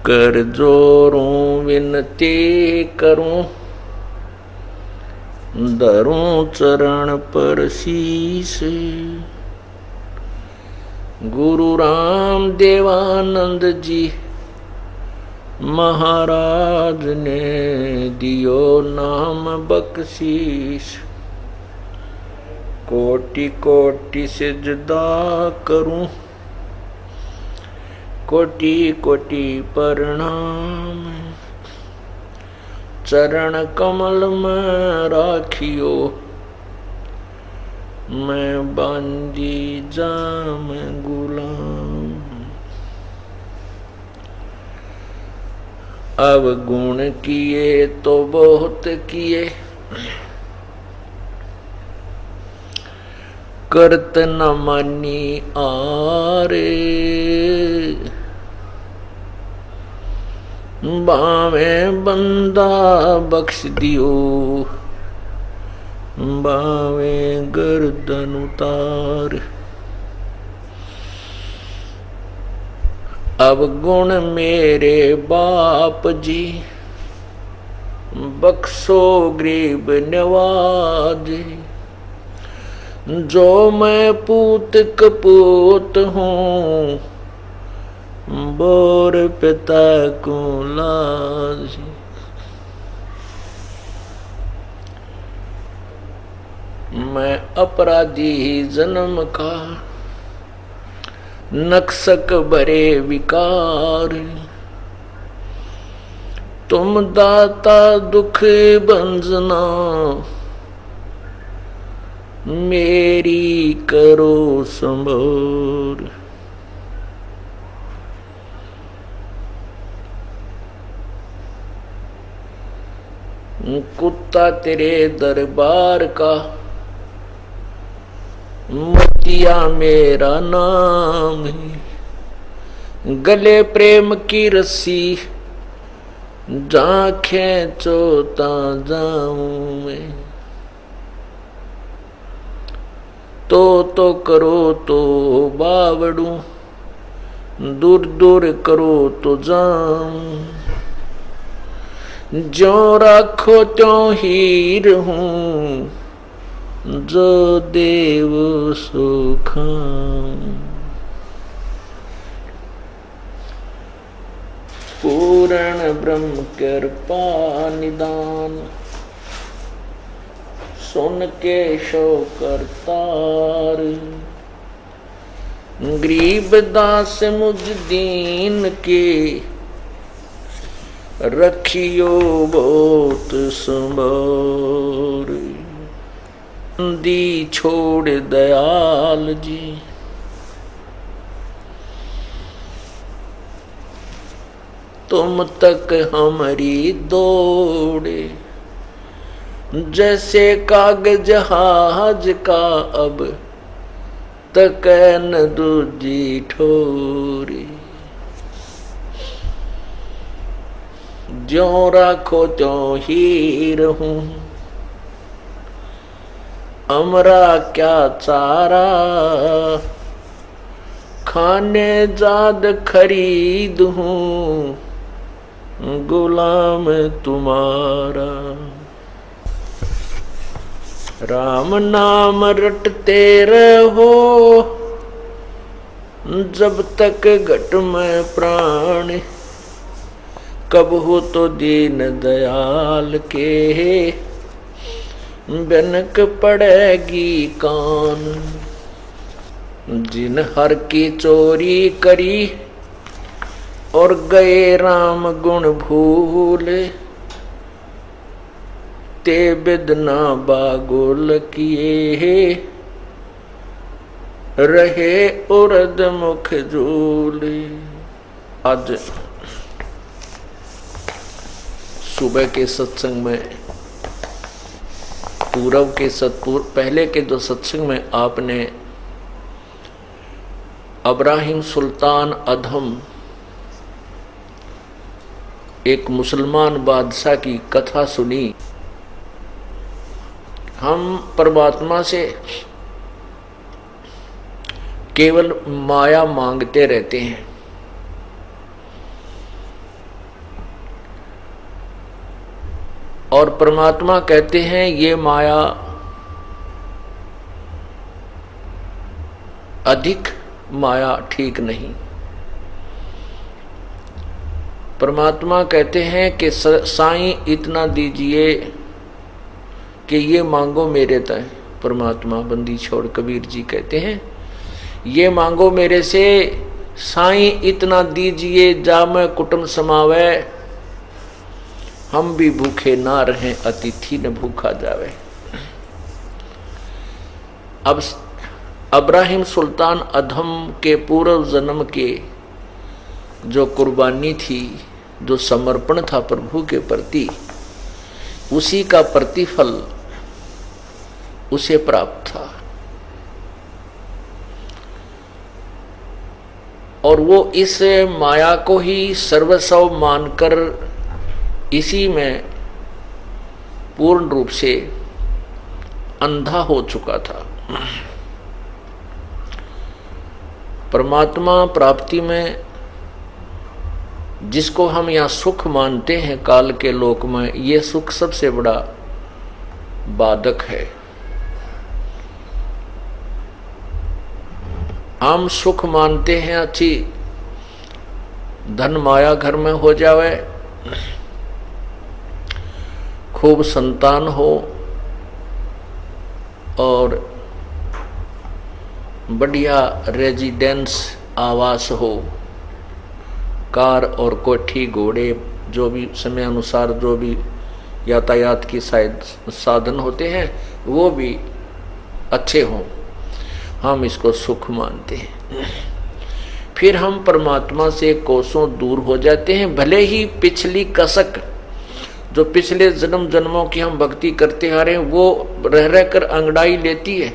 कर जोरूं विनती करूं, धरूं चरण पर शीस। गुरु राम देवानंद जी महाराज ने दियो नाम बख्शीश। कोटि कोटि सिजदा करूं, कोटि कोटि प्रणाम। चरण कमल में राखियो, मैं बांधी जाम गुलाम। अब गुण किए तो बहुत किए, करत न मानी आरे। बावे बंदा बख्श दियो, बावे गर्दन उतार। अब गुण मेरे बाप जी, बख्शो गरीब नवाज। जो मैं पूत कपूत हूँ, बोर पिता को लाज। मैं अपराधी जन्म का, नक्सक भरे विकार। तुम दाता दुख भंजना, मेरी करो संभोर। कुत्ता तेरे दरबार का, मोतिया मेरा नाम है। गले प्रेम की रस्सी, जहाँ खेचो ता जाऊं मैं। तो करो तो बावड़ू, दूर दूर करो तो जाऊं। ज्यों राखो त्यों हीर हूँ, जो देव सो खाऊं। पूर्ण ब्रह्म कृपा निदान, सुन के शो करतार। गरीब दास मुझ दीन के, रखियो बहुत संभार। दी छोड़ दयाल जी, तुम तक हमारी दौड़े। जैसे कागज जहाज का, अब तक न दूजी ठोरी। ज्यों राखो त्यों हीर हूँ, हमरा क्या चारा। खाने जाद खरीद हूँ, गुलाम तुम्हारा। राम नाम रटते रहो, जब तक घट में प्राण। कब हो तो दीन दयाल के, बनक पड़ेगी कान। जिन हर की चोरी करी, और गए राम गुण भूल। ते बिदना बागोल किए, रहे उर्द मुख झूल। आज सुबह के सत्संग में, पूर्व के पहले के दो सत्संग में आपने अब्राहिम सुल्तान अधम, एक मुसलमान बादशाह की कथा सुनी। हम परमात्मा से केवल माया मांगते रहते हैं। और परमात्मा कहते हैं ये माया अधिक माया ठीक नहीं। परमात्मा कहते हैं कि साईं इतना दीजिए कि ये मांगो मेरे तय। परमात्मा बंदी छोड़ कबीर जी कहते हैं ये मांगो मेरे से, साईं इतना दीजिए जा मैं कुटुंब समावे, हम भी भूखे ना रहें अतिथि न भूखा जावे। अब इब्राहिम सुल्तान अधम के पूर्व जन्म के जो कुर्बानी थी, जो समर्पण था प्रभु के प्रति, उसी का प्रतिफल उसे प्राप्त था। और वो इस माया को ही सर्वस्व मानकर इसी में पूर्ण रूप से अंधा हो चुका था। परमात्मा प्राप्ति में जिसको हम यहाँ सुख मानते हैं काल के लोक में, ये सुख सबसे बड़ा बाधक है। हम सुख मानते हैं अच्छी धन माया घर में हो जावे, खूब संतान हो और बढ़िया रेजिडेंस आवास हो, कार और कोठी घोड़े जो भी समय अनुसार जो भी यातायात की साधन होते हैं वो भी अच्छे हों, हम इसको सुख मानते हैं। फिर हम परमात्मा से कोसों दूर हो जाते हैं। भले ही पिछली कसक जो पिछले जन्म जन्मों की हम भक्ति करते आ रहे हैं वो रह रह कर अंगड़ाई लेती है,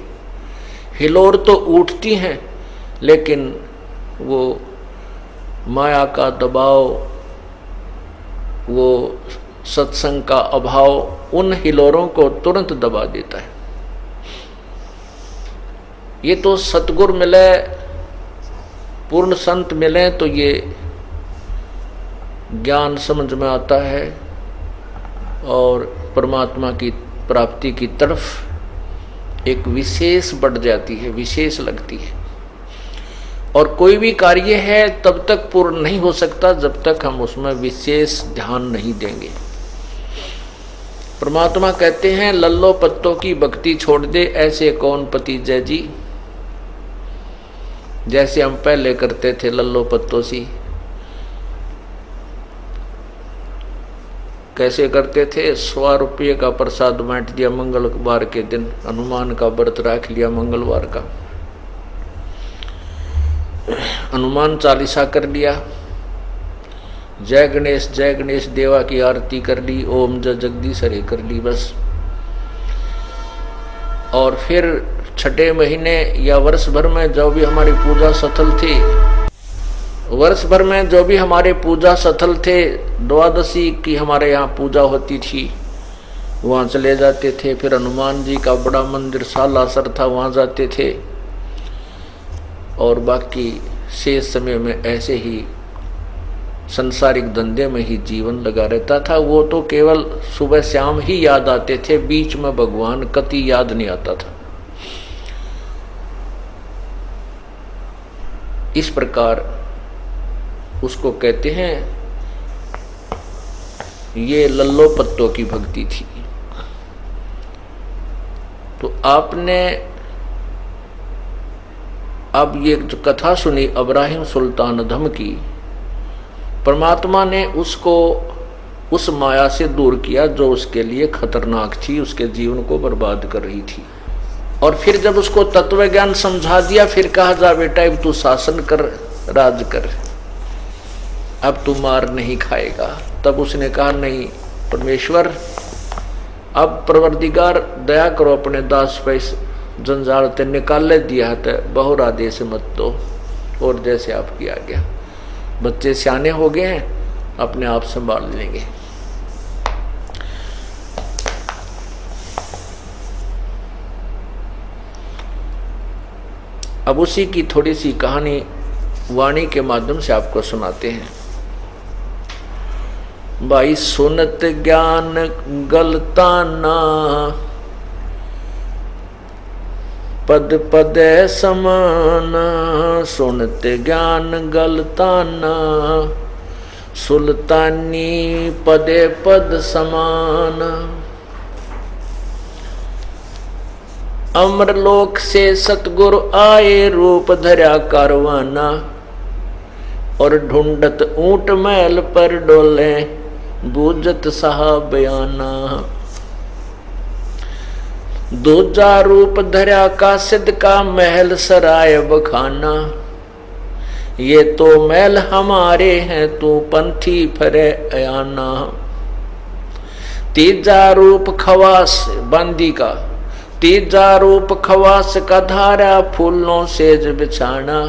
हिलोर तो उठती हैं, लेकिन वो माया का दबाव, वो सत्संग का अभाव उन हिलोरों को तुरंत दबा देता है। ये तो सतगुर मिले, पूर्ण संत मिले तो ये ज्ञान समझ में आता है और परमात्मा की प्राप्ति की तरफ एक विशेष बढ़ जाती है, विशेष लगती है। और कोई भी कार्य है तब तक पूर्ण नहीं हो सकता जब तक हम उसमें विशेष ध्यान नहीं देंगे। परमात्मा कहते हैं लल्लो पत्तों की भक्ति छोड़ दे, ऐसे कौन पति जय जी। जैसे हम पहले करते थे लल्लो पत्तों सी, कैसे करते थे, 100 रुपये का प्रसाद बांट दिया मंगलवार के दिन, हनुमान का व्रत रख लिया मंगलवार का, हनुमान चालीसा कर लिया, जय गणेश देवा की आरती कर ली, ओम जय जगदीश हरे कर ली बस। और फिर छठे महीने या वर्ष भर में जो भी हमारी पूजा सफल थी, वर्ष भर में जो भी हमारे पूजा सफल थे, द्वादशी की हमारे यहाँ पूजा होती थी, वहाँ चले जाते थे। फिर हनुमान जी का बड़ा मंदिर सालासर था, वहाँ जाते थे। और बाकी शेष समय में ऐसे ही संसारिक धंधे में ही जीवन लगा रहता था। वो तो केवल सुबह शाम ही याद आते थे, बीच में भगवान कति याद नहीं आता था। इस प्रकार उसको कहते हैं ये लल्लो पत्तों की भक्ति थी। तो आपने अब ये जो कथा सुनी इब्राहिम सुल्तान अधम की, परमात्मा ने उसको उस माया से दूर किया जो उसके लिए खतरनाक थी, उसके जीवन को बर्बाद कर रही थी। और फिर जब उसको तत्व ज्ञान समझा दिया, फिर कहा जा बेटा अब तू शासन कर, राज कर, अब तू मार नहीं खाएगा। तब उसने कहा नहीं परमेश्वर, अब परवरदिगार दया करो, अपने दास पे जंजाल ते निकाल दिया तो बहुर आदेश मत दो। और जैसे आपकी आज्ञा, बच्चे सियाने हो गए हैं, अपने आप संभाल लेंगे। अब उसी की थोड़ी सी कहानी वाणी के माध्यम से आपको सुनाते हैं। भाई सुनत ज्ञान गलताना, पद पद समाना। सुनत ज्ञान गलताना, सुल्तानी पदे पद समान। अमरलोक से सतगुरु आए रूप धरा कारवाना, और ढूंढत ऊंट महल पर डोले बूझत साहब बयाना। दूजा रूप धरा कासिद का महल सराय बखाना, ये तो महल हमारे हैं तू पंथी फरे अयाना। तीजा रूप खवास बांदी का, तीजा रूप खवास का धारा फूलों सेज बिछाना।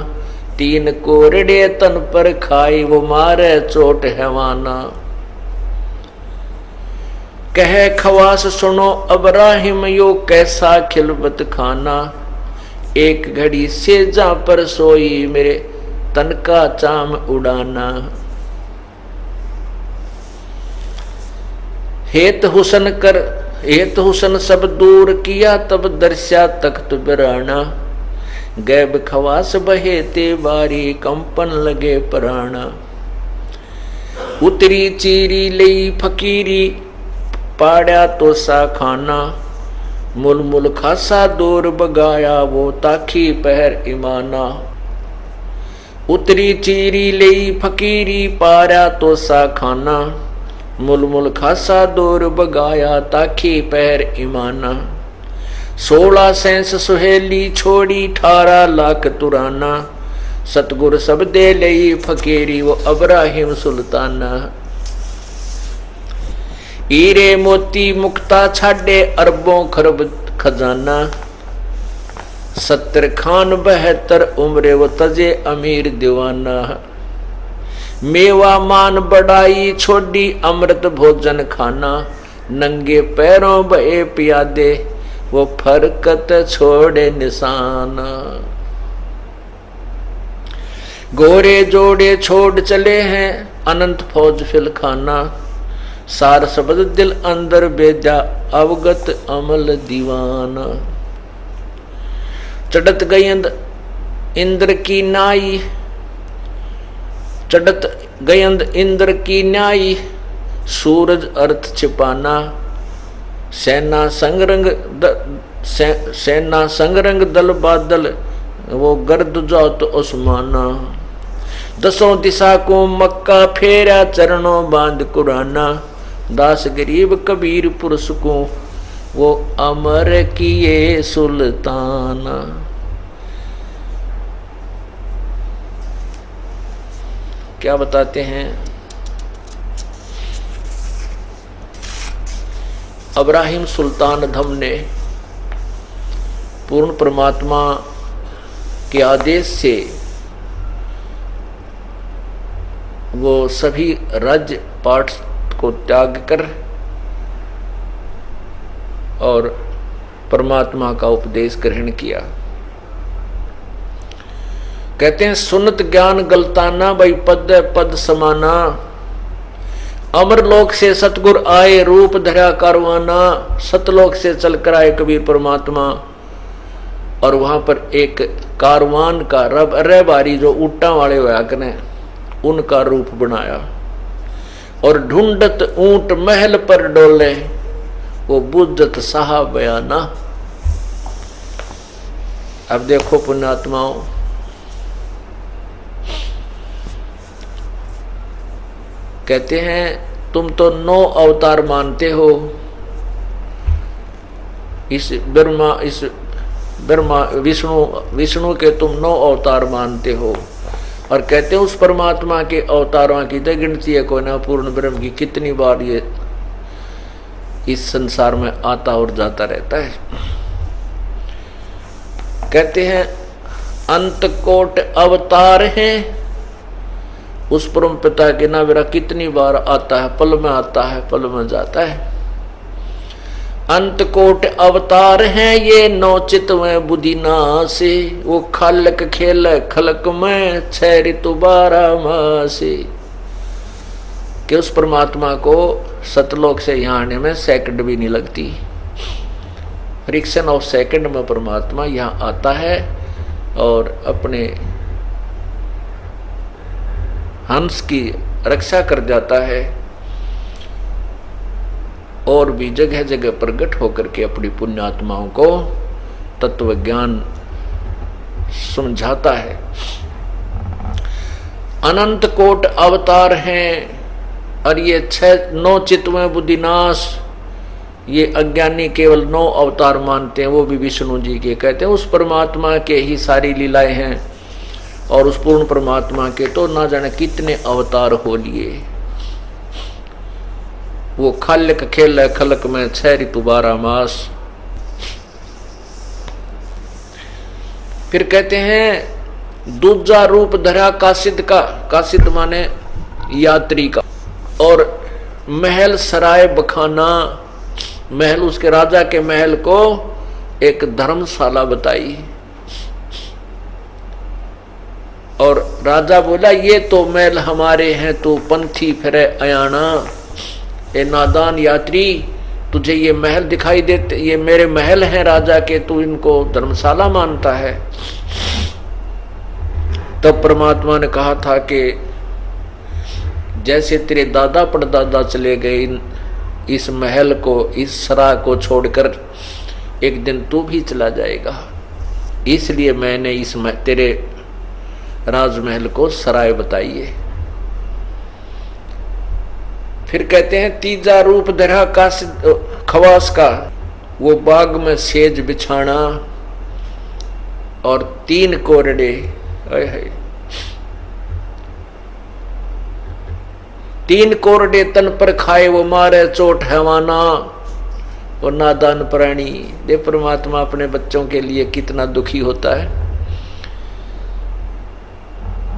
तीन कोरड़े तन पर खाई वो मारे चोट हैवाना। कहे खवास सुनो अब्राहिम यो कैसा खिलबत खाना। एक घड़ी सेजा पर सोई मेरे तन का चाम उड़ाना। हेत हुसन कर हेत हुसन सब दूर किया तब दर्शा तख्त बिराना। गैब खवास बहे ते बारी कंपन लगे प्राणा। उतरी चीरी लई फकीरी पाड़ा तो सा खाना। मुल मुल खासा दूर बगाया वो ताखी पहर ईमाना। उतरी चीरी लई फकीरी पाड़ा तो सा खाना। मुल मुल खासा दूर बगाया ताखी पहर ईमाना। 16 सेंस सुहेली छोड़ी 18 लाख तुराना। सतगुर सब दे लई फकीरी वो अब्राहिम सुल्ताना। हीरे मोती मुक्ता छाडे अरबों खरब खजाना। 70 खान 72 उम्रे वो तजे अमीर दीवाना। मेवा मान बढ़ाई छोड़ी अमृत भोजन खाना। नंगे पैरों बहे पियादे वो फरकत छोड़े निशान। गोरे जोड़े छोड़ चले हैं अनंत फौज फिल खाना। सार शब्द दिल अंदर बेजा अवगत अमल दीवाना। चढ़त गई इंद्र की नाई, चढ़त गयंद इंद्र की न्याई। सूरज अर्थ छिपाना। सेना संगरंग दल बादल वो गर्द जाओ तो उस्माना। 10 दिशा को मक्का फेरा चरणों बांध कुराना। दास गरीब कबीर पुरुष को वो अमर किए सुल्ताना। क्या बताते हैं? अब्राहिम सुल्तान धम ने पूर्ण परमात्मा के आदेश से वो सभी राज्य पाठ को त्याग कर और परमात्मा का उपदेश ग्रहण किया। कहते हैं सुनत ज्ञान गलताना, भाई पद पद समाना। अमरलोक से सतगुर आए रूप धरा कारवाना। सतलोक से चलकर आए कबीर परमात्मा और वहां पर एक कारवान का रहबारी जो ऊंटा वाले हुआ कने उनका रूप बनाया। और ढूंढत ऊंट महल पर डोले वो बुद्धत साहब बयाना। अब देखो पुण्यात्माओं, कहते हैं तुम तो 9 अवतार मानते हो। इस ब्रह्मा विष्णु के तुम 9 अवतार मानते हो और कहते हो उस परमात्मा के अवतारों की तो गिनती है कोई ना। पूर्ण ब्रह्म की कितनी बार ये इस संसार में आता और जाता रहता है। कहते हैं अंत कोट अवतार हैं उस परम पिता के ना मेरा कितनी बार आता है, पल में आता है पल में जाता है। अंत कोट अवतार हैं ये 9 चित में बुद्धि नासे। वो खालक खेल खलक में 6 ऋतु 12 मासे। कि उस परमात्मा को सतलोक से यहाँ आने में सेकंड भी नहीं लगती। फ्रिक्शन ऑफ सेकंड में परमात्मा यहाँ आता है और अपने हंस की रक्षा कर जाता है और भी जगह जगह प्रकट होकर के अपनी पुण्यात्माओं को तत्व ज्ञान समझाता है। अनंत कोट अवतार हैं और ये 9 चित्तवें बुद्धिनाश, ये अज्ञानी केवल 9 अवतार मानते हैं, वो भी विष्णु जी के कहते हैं। उस परमात्मा के ही सारी लीलाएं हैं और उस पूर्ण परमात्मा के तो ना जाने कितने अवतार हो लिए। वो खाल्यक खेल खलक में 6 ऋतु 12 मास। फिर कहते हैं दूजा रूप धरा कासिद का, कासिद माने यात्री का, और महल सराय बखाना, महल उसके राजा के महल को एक धर्मशाला बताई। और राजा बोला ये तो महल हमारे हैं, तू पंथी फिरे अयाना। ए नादान यात्री, तुझे ये महल दिखाई देते, ये मेरे महल हैं राजा के, तू इनको धर्मशाला मानता है। तब परमात्मा ने कहा था कि जैसे तेरे दादा परदादा चले गए इस महल को, इस सराय को छोड़कर, एक दिन तू भी चला जाएगा, इसलिए मैंने इस तेरे राजमहल को सराय बताई है। फिर कहते हैं तीजा रूप धरा का खवास का, वो बाग में सेज बिछाना और 3 कोरडे, 3 कोरडे तन पर खाए वो मारे चोट हैवाना। और नादान प्राणी, दे परमात्मा अपने बच्चों के लिए कितना दुखी होता है।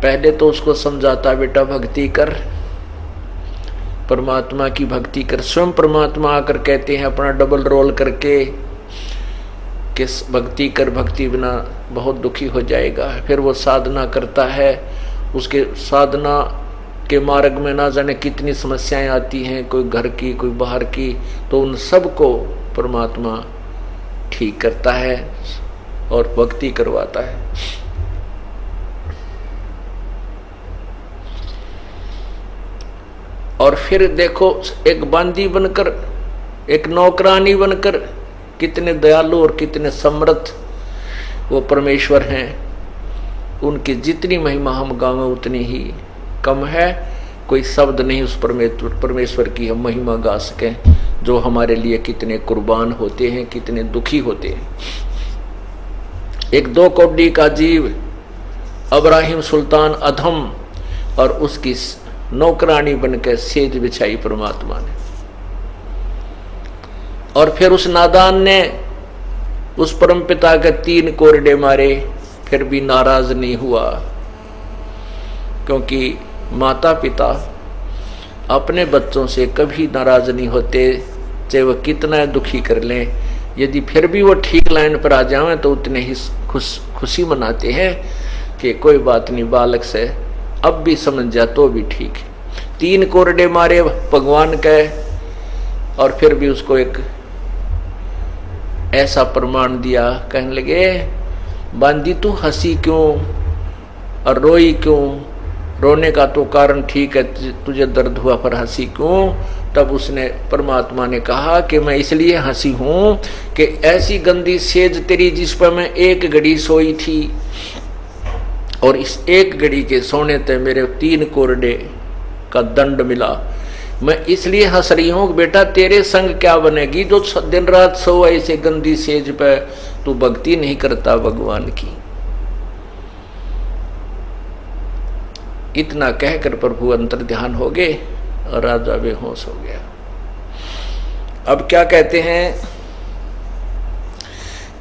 पहले तो उसको समझाता बेटा भक्ति कर, परमात्मा की भक्ति कर। स्वयं परमात्मा आकर कहते हैं अपना डबल रोल करके कि भक्ति कर, भक्ति बिना बहुत दुखी हो जाएगा। फिर वो साधना करता है, उसके साधना के मार्ग में ना जाने कितनी समस्याएं आती हैं, कोई घर की कोई बाहर की, तो उन सब को परमात्मा ठीक करता है और भक्ति करवाता है। और फिर देखो एक बांदी बनकर, एक नौकरानी बनकर, कितने दयालु और कितने समर्थ वो परमेश्वर हैं। उनकी जितनी महिमा हम गावें उतनी ही कम है। कोई शब्द नहीं उस परमेश्वर की हम महिमा गा सकें, जो हमारे लिए कितने कुर्बान होते हैं, कितने दुखी होते हैं। एक 2 कौड़ी का जीव अब्राहिम सुल्तान अधम, और उसकी नौकरानी बनकर सेज बिछाई परमात्मा ने। और फिर उस नादान ने उस परमपिता के 3 कोरडे मारे, फिर भी नाराज नहीं हुआ, क्योंकि माता पिता अपने बच्चों से कभी नाराज नहीं होते, चाहे वह कितना दुखी कर लें। यदि फिर भी वो ठीक लाइन पर आ जाएं तो उतने ही खुशी मनाते हैं कि कोई बात नहीं, बालक से अब भी समझ जा तो भी ठीक है। 3 कोरडे मारे भगवान के, और फिर भी उसको एक ऐसा प्रमाण दिया। कहने लगे बांदी तू हंसी क्यों और रोई क्यों? रोने का तो कारण ठीक है, तुझे दर्द हुआ पर हंसी क्यों? तब उसने परमात्मा ने कहा कि मैं इसलिए हंसी हूं कि ऐसी गंदी सेज तेरी जिस पर मैं 1 घड़ी सोई थी, और इस 1 घड़ी के सोने ते मेरे 3 कोरडे का दंड मिला। मैं इसलिए हंस रही हूं कि बेटा तेरे संग क्या बनेगी जो दिन रात सो ऐसे गंदी सेज पे तू भक्ति नहीं करता भगवान की। इतना कहकर प्रभु अंतर ध्यान हो गए और राजा बेहोश हो गया। अब क्या कहते हैं?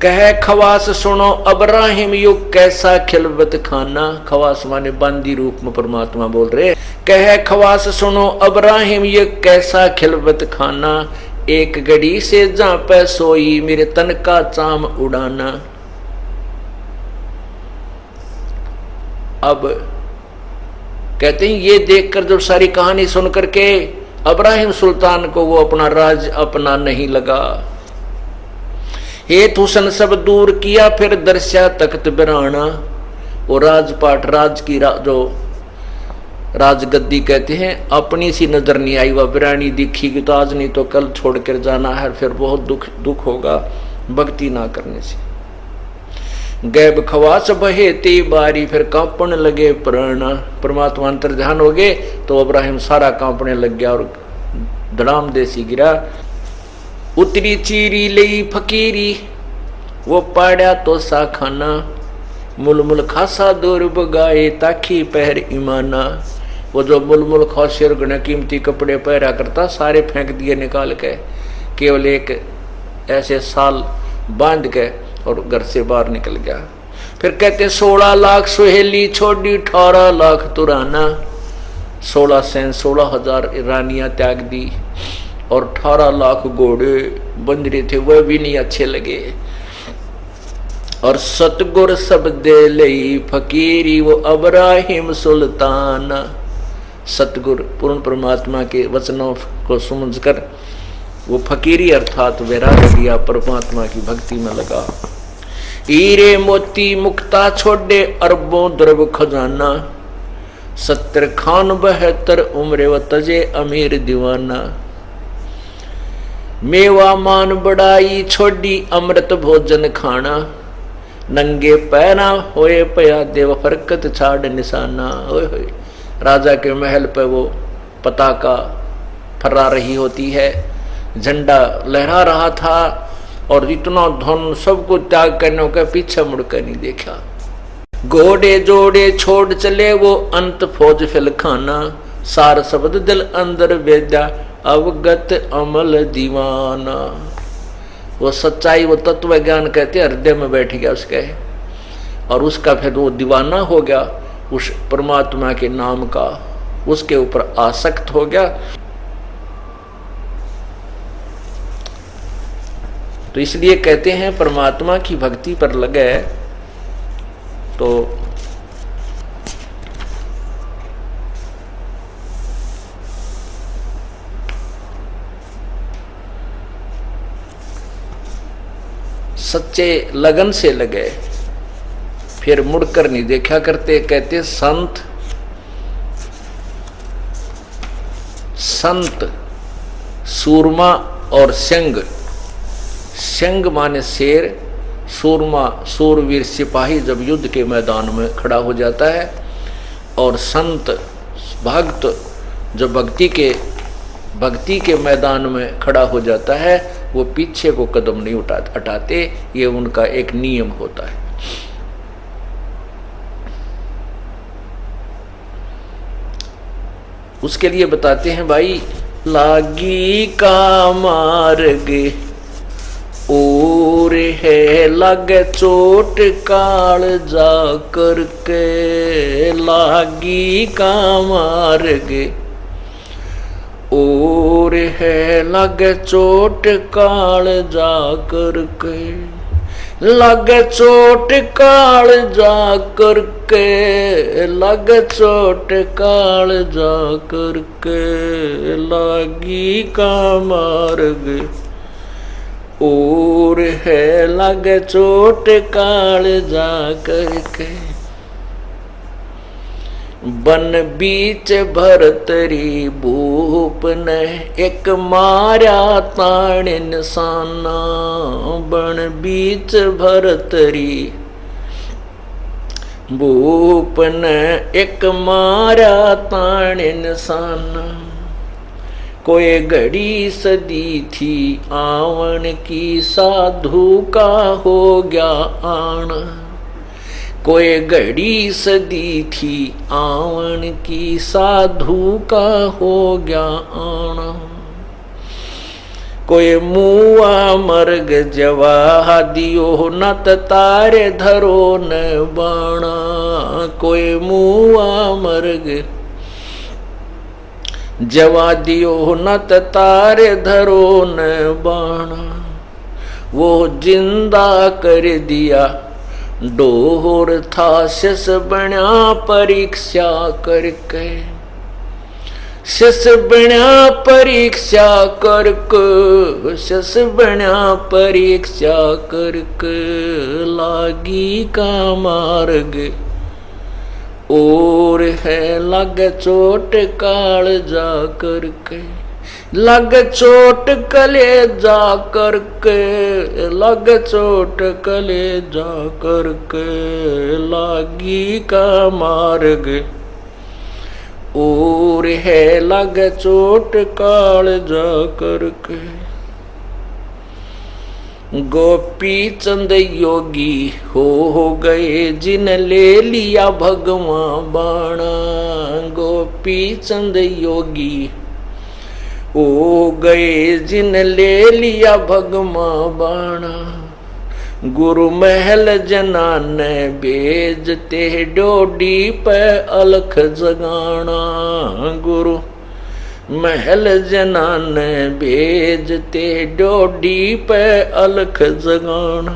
कहे खवास सुनो अब्राहिम युग कैसा खिलवत खाना। खवास माने बांदी रूप में परमात्मा बोल रहे। कहे खवास सुनो अब्राहिम युग कैसा खिलवत खाना, 1 घड़ी से जहां पे सोई मेरे तन का चाम उड़ाना। अब कहते हैं ये देखकर जब सारी कहानी सुन करके इब्राहिम सुल्तान को वो अपना राज अपना नहीं लगा। हेत हुसन सब दूर किया फिर दर्शा तख्त बिराना। वो राजपाट राज की जो राजगद्दी कहते हैं अपनी सी नजर नहीं आई, वह बिरानी दिखी कि तो आज नहीं तो कल छोड़ कर जाना है, फिर बहुत दुख होगा भक्ति ना करने से। गैब खवास बहे ते बारी फिर कांपन लगे प्राण। परमात्मा अंतर ध्यान हो गए तो इब्राहिम सारा कांपने लग गया और धड़ाम देसी गिरा। उतरी चीरी लई फकीरी वो पाड़ा तो सा खाना। मुलमुल खासा दूर बगाए ताकि पहर ईमाना। वो जो मुलमुल खासिर गुना कीमती कपड़े पहरा करता सारे फेंक दिए निकाल के, केवल एक ऐसे साल बांध के और घर से बाहर निकल गया। फिर कहते 16 लाख सुहेली छोड़ी 18 लाख तुराना। 16,000 रानियां त्याग दी और 18 लाख घोड़े बंदरे थे वह भी नहीं अच्छे लगे। और सतगुर सब दे लई फकीरी वो इब्राहिम सुल्तान। सतगुर पूर्ण परमात्मा के वचनों को समझकर वो फकीरी अर्थात वैराग्य दिया, परमात्मा की भक्ति में लगा। हीरे मोती मुक्ता छोड़े अरबों द्रव खजाना। 70 खान 72 उम्र व तजे अमीर दीवाना। मेवा मान बढ़ाई छोड़ी अमृत भोजन खाना। नंगे पैरा होए पया देव फरकत छाड़ निशाना। ओए होए राजा के महल पे वो पताका फहरा रही होती है, झंडा लहरा रहा था और इतना धन सबको त्याग करने का पीछे मुड़कर नहीं देखा। घोड़े जोड़े छोड़ चले वो अंत फौज फिल खाना। सार शब्द दिल अंदर वेद्या अवगत अमल दीवाना। वो सच्चाई वो तत्व ज्ञान कहते हृदय में बैठ गया उसके, और उसका फिर वो दीवाना हो गया उस परमात्मा के नाम का, उसके ऊपर आसक्त हो गया। तो इसलिए कहते हैं परमात्मा की भक्ति पर लगे तो सच्चे लगन से लगे, फिर मुड़कर नहीं देखा करते। कहते संत सूरमा और संग। संग माने शेर, सूरमा सूरवीर सिपाही जब युद्ध के मैदान में खड़ा हो जाता है, और संत भक्त जो भक्ति के मैदान में खड़ा हो जाता है वो पीछे को कदम नहीं हटाते। ये उनका एक नियम होता है। उसके लिए बताते हैं भाई, लागी का मार्ग और है लगे चोट काल जा करके। लागी का मार्ग और है लगे चोट काल जा करके। लगे चोट काल जा करके। लगे चोट काल जा करके। लागी का मार्ग और है लगे चोट काल जा करके। बन बीच भरतरी भूप ने एक मारा ताण निशाना। बन बीच भरतरी भूप ने एक मारा ताण निशाना। कोई घड़ी सदी थी आवन की साधु का हो गया आना। कोई घड़ी सदी थी आवन की साधु का हो गया आना। कोई मुआ मर्ग जवा दियो नत तारे धरो न बाणा। कोई मुआ मर्ग जवा दियो नत तारे धरो न बाणा। वो जिंदा कर दिया डोर था शिष बण्या परीक्षा करके, शिष बण्या परीक्षा करके, शिष बण्या परीक्षा करके, लागी का मार्ग और है लग चोट काल जा करके, लग चोट कले जा करके, लग चोट कले जा करके, लागी का मार्ग और है लग चोट काल जा करके। गोपी चंद योगी हो गए जिन ले लिया भगवान बाणा, गोपी चंद योगी हो गए जिन ले लिया भगवान बाणा। गुरु महल जनान भेजते डोडी पे अलख जगाना, गुरु महल जनान भेजते डोडी पे अलख जगाना।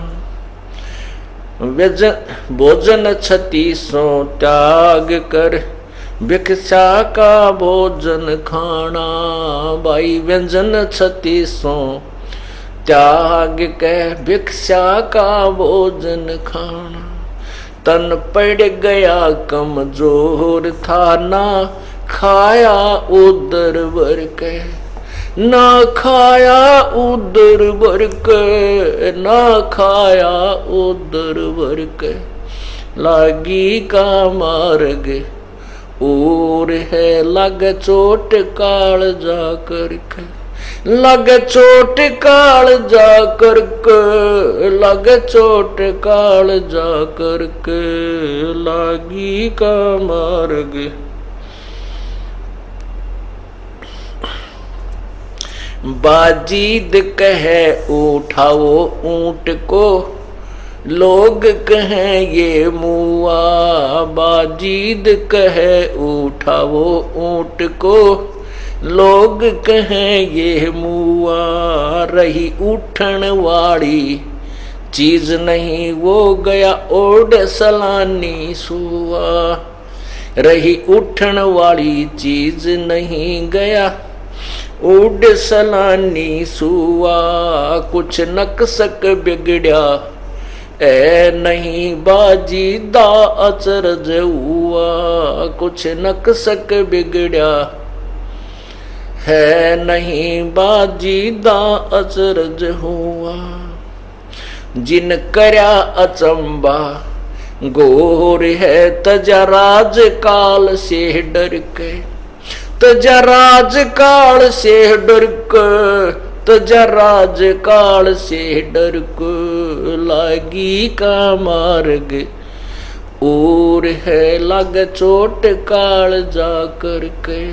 भोजन 36 त्याग कर भिक्षा का भोजन खाना, भाई व्यंजन 36 त्याग के भिक्षा का भोजन खाना। तन पड़ गया कमजोर था ना खाया उदर भर के, ना खाया उदर भर के, ना खाया उदर भर के, लागी का मार्ग और है लग चोट काल जा करके, लग चोट काल जा करके, लग चोट काल जा करके, लागी का मार्ग। बाजीद कहे उठाओ ऊंट को, लोग कहें ये मुआ, बाजीद कहे उठाओ ऊंट को, लोग कहें ये मुआ। रही उठन वाली चीज नहीं वो गया ओढ़ सलानी सुआ, रही उठन वाली चीज नहीं गया उड सलानी सुआ। कुछ नक्सक बिगड़या ए नहीं बाजी दा अचरज हुआ, कुछ नक्सक बिगड़या है नहीं बाजी दा अचरज हुआ। जिन करया अचंबा गोर है तजा राज काल से डर के, तजा राज काल से डर के, तजा राज काल से डर के, लागी का मार्ग और है लग चोट काल जा करके,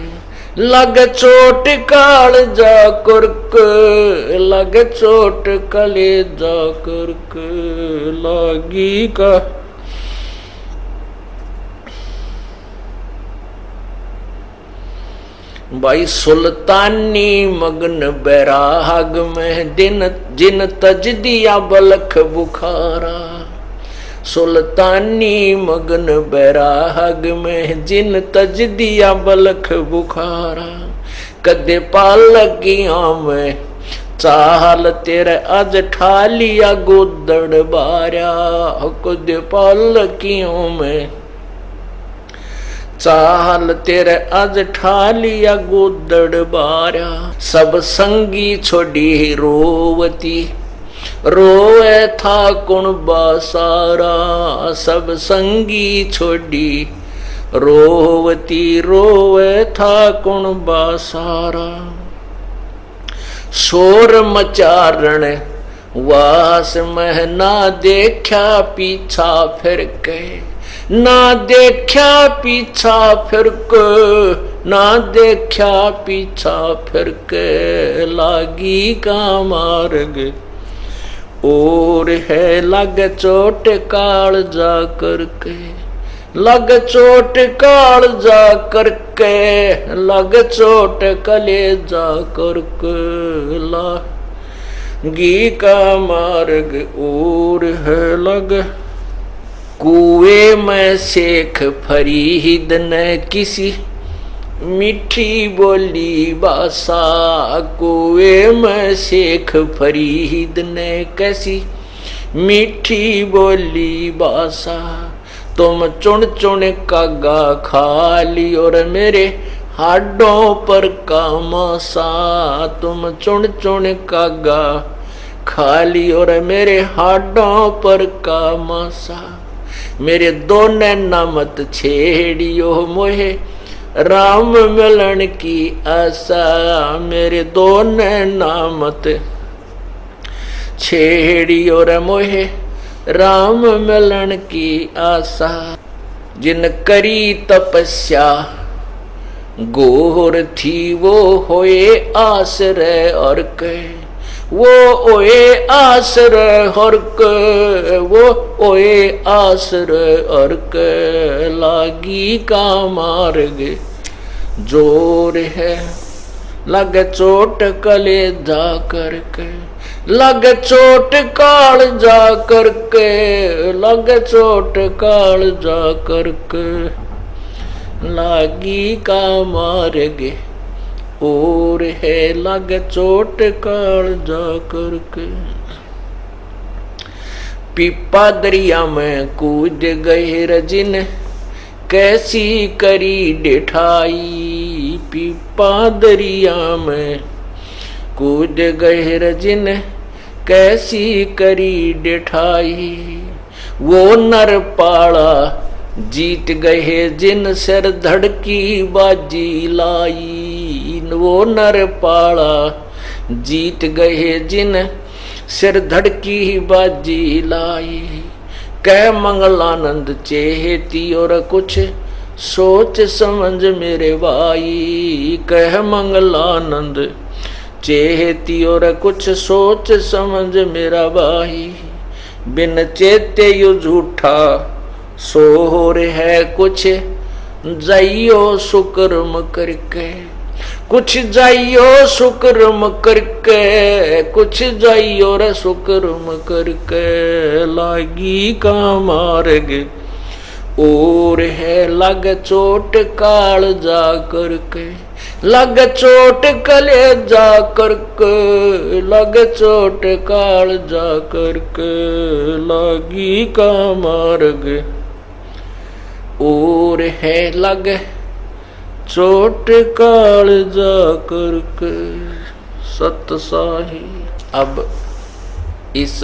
लग चोट काल जा करके, लग चोट कले जा करके, लागी का। भाई सुल्तानी मगन बैराग में दिन जिन तज दिया बलख बुखारा, सुल्तानी मगन बैराग में जिन तज दिया बलख बुखारा। कदे पालकियां में चाल तेरे आज ठा लिया गोदड़ बारा, कदे पालकियों में चाल तेरे आज ठा लिया गोदड़ बारा। सब संगी छोड़ी रोवती रोए था कुण बासारा, सब संगी छोड़ी रोवती रोए था कुण बासारा। शोर मचारण वास में ना देखा पीछा फिर के, ना देखा पीछा फिर के, ना देखा पीछा फिर के, लागी का मार्ग और है लग चोट काल जा करके, लग चोट काल जा करके, लग चोट कले जा करके, लागी का मार्ग और है लग कुएं में शेख फरीद ने किसी मीठी बोली बासा, कुएं में शेख फरीद ने कैसी मीठी बोली बासा। तुम चुन चुन कागा खा ली और मेरे हाडों पर का मासा, तुम चुन चुन कागा खा ली और मेरे हाडों पर का मासा। मेरे दो नैना मत छेड़ियो मोहे राम मिलन की आशा, मेरे दो नैना मत छेड़ियो रे मोहे राम मिलन की आशा। जिन करी तपस्या गोर थी वो होए आश्रय और के, वो ओए आश्रय हर के, वो ओए आश्रय और के। लागी का मार्ग जोर है लग चोट कले जा करके, लग चोट काल जा करके, लग चोट काल जा करके। लागी का मार्ग और है लग चोट काल जा करके। पीपा दरिया में कूद गए रजिन कैसी करी डिठाई, पीपा दरिया में कूद गए रजिन कैसी करी डिठाई। वो नर पाड़ा जीत गए जिन सिर धड़की बाजी लाई, वो नर पाड़ा जीत गए जिन सिर धड़की बाजी लाई। कह मंगलानंद चेहती और कुछ सोच समझ मेरे भाई, कह मंगलानंद चेहती और कुछ सोच समझ मेरा भाई। बिन चेते यू झूठा सोर है कुछ जाइयो सुकर्म करके, कुछ जाइयो सुकर्म करके, कुछ जाइयो रे सुकर्म करके। लागी का मार्ग और है लग चोट काल जा करके, लग चोट कले जा करके, लग चोट काल जा करके। लागी का मार्ग और है लग चोट काल जा करके। सतसाही। अब इस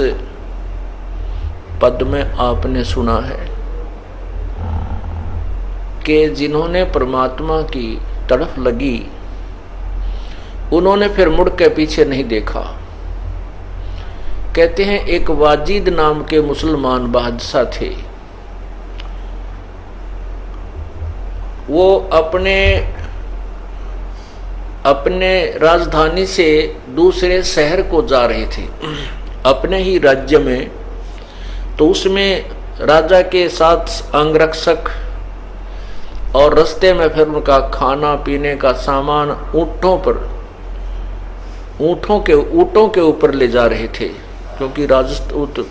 पद में आपने सुना है कि जिन्होंने परमात्मा की तड़फ लगी उन्होंने फिर मुड़ के पीछे नहीं देखा। कहते हैं एक वाजिद नाम के मुसलमान बादशाह थे, वो अपने राजधानी से दूसरे शहर को जा रहे थे अपने ही राज्य में। तो उसमें राजा के 7 अंगरक्षक और रास्ते में फिर उनका खाना पीने का सामान ऊँटों के ऊपर ले जा रहे थे, क्योंकि राजस्थान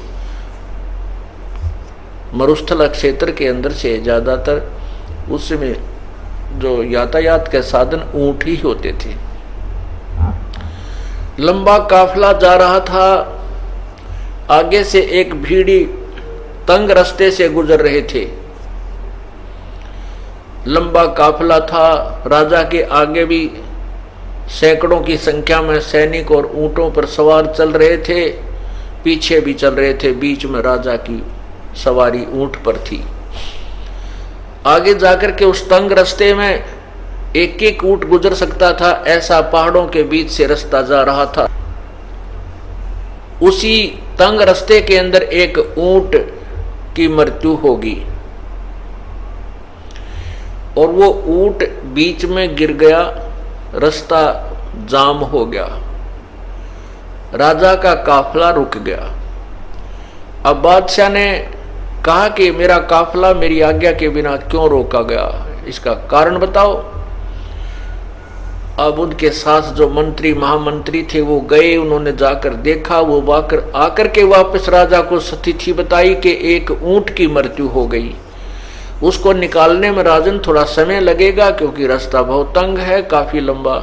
मरुस्थल क्षेत्र के अंदर से ज्यादातर उसमें जो यातायात के साधन ऊंट ही होते थे। लंबा काफिला जा रहा था, आगे से एक भीड़ी तंग रास्ते से गुजर रहे थे। लंबा काफिला था, राजा के आगे भी सैकड़ों की संख्या में सैनिक और ऊंटों पर सवार चल रहे थे, पीछे भी चल रहे थे। बीच में राजा की सवारी ऊंट पर थी। आगे जाकर के उस तंग रास्ते में एक एक ऊंट गुजर सकता था, ऐसा पहाड़ों के बीच से रास्ता जा रहा था। उसी तंग रास्ते के अंदर एक ऊंट की मृत्यु होगी और वो ऊंट बीच में गिर गया, रास्ता जाम हो गया, राजा का काफिला रुक गया। अब बादशाह ने कहा कि मेरा काफिला मेरी आज्ञा के बिना क्यों रोका गया, इसका कारण बताओ। अब उनके साथ जो मंत्री महामंत्री थे वो गए, उन्होंने जाकर देखा, वो आकर के वापस राजा को स्थिति बताई कि एक ऊंट की मृत्यु हो गई, उसको निकालने में राजन थोड़ा समय लगेगा क्योंकि रास्ता बहुत तंग है, काफी लंबा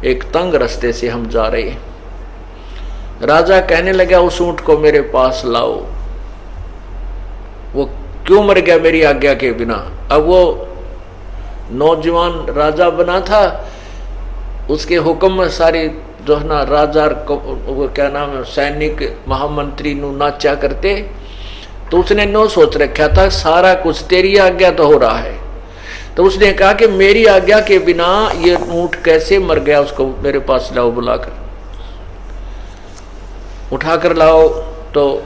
एक तंग रास्ते से हम जा रहे हैं। राजा कहने लगा उस ऊंट को मेरे पास लाओ, वो क्यों मर गया मेरी आज्ञा के बिना। अब वो नौजवान राजा बना था, उसके हुक्म में सारे जो है ना राजा को वो क्या नाम है सैनिक महामंत्री नु नाचा करते, तो उसने नो सोच रखा था सारा कुछ तेरी आज्ञा तो हो रहा है, तो उसने कहा कि मेरी आज्ञा के बिना ये ऊंट कैसे मर गया, उसको मेरे पास लाओ, बुलाकर उठाकर लाओ। तो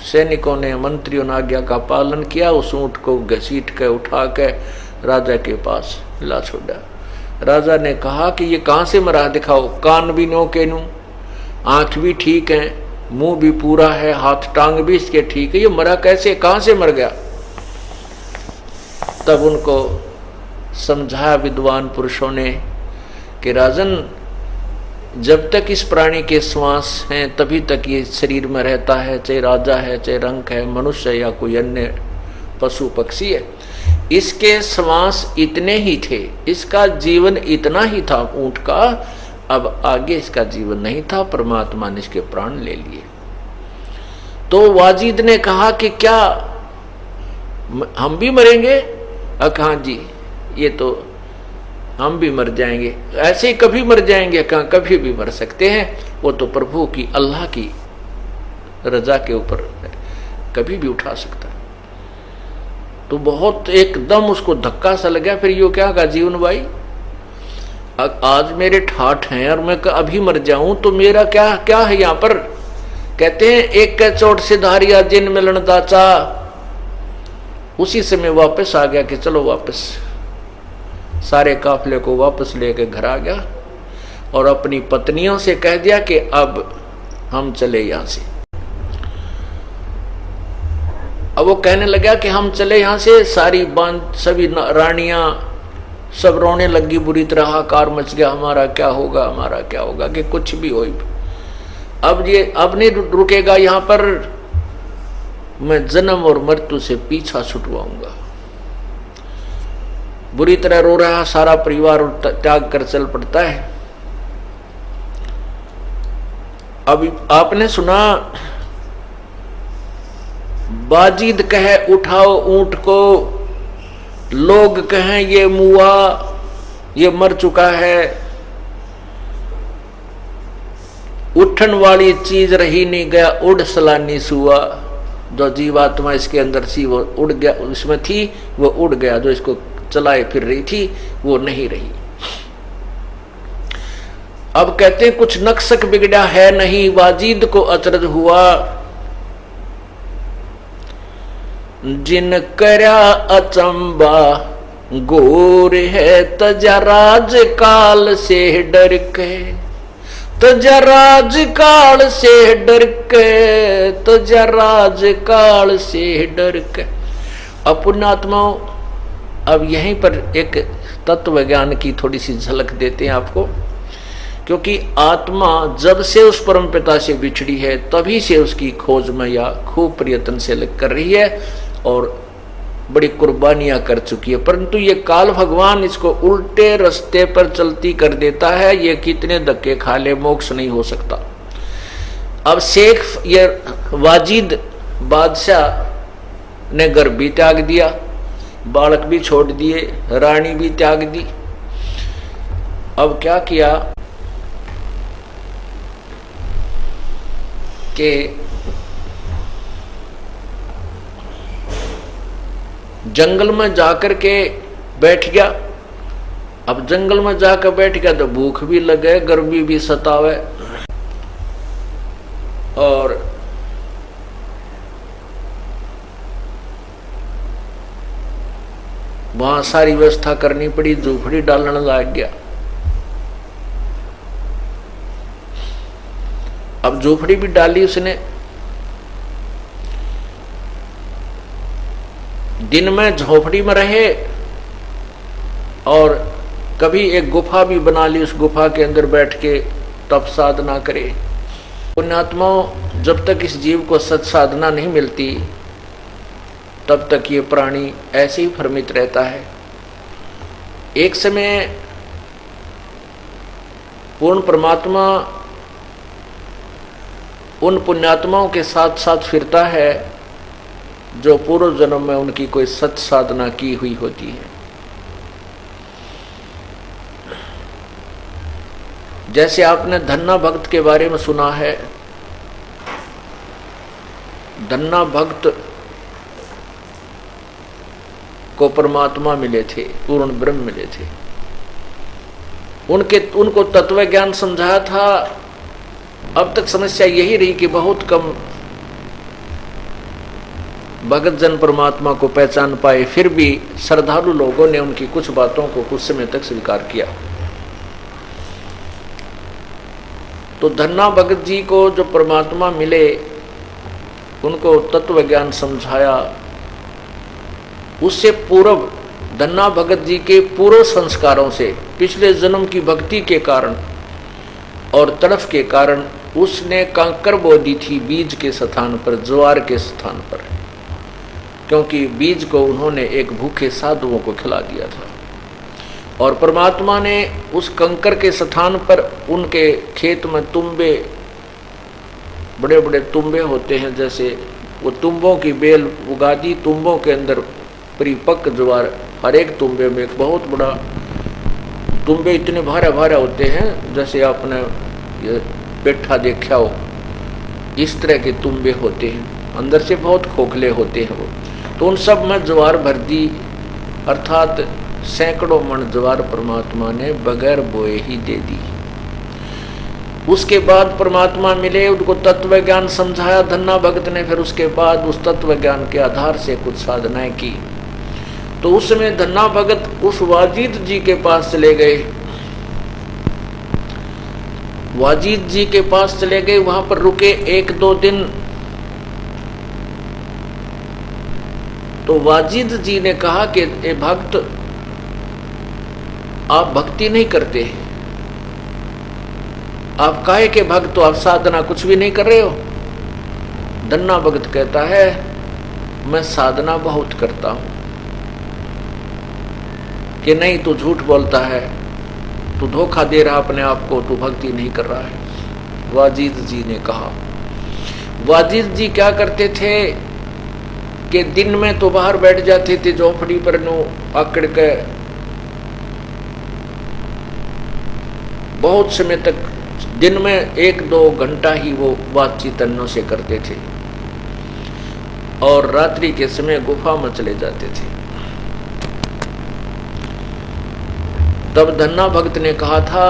सैनिकों ने मंत्रियों ने आज्ञा का पालन किया, उस ऊंट को घसीट के उठा के राजा के पास ला छोड़ा। राजा ने कहा कि ये कहाँ से मरा, दिखाओ, कान भी नो के नू, आंख भी ठीक है, मुंह भी पूरा है, हाथ टांग भी इसके ठीक है, ये मरा कैसे, कहाँ से मर गया। तब उनको समझाया विद्वान पुरुषों ने कि राजन जब तक इस प्राणी के श्वास हैं तभी तक ये शरीर में रहता है, चाहे राजा है, चाहे रंक है, मनुष्य या कोई अन्य पशु पक्षी है, इसके श्वास इतने ही थे, इसका जीवन इतना ही था ऊंट का, अब आगे इसका जीवन नहीं था, परमात्मा ने इसके प्राण ले लिए। तो वाजिद ने कहा कि क्या हम भी मरेंगे। हाँ जी, ये तो हम भी मर जाएंगे, ऐसे ही कभी मर जाएंगे, कहाँ कभी भी मर सकते हैं, वो तो प्रभु की अल्लाह की रजा के ऊपर कभी भी उठा सकता है। तो बहुत एकदम उसको धक्का सा लगा, फिर यो क्या कहा जीवन भाई, आज मेरे ठाठ हैं और मैं अभी मर जाऊं तो मेरा क्या क्या है यहाँ पर। कहते हैं एक के चोट से धारिया जिन मिलन दाचा, उसी समय वापस आ गया कि चलो वापस, सारे काफले को वापस लेके घर आ गया और अपनी पत्नियों से कह दिया कि अब हम चले यहां से। अब वो कहने लगा कि हम चले यहां से, सारी बांध सभी रानियां सब रोने लगी, बुरी तरह हाहाकार मच गया, हमारा क्या होगा, हमारा क्या होगा, कि कुछ भी हो, अब ये अब नहीं रुकेगा यहाँ पर, मैं जन्म और मृत्यु से पीछा छुटवाऊंगा। बुरी तरह रो रहा सारा परिवार त्याग कर चल पड़ता है। अभी आपने सुना बाजिद कहे उठाओ ऊंट को, लोग कहें ये मुआ, ये मर चुका है, उठन वाली चीज रही नहीं गया, उड़ सलानी सुआ। जो जीवात्मा इसके अंदर थी वो उड़ गया, उसमें थी वो उड़ गया, जो इसको चलाए फिर रही थी वो नहीं रही। अब कहते हैं कुछ नक्शक बिगड़ा है नहीं, वाजिद को अचरज हुआ, जिन करया अचंबा गोर है, तजा राज काल से डर के, तजा राज काल से डर के, तजा राज काल से डर के। पुण्यात्माओं, अब यहीं पर एक तत्व ज्ञान की थोड़ी सी झलक देते हैं आपको, क्योंकि आत्मा जब से उस परम पिता से बिछड़ी है तभी से उसकी खोज में या खूब प्रयत्न से लग कर रही है और बड़ी कुर्बानियां कर चुकी है, परंतु ये काल भगवान इसको उल्टे रास्ते पर चलती कर देता है। ये कितने धक्के खा ले, मोक्ष नहीं हो सकता। अब शेख ये वाजिद बादशाह ने घर भी त्याग दिया, बालक भी छोड़ दिए, रानी भी त्याग दी। अब क्या किया कि जंगल में जाकर के बैठ गया। अब जंगल में जाकर बैठ गया तो भूख भी लगे, गर्मी भी सतावे और वहां सारी व्यवस्था करनी पड़ी, झोपड़ी डालने लग गया। अब झोपड़ी भी डाली उसने, दिन में झोपड़ी में रहे और कभी एक गुफा भी बना ली, उस गुफा के अंदर बैठ के तप साधना करे। पुण्यात्माओं, जब तक इस जीव को सत साधना नहीं मिलती तब तक ये प्राणी ऐसे ही भ्रमित रहता है। एक समय पूर्ण परमात्मा उन पुण्यात्माओं के साथ साथ फिरता है जो पूर्व जन्म में उनकी कोई सत साधना की हुई होती है। जैसे आपने धन्ना भक्त के बारे में सुना है। धन्ना भक्त को परमात्मा मिले थे, पूर्ण ब्रह्म मिले थे। उनको तत्व ज्ञान समझाया था। अब तक समस्या यही रही कि बहुत कम भगत जन परमात्मा को पहचान पाए, फिर भी श्रद्धालु लोगों ने उनकी कुछ बातों को कुछ समय तक स्वीकार किया। तो धन्ना भगत जी को जो परमात्मा मिले, उनको तत्व ज्ञान समझाया। उससे पूर्व धन्ना भगत जी के पूर्व संस्कारों से, पिछले जन्म की भक्ति के कारण और तड़फ के कारण उसने कंकर बो दी थी बीज के स्थान पर, ज्वार के स्थान पर, क्योंकि बीज को उन्होंने एक भूखे साधुओं को खिला दिया था। और परमात्मा ने उस कंकर के स्थान पर उनके खेत में तुम्बे, बड़े बड़े तुम्बे होते हैं, जैसे वो तुम्बों की बेल उगा दी। तुम्बों के अंदर परिपक्व ज्वार, हर एक तुम्बे में एक बहुत बड़ा, तुम्बे इतने भारे भारे होते हैं जैसे आपने ये पेठा देखा हो, इस तरह के तुम्बे होते हैं, अंदर से बहुत खोखले होते हैं वो। तो उन सब में ज्वार भर दी, अर्थात सैकड़ों मन ज्वार परमात्मा ने बगैर बोए ही दे दी। उसके बाद परमात्मा मिले, उनको तत्व ज्ञान समझाया धन्ना भगत ने। फिर उसके बाद उस तत्व ज्ञान के आधार से कुछ साधनाएं की। तो उस समय धन्ना भगत उस वाजिद जी के पास चले गए। वाजिद जी के पास चले गए, वहां पर रुके 1-2 दिन। तो वाजिद जी ने कहा कि ए भक्त, आप भक्ति नहीं करते, आप काहे के भक्त हो, आप साधना कुछ भी नहीं कर रहे हो। धन्ना भगत कहता है, मैं साधना बहुत करता हूं। कि नहीं, तू झूठ बोलता है, तू धोखा दे रहा अपने आप को, तू भक्ति नहीं कर रहा है। वाजिद जी ने कहा। वाजिद जी क्या करते थे कि दिन में तो बाहर बैठ जाते थे झोपड़ी पर नो आकड़ के, बहुत समय तक, दिन में 1-2 घंटा ही वो बातचीत अन्यों से करते थे, और रात्रि के समय गुफा में चले जाते थे। तब धन्ना भक्त ने कहा था,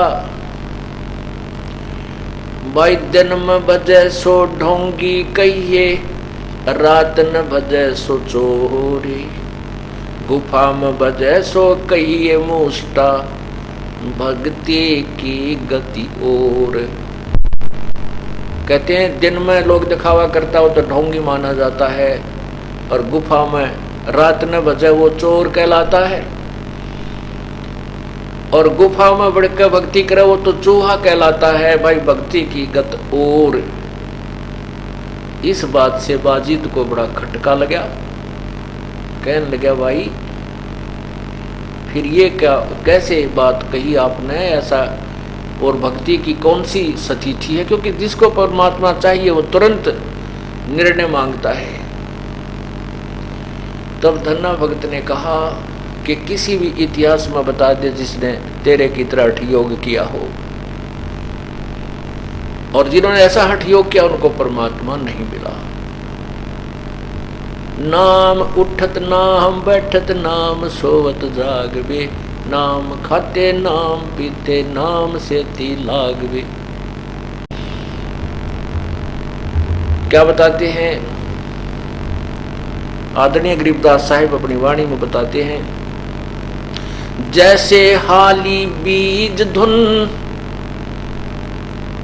भाई दिन में बजे सो ढोंगी कहिए, रात न बजे सो चोरी, गुफा में बजे सो कहिए मुष्टा, भक्ति की गति और। कहते हैं दिन में लोग दिखावा करता हो तो ढोंगी माना जाता है, और गुफा में रात न बजे वो चोर कहलाता है, और गुफा में बढ़कर भक्ति करे वो तो चूहा कहलाता है। भाई भक्ति की गत और। इस बात से वाजिद को बड़ा खटका लगा। कहने लगा, भाई फिर ये क्या, कैसे बात कही आपने ऐसा, और भक्ति की कौन सी सतीथि है, क्योंकि जिसको परमात्मा चाहिए वो तुरंत निर्णय मांगता है। तब धन्ना भगत ने कहा कि किसी भी इतिहास में बता दे जिसने तेरे की तरह हठ योग किया हो, और जिन्होंने ऐसा हठ योग किया उनको परमात्मा नहीं मिला। नाम उठत नाम बैठत नाम सोवत जागवे, नाम खाते नाम पीते नाम से ती लागवे। क्या बताते हैं आदरणीय गरीबदास साहिब अपनी वाणी में बताते हैं, जैसे हाली बीज धुन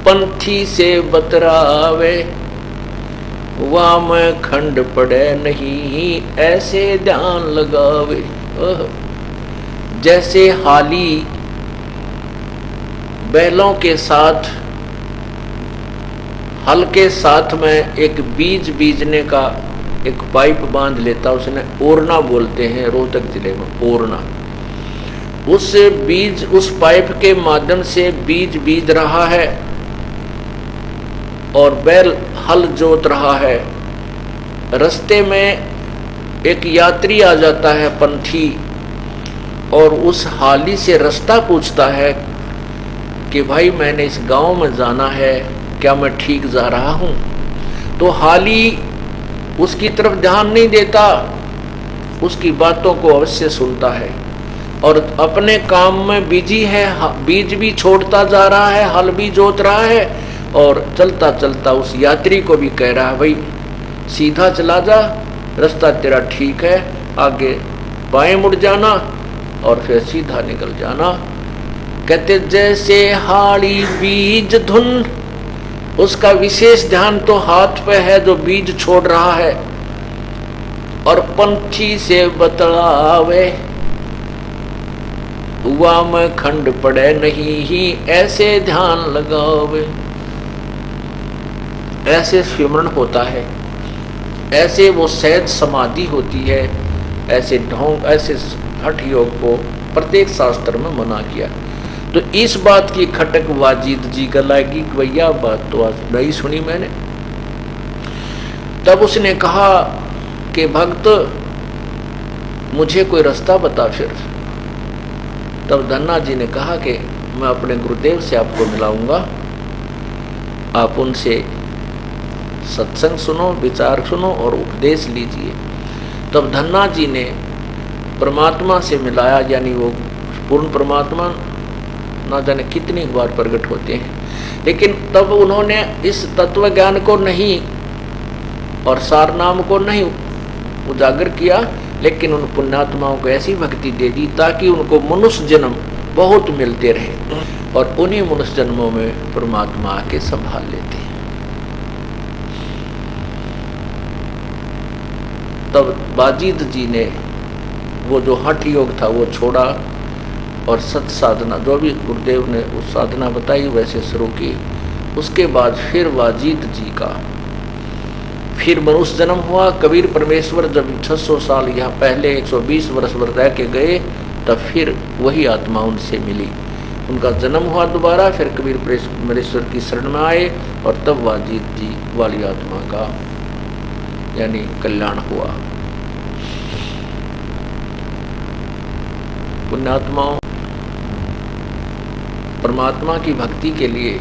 पंथी से बतरावे, वाम खंड पड़े नहीं ऐसे ध्यान लगावे। जैसे हाली बैलों के साथ हल के साथ में एक बीज बीजने का एक पाइप बांध लेता, उसने ओरना बोलते हैं रोहतक जिले में, ओरना। उस बीज, उस पाइप के माध्यम से बीज बीज रहा है और बैल हल जोत रहा है। रास्ते में एक यात्री आ जाता है, पंथी, और उस हाली से रास्ता पूछता है कि भाई मैंने इस गांव में जाना है, क्या मैं ठीक जा रहा हूं? तो हाली उसकी तरफ ध्यान नहीं देता, उसकी बातों को अवश्य सुनता है और अपने काम में बिजी है। बीज भी छोड़ता जा रहा है, हल भी जोत रहा है और चलता चलता उस यात्री को भी कह रहा है, भाई सीधा चला जा, रास्ता तेरा ठीक है, आगे बाएं मुड़ जाना और फिर सीधा निकल जाना। कहते जैसे हाड़ी बीज धुन, उसका विशेष ध्यान तो हाथ पे है जो बीज छोड़ रहा है, और पंछी से बतलावे हुआ में खंड पड़े नहीं ही, ऐसे ध्यान लगावे। ऐसे स्मरण होता है, ऐसे वो सहज समाधि होती है, ऐसे ढोंग, ऐसे हठ योग को प्रत्येक शास्त्र में मना किया। तो इस बात की खटक वाजिद जी का लगी, भैया बात तो आज नहीं सुनी मैंने। तब उसने कहा कि भक्त मुझे कोई रास्ता बता फिर। तब धन्ना जी ने कहा कि मैं अपने गुरुदेव से आपको मिलाऊंगा, आप उनसे सत्संग सुनो, विचार सुनो और उपदेश लीजिए। तब धन्ना जी ने परमात्मा से मिलाया, यानी वो पूर्ण परमात्मा ना जाने कितनी बार प्रकट होते हैं, लेकिन तब उन्होंने इस तत्व ज्ञान को नहीं और सार नाम को नहीं उजागर किया, लेकिन उन पुण्यात्माओं को ऐसी भक्ति दे दी ताकि उनको मनुष्य जन्म बहुत मिलते रहे और उन्हीं मनुष्य जन्मों में परमात्मा आके संभाल लेते हैं। तब बाजिद जी ने वो जो हठ योग था वो छोड़ा और सत साधना, जो भी गुरुदेव ने उस साधना बताई वैसे शुरू की। उसके बाद फिर वाजिद जी का फिर मनुष्य जन्म हुआ। कबीर परमेश्वर जब 600 साल यहाँ पहले 120 वर्ष रह के गए, तब फिर वही आत्मा उनसे मिली, उनका जन्म हुआ दोबारा। फिर कबीर परमेश्वर की शरण में आए और तब वाजिद जी वाली आत्मा का यानी कल्याण हुआ। पुण्यात्माओं, परमात्मा की भक्ति के लिए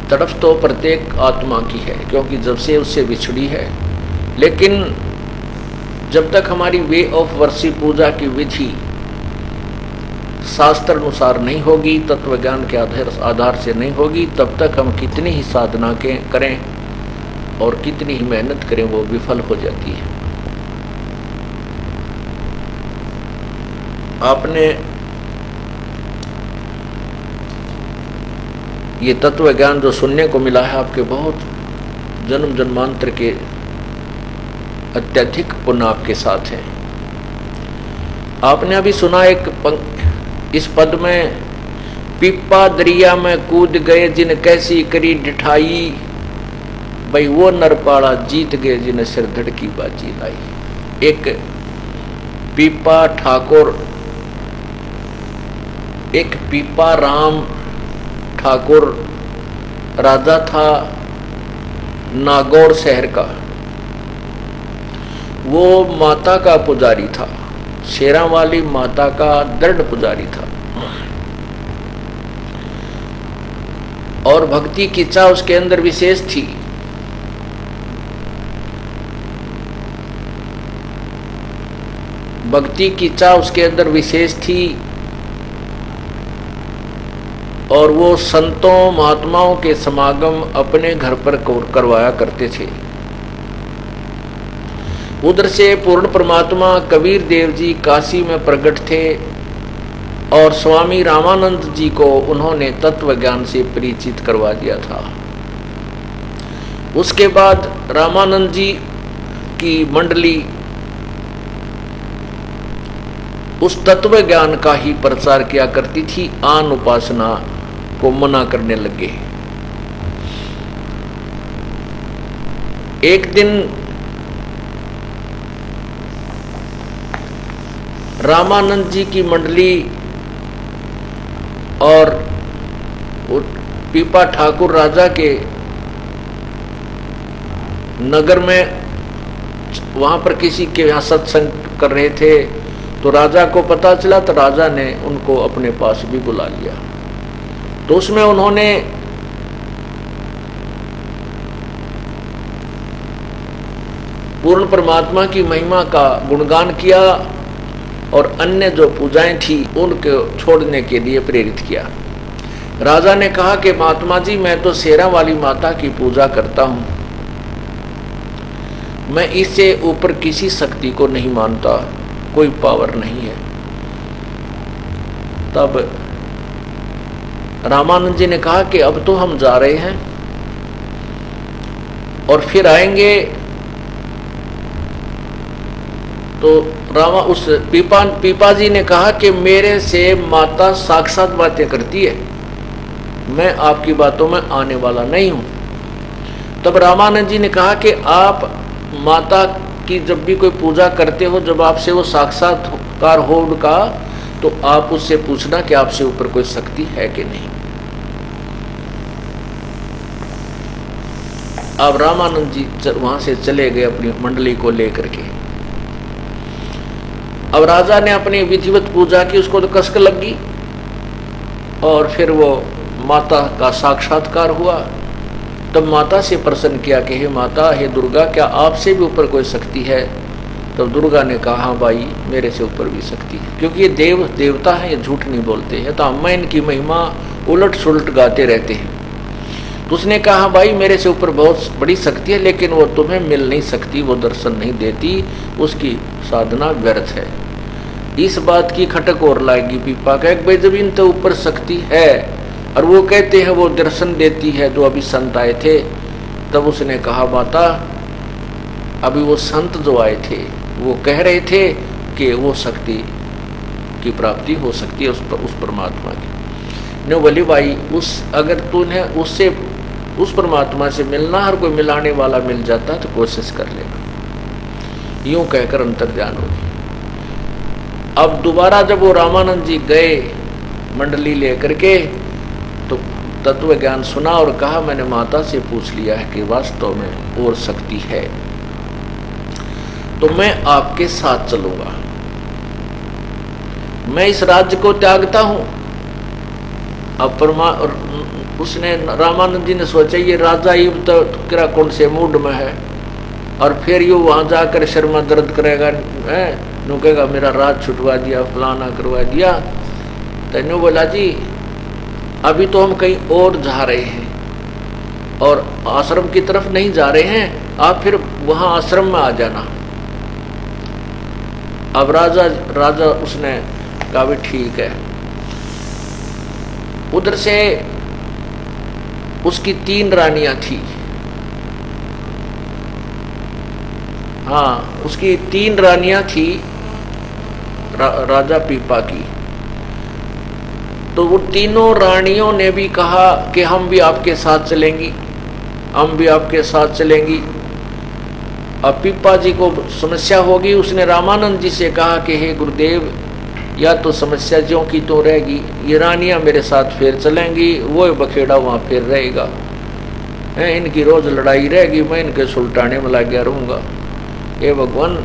तड़फ तो प्रत्येक आत्मा की है, क्योंकि जब से उससे विछड़ी है। लेकिन जब तक हमारी वे ऑफ वर्शिप, पूजा की विधि शास्त्र अनुसार नहीं होगी, तत्व ज्ञान के आधार से नहीं होगी, तब तक हम कितनी ही साधना के करें और कितनी ही मेहनत करें, वो विफल हो जाती है। आपने ये तत्व ज्ञान जो सुनने को मिला है, आपके बहुत जन्म जन्मांतर के अत्यधिक पुण्य आपके साथ है। आपने अभी सुना इस पद में, पिप्पा दरिया में कूद गए जिन कैसी करी डिठाई, भाई वो नरपाड़ा जीत गए जिन सिर धड़की बाजी लाई। एक पिप्पा ठाकुर, एक पिप्पा राम ठाकुर राजा था नागौर शहर का। वो माता का पुजारी था, शेरा वाली माता का दृढ़ पुजारी था और भक्ति की इच्छा उसके अंदर विशेष थी। भक्ति की इच्छा उसके अंदर विशेष थी और वो संतों महात्माओं के समागम अपने घर पर करवाया करते थे। उधर से पूर्ण परमात्मा कबीर देव जी काशी में प्रकट थे और स्वामी रामानंद जी को उन्होंने तत्व ज्ञान से परिचित करवा दिया था। उसके बाद रामानंद जी की मंडली उस तत्व ज्ञान का ही प्रचार किया करती थी, आन उपासना को मना करने लगे। एक दिन रामानंद जी की मंडली और पीपा ठाकुर राजा के नगर में वहां पर किसी के यहाँ सत्संग कर रहे थे, तो राजा को पता चला, तो राजा ने उनको अपने पास भी बुला लिया। तो उसमें उन्होंने पूर्ण परमात्मा की महिमा का गुणगान किया और अन्य जो पूजाएं थी उनको छोड़ने के लिए प्रेरित किया। राजा ने कहा कि महात्मा जी, मैं तो शेरा वाली माता की पूजा करता हूं, मैं इससे ऊपर किसी शक्ति को नहीं मानता, कोई पावर नहीं है। तब रामानंद जी ने कहा कि अब तो हम जा रहे हैं और फिर आएंगे। तो उस पीपा जी ने कहा कि मेरे से माता साक्षात बातें करती है, मैं आपकी बातों में आने वाला नहीं हूं। तब रामानंद जी ने कहा कि आप माता की जब भी कोई पूजा करते हो, जब आपसे वो साक्षात्कार हो उनका, तो आप उससे पूछना कि आपसे ऊपर कोई शक्ति है कि नहीं। अब रामानंद जी वहां से चले गए अपनी मंडली को लेकर के। अब राजा ने अपनी विधिवत पूजा की, उसको तो कसक लगी और फिर वो माता का साक्षात्कार हुआ। तब माता से प्रश्न किया कि हे माता, हे दुर्गा, क्या आपसे भी ऊपर कोई शक्ति है? तब दुर्गा ने कहा, हाँ भाई, मेरे से ऊपर भी शक्ति है, क्योंकि ये देवता है, ये झूठ नहीं बोलते हैं, तो हम इनकी महिमा उलट सुलट गाते रहते हैं। तो उसने कहा, भाई मेरे से ऊपर बहुत बड़ी शक्ति है, लेकिन वो तुम्हें मिल नहीं सकती, वो दर्शन नहीं देती, उसकी साधना व्यर्थ है। इस बात की खटक और लाएगी पीपा का, भाई जब इन तो ऊपर शक्ति है और वो कहते हैं वो दर्शन देती है, जो अभी संत आए थे। तब उसने कहा, माता, अभी वो संत जो आए थे वो कह रहे थे कि वो शक्ति की प्राप्ति हो सकती है उस परमात्मा की। ने बोली, भाई अगर तूने उससे उस परमात्मा से मिलना, हर कोई मिलाने वाला मिल जाता तो कोशिश कर लेना। यूं कहकर अंतर्ध्यान हो गई। अब दोबारा जब वो रामानंद जी गए मंडली लेकर के, तो तत्व ज्ञान सुना और कहा, मैंने माता से पूछ लिया है कि वास्तव में और शक्ति है, तो मैं आपके साथ चलूंगा, मैं इस राज्य को त्यागता हूं। अब उसने रामानंद जी ने सोचा, ये राजा ये तो किरा कौन से मूड में है, और फिर यू वहां जाकर शर्मा दर्द करेगा, नु कहेगा मेरा राज छुटवा दिया, फलाना करवा दिया। तैनू बोला, जी अभी तो हम कहीं और जा रहे हैं और आश्रम की तरफ नहीं जा रहे हैं, आप फिर वहां आश्रम में आ जाना। अब राजा उसने कहा, भी ठीक है। उधर से उसकी 3 रानियां थी, हाँ उसकी 3 रानियां थी राजा पीपा की। तो वो तीनों रानियों ने भी कहा कि हम भी आपके साथ चलेंगी, हम भी आपके साथ चलेंगी। अब पीपा जी को समस्या होगी, उसने रामानंद जी से कहा कि हे गुरुदेव, या तो समस्या ज्यों की तो रहेगी, ये रानियां मेरे साथ फिर चलेंगी, वो बखेड़ा वहाँ फिर रहेगा, है इनकी रोज लड़ाई रहेगी, मैं इनके सुलटाने में लग गया रहूँगा। हे भगवान,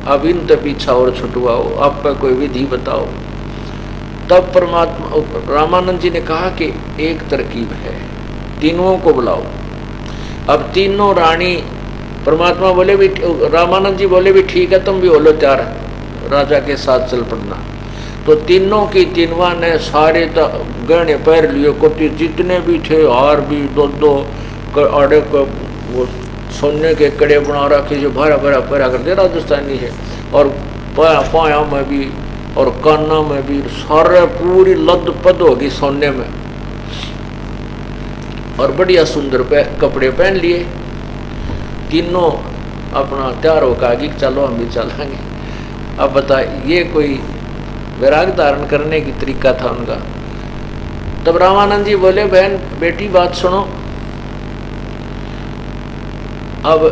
अब इन तो पीछा और छुटवाओ, आपका कोई विधि बताओ। तब परमात्मा रामानंद जी ने कहा कि एक तरकीब है, तीनों को बुलाओ। अब तीनों रानी, परमात्मा बोले भी, रामानंद जी बोले भी ठीक है, तुम भी बोलो तैयार, राजा के साथ चल पड़ना। तो तीनों की तीनवा ने सारे गहने पैर लिए, कोटी जितने भी थे, हार भी, दो आड़े को वो सोने के कड़े बना रखे जो भरा भरा भरा करते राजस्थानी है, और पाया में भी और काना में भी, सारे पूरी लद पद होगी सोने में, और बढ़िया सुंदर कपड़े पहन लिए। तीनों अपना तैयार होकर आगे, चलो हम भी चलेंगे। अब बताए, ये कोई वैराग धारण करने की तरीका था उनका। तब रामानंद जी बोले, बहन बेटी बात सुनो। अब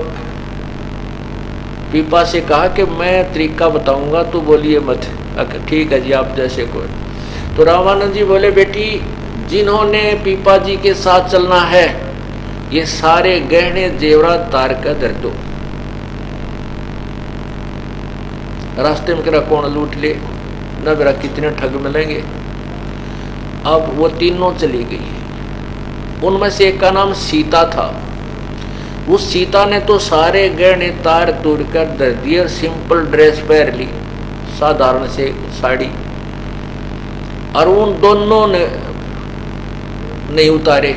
पीपा से कहा कि मैं तरीका बताऊंगा, तू बोलिए मत। ठीक है जी, आप जैसे कोई। तो रामानंद जी बोले, बेटी जिन्होंने पीपा जी के साथ चलना है, ये सारे गहने जेवरात तार कर धर दो। रास्ते में करा कौन लूट ले, न मेरा कितने ठग मिलेंगे। अब वो तीनों चली गई। उनमें से एक का नाम सीता था। उस सीता ने तो सारे गहने तार तोड़ कर धर दिए और सिंपल ड्रेस पहन ली, साधारण से साड़ी। और उन दोनों ने नहीं उतारे।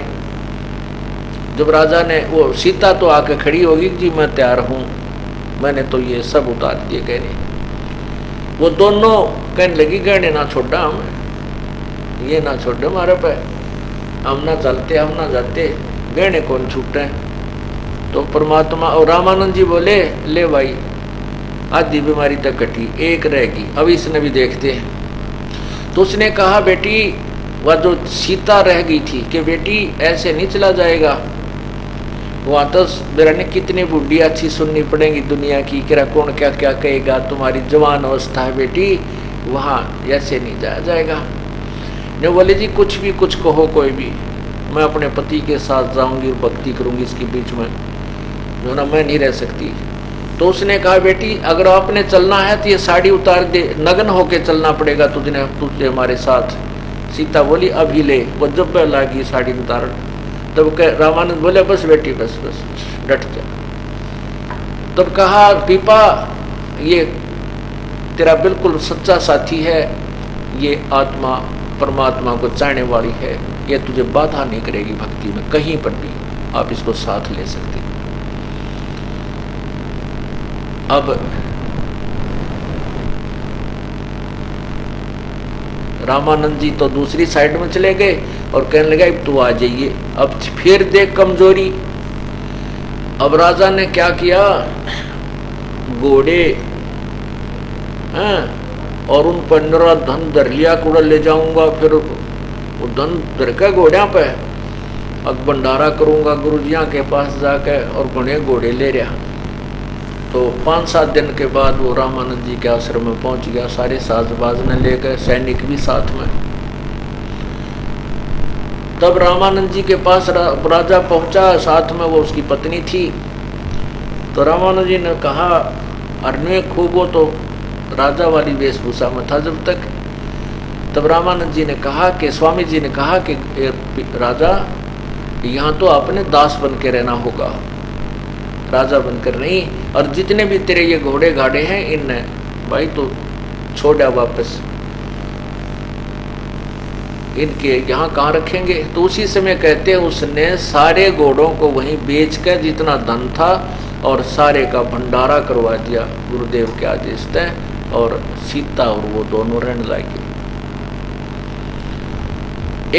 जब राजा ने, वो सीता तो आके खड़ी होगी जी मैं तैयार हूं, मैंने तो ये सब उतार दिए गहने। वो दोनों कहने लगी, गहने ना छोड़ा हम, ये ना छोड़े हमारे पे, हम ना चलते हम ना जाते, गहने कौन छूटे। तो परमात्मा और रामानंद जी बोले, ले भाई आधी बीमारी तक कटी, एक रहेगी, अब इसने भी देखते हैं। तो उसने कहा, बेटी वह जो सीता रह गई थी कि बेटी ऐसे नहीं चला जाएगा, वहाँ तो मेरा ने कितनी बुढ़ी अच्छी सुननी पड़ेगी दुनिया की, कि कौन क्या क्या कहेगा, तुम्हारी जवान अवस्था है बेटी, वहाँ ऐसे नहीं जाया जाएगा। ने बोले जी कुछ भी कुछ कहो कोई भी, मैं अपने पति के साथ जाऊंगी और भक्ति करूंगी, इसके बीच में जो ना मैं नहीं रह सकती। तो उसने कहा, बेटी अगर आपने चलना है तो ये साड़ी उतार दे, नग्न होके चलना पड़ेगा तुझे हमारे साथ। सीता बोली, अभी ले। वो जब लागी साड़ी उतार, तब रामानंद बोले, बस बेटी बस बस डट जा। तब कहा, पीपा ये तेरा बिल्कुल सच्चा साथी है, ये आत्मा परमात्मा को चाहने वाली है, ये तुझे बाधा नहीं करेगी भक्ति में कहीं पर भी, आप इसको साथ ले सकते। अब रामानंद जी तो दूसरी साइड में चले गए और कहने लगा, अब तू आ जाइए, अब फिर देख कमजोरी। अब राजा ने क्या किया, घोड़े और उन पर नरा धन धर लिया, कूड़ा ले जाऊंगा, फिर वो धन धर के घोड़िया पे अब भंडारा करूंगा गुरुजिया के पास जाके, और घोड़े घोड़े ले रहा। तो 5-7 दिन के बाद वो रामानंद जी के आश्रम में पहुंच गया, सारे साजबाज ने लेकर, सैनिक भी साथ में। तब रामानंद जी के पास राजा पहुंचा, साथ में वो उसकी पत्नी थी। तो रामानंद जी ने कहा, अरण्य खूब, वो तो राजा वाली वेशभूषा में था जब तक। तब रामानंद जी ने कहा कि, स्वामी जी ने कहा कि राजा यहाँ तो आपने दास बन के रहना होगा, राजा बनकर नहीं। और जितने भी तेरे ये घोड़े गाड़े हैं, इन भाई तो छोड़ा वापस, इनके यहाँ कहाँ रखेंगे। तो उसी समय कहते हैं उसने सारे घोड़ों को वहीं बेच कर जितना धन था और सारे का भंडारा करवा दिया गुरुदेव के आदेश से, और सीता और वो दोनों रहने लगे।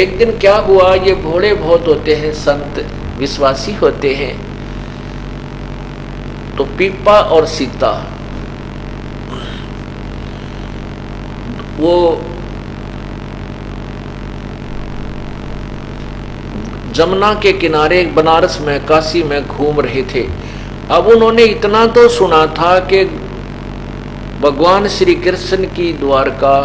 एक दिन क्या हुआ, ये भोले बहुत होते हैं, संत विश्वासी होते हैं। तो पीपा और सीता वो जमुना के किनारे बनारस में, काशी में घूम रहे थे। अब उन्होंने इतना तो सुना था कि भगवान श्री कृष्ण की द्वारका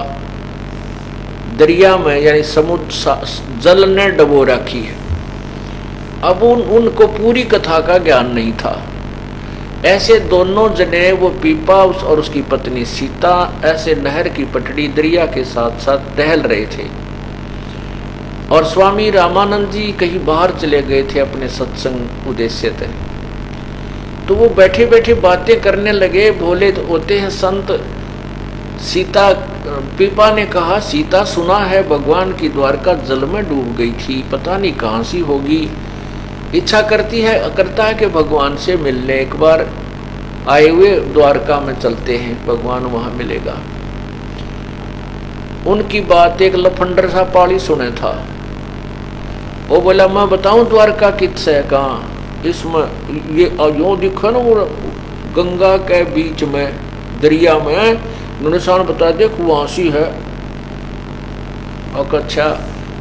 दरिया में यानी समुद्र जल ने डबो रखी है। अब उनको पूरी कथा का ज्ञान नहीं था। ऐसे दोनों जने, वो पीपा और उसकी पत्नी सीता, ऐसे नहर की पटड़ी दरिया के साथ साथ टहल रहे थे। और स्वामी रामानंद जी कहीं बाहर चले गए थे अपने सत्संग उद्देश्य थे। तो वो बैठे बैठे बातें करने लगे। भोले तो होते हैं संत। सीता, पीपा ने कहा, सीता सुना है भगवान की द्वारका जल में डूब गई थी, पता नहीं कहाँ सी होगी, इच्छा करता है कि भगवान से मिलने एक बार आए हुए द्वारका में चलते हैं, भगवान वहां मिलेगा। उनकी बात एक लफंडर सा पाली सुने था। वो बोला, मैं बताऊं द्वारका किस है, कहाँ, इसमें ये यो दिखा ना, वो गंगा के बीच में दरिया में निशान बता, देख वहां सी है, और अच्छा।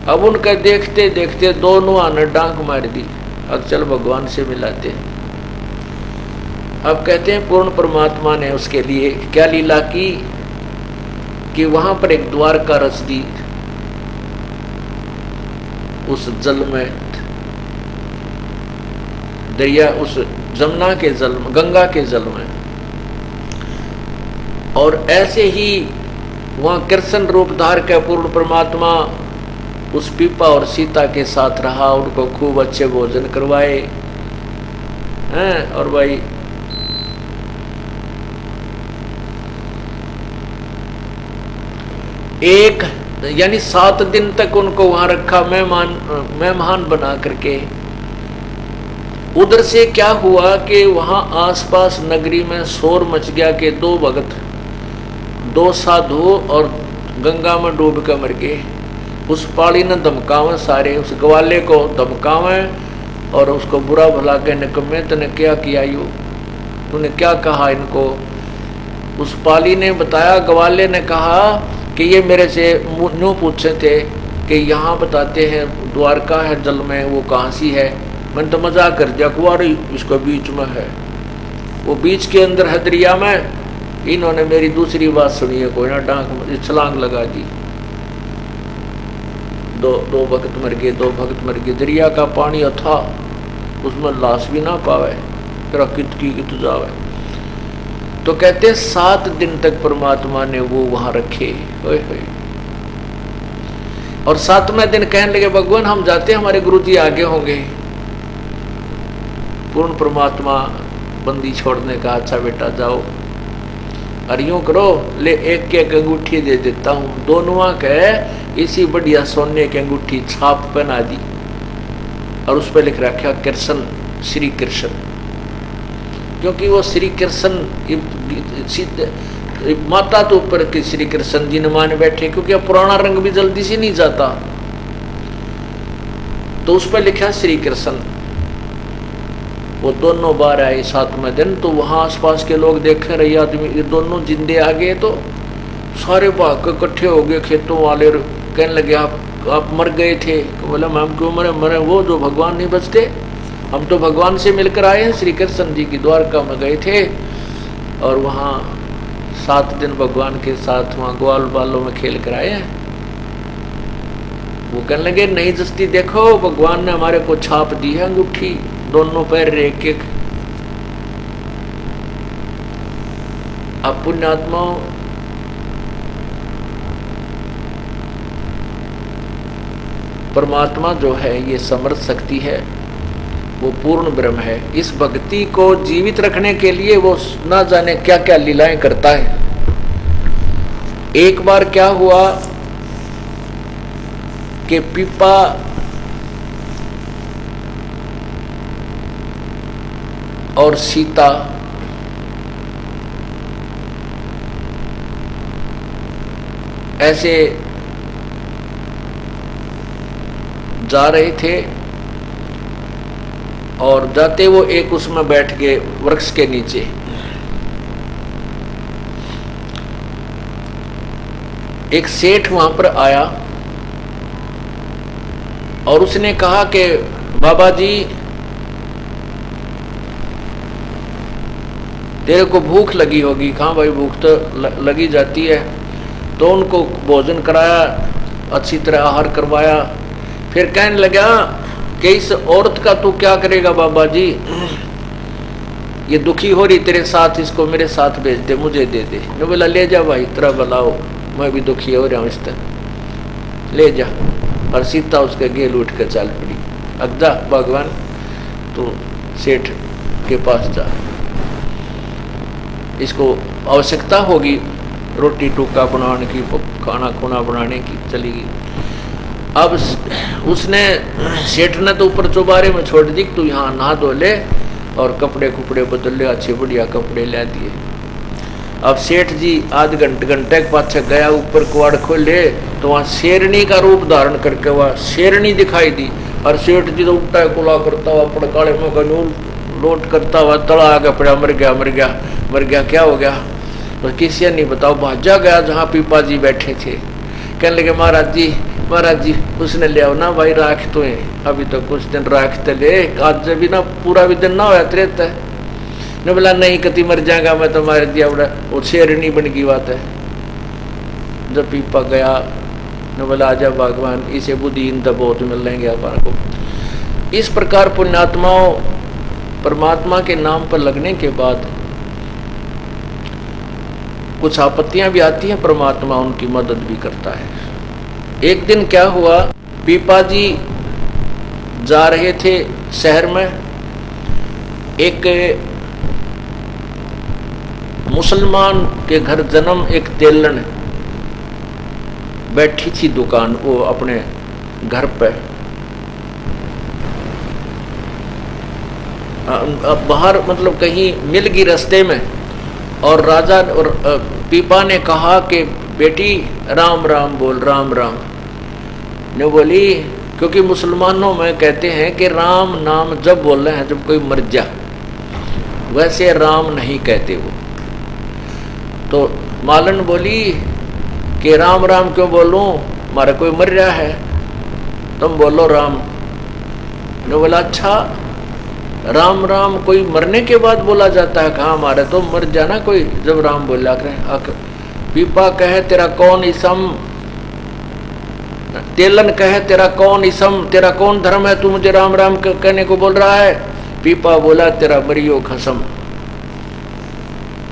अब उनके देखते देखते दोनों आने डांक मार दी, अब चल भगवान से मिलाते। अब कहते हैं पूर्ण परमात्मा ने उसके लिए क्या लीला की कि वहां पर एक द्वारका रच दी उस जल में, दरिया उस जमुना के जल में, गंगा के जल में। और ऐसे ही वहां कृष्ण रूप धार के पूर्ण परमात्मा उस पीपा और सीता के साथ रहा, उनको खूब अच्छे भोजन करवाए हैं। और भाई एक यानी 7 दिन तक उनको वहां रखा मेहमान बना करके। उधर से क्या हुआ कि वहां आसपास नगरी में शोर मच गया कि 2 भगत, 2 साधु और गंगा में डूब कर मर गए। उस पाड़ी ने धमकावे, सारे उस ग्वाले को धमकावे और उसको बुरा भला के निकम्मे तूने क्या किया, यू तूने क्या कहा इनको। उस पाली ने बताया, ग्वाले ने कहा कि ये मेरे से न्यू पूछे थे कि यहाँ बताते हैं द्वारका है जल में, वो कहाँ सी है। मैंने तो मजाक कर दिया, कुआरी इसको बीच में है, वो बीच के अंदर है दरिया में। इन्होंने मेरी दूसरी बात सुनी है, कोई ना डांक छलांग लगा दी। दो भक्त मर गए, 2 भक्त मर गए। दरिया का पानी था, उसमें लाश भी ना पावे, तेरा कित जावे। तो कहते 7 दिन तक परमात्मा ने वो वहां रखे। और 7वें दिन कहने लगे भगवान हम जाते, हमारे गुरु जी आगे होंगे। पूर्ण परमात्मा बंदी छोड़ने का, अच्छा बेटा जाओ, और यूं करो, ले एक अंगूठी दे देता हूं। दोनों के इसी बढ़िया सोने की अंगूठी छाप पहना दी और उस पर लिख रखा कृष्ण, श्री कृष्ण। क्योंकि वो श्री कृष्ण माता तो ऊपर के श्री कृष्ण जी ने मान बैठे, क्योंकि अब पुराना रंग भी जल्दी से नहीं जाता, तो उस पर लिखा श्री कृष्ण। वो दोनों बार आए 7वें दिन, तो वहां आसपास के लोग देखे रहे आदमी, ये दोनों जिंदे आ गए। तो सारे भाग के इकट्ठे हो गए खेतों वाले, कहने लगे आप मर गए थे। तो बोला मैम क्यों मरे, वो जो भगवान नहीं बचते, हम तो भगवान से मिलकर आए हैं, श्री कृष्ण जी की द्वारका में गए थे और वहाँ 7 दिन भगवान के साथ वहाँ ग्वाल बालों में खेल कर आए हैं। वो कहने लगे नहीं जस्ती, देखो भगवान ने हमारे को छाप दी है अंगूठी, दोनों पैर एक। अब पुण्यात्मा परमात्मा जो है ये समर्थ शक्ति है, वो पूर्ण ब्रह्म है। इस भक्ति को जीवित रखने के लिए वो ना जाने क्या क्या लीलाएं करता है। एक बार क्या हुआ कि पीपा और सीता ऐसे जा रहे थे और जाते वो एक उसमें बैठ गए वृक्ष के नीचे। एक सेठ वहां पर आया और उसने कहा कि बाबा जी तेरे को भूख लगी होगी। कहाँ भाई, भूख तो लगी जाती है। तो उनको भोजन कराया, अच्छी तरह आहार करवाया। फिर कहने लगा कि इस औरत का तू क्या करेगा बाबा जी, ये दुखी हो रही तेरे साथ, इसको मेरे साथ भेज दे, मुझे दे दे। ने बोला ले जा भाई, तेरा भलाओ, मैं भी दुखी हो रहा हूँ, इस तरह ले जा। और सीता उसके गेल उठ कर चल पड़ी। अब जा भगवान, तो सेठ के पास जा, इसको आवश्यकता होगी रोटी टुक्का बनाने की, खाना खुना बनाने की, चली गई। अब उसने सेठ ने तो ऊपर चौबारे में छोड़ दी, तू यहाँ नहा धो ले और कपड़े कुपड़े बदल ले, अच्छे बढ़िया कपड़े ला दिए। अब सेठ जी आध घंटे के पाछे गया, ऊपर कुआड़ खोले तो वहाँ शेरनी का रूप धारण करके वह शेरनी दिखाई दी। और सेठ जी तो उल्टा कुला करता हुआ पड़काले में गनूल लोट करता हुआ तड़ा आगे पड़ा, मर गया मर गया मर गया, क्या हो गया? तो किसी नहीं बताओ, भाजा गया जहाँ पीपा जी बैठे थे। कहने लगे महाराज जी महाराज जी उसने ले आओ ना भाई राख तो है, अभी तो कुछ दिन राखते ले, आज जब भी ना पूरा भी दिन ना होया रहता है ने बोला नहीं कति मर जाएगा मैं तो मार दिया बड़ा, वो शेरनी बन की बात है। जब पीपा गया ने बोला आजा भगवान इसे बुद्धिहीन तो बहुत मिल लेंगे अपन को। इस प्रकार पुण्यात्माओं परमात्मा के नाम पर लगने के बाद कुछ आपत्तियां भी आती हैं, परमात्मा उनकी मदद भी करता है। एक दिन क्या हुआ, पीपा जी जा रहे थे शहर में, एक मुसलमान के घर जन्म एक तेलन बैठी थी दुकान, वो अपने घर पे बाहर मतलब कहीं मिल गई रास्ते में, और राजा और पीपा ने कहा कि बेटी राम राम बोल, राम राम ने बोली, क्योंकि मुसलमानों में कहते हैं कि राम नाम जब बोल रहे हैं जब कोई मर जा, वैसे राम नहीं कहते वो। तो मालन बोली कि राम राम क्यों बोलूं, हमारा कोई मर रहा है, तुम बोलो राम। ने बोला अच्छा राम राम कोई मरने के बाद बोला जाता है, कहाँ हमारे तो मर जाना कोई जब राम बोला करें। पीपा कहे तेरा कौन इसम, तेलन कहे तेरा कौन इसम, तेरा कौन धर्म है, तू मुझे राम राम कहने को बोल रहा है। पीपा बोला तेरा मरियो खसम।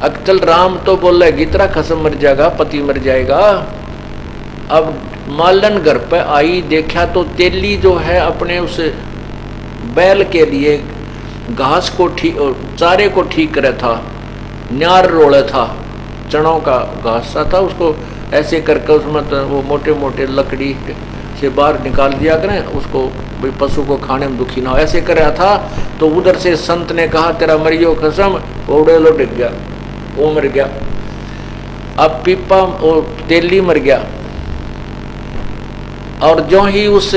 अक्चल राम तो बोल रहे तेरा खसम मर जाएगा, पति मर जाएगा। अब मालन घर पे आई, देखा तो तेली जो है अपने उस बैल के लिए घास को ठीक चारे को ठीक करे था, न्यार रोड़े था, चनों का घास सा था, उसको ऐसे करके उसमें तो वो मोटे मोटे लकड़ी से बाहर निकाल दिया करें उसको, भाई पशु को खाने में दुखी ना हो, ऐसे कर रहा था। तो उधर से संत ने कहा तेरा मरियो कसम, ओड़े लो डिग गया, वो मर गया। अब पीपा वो तेली मर गया, और जो ही उस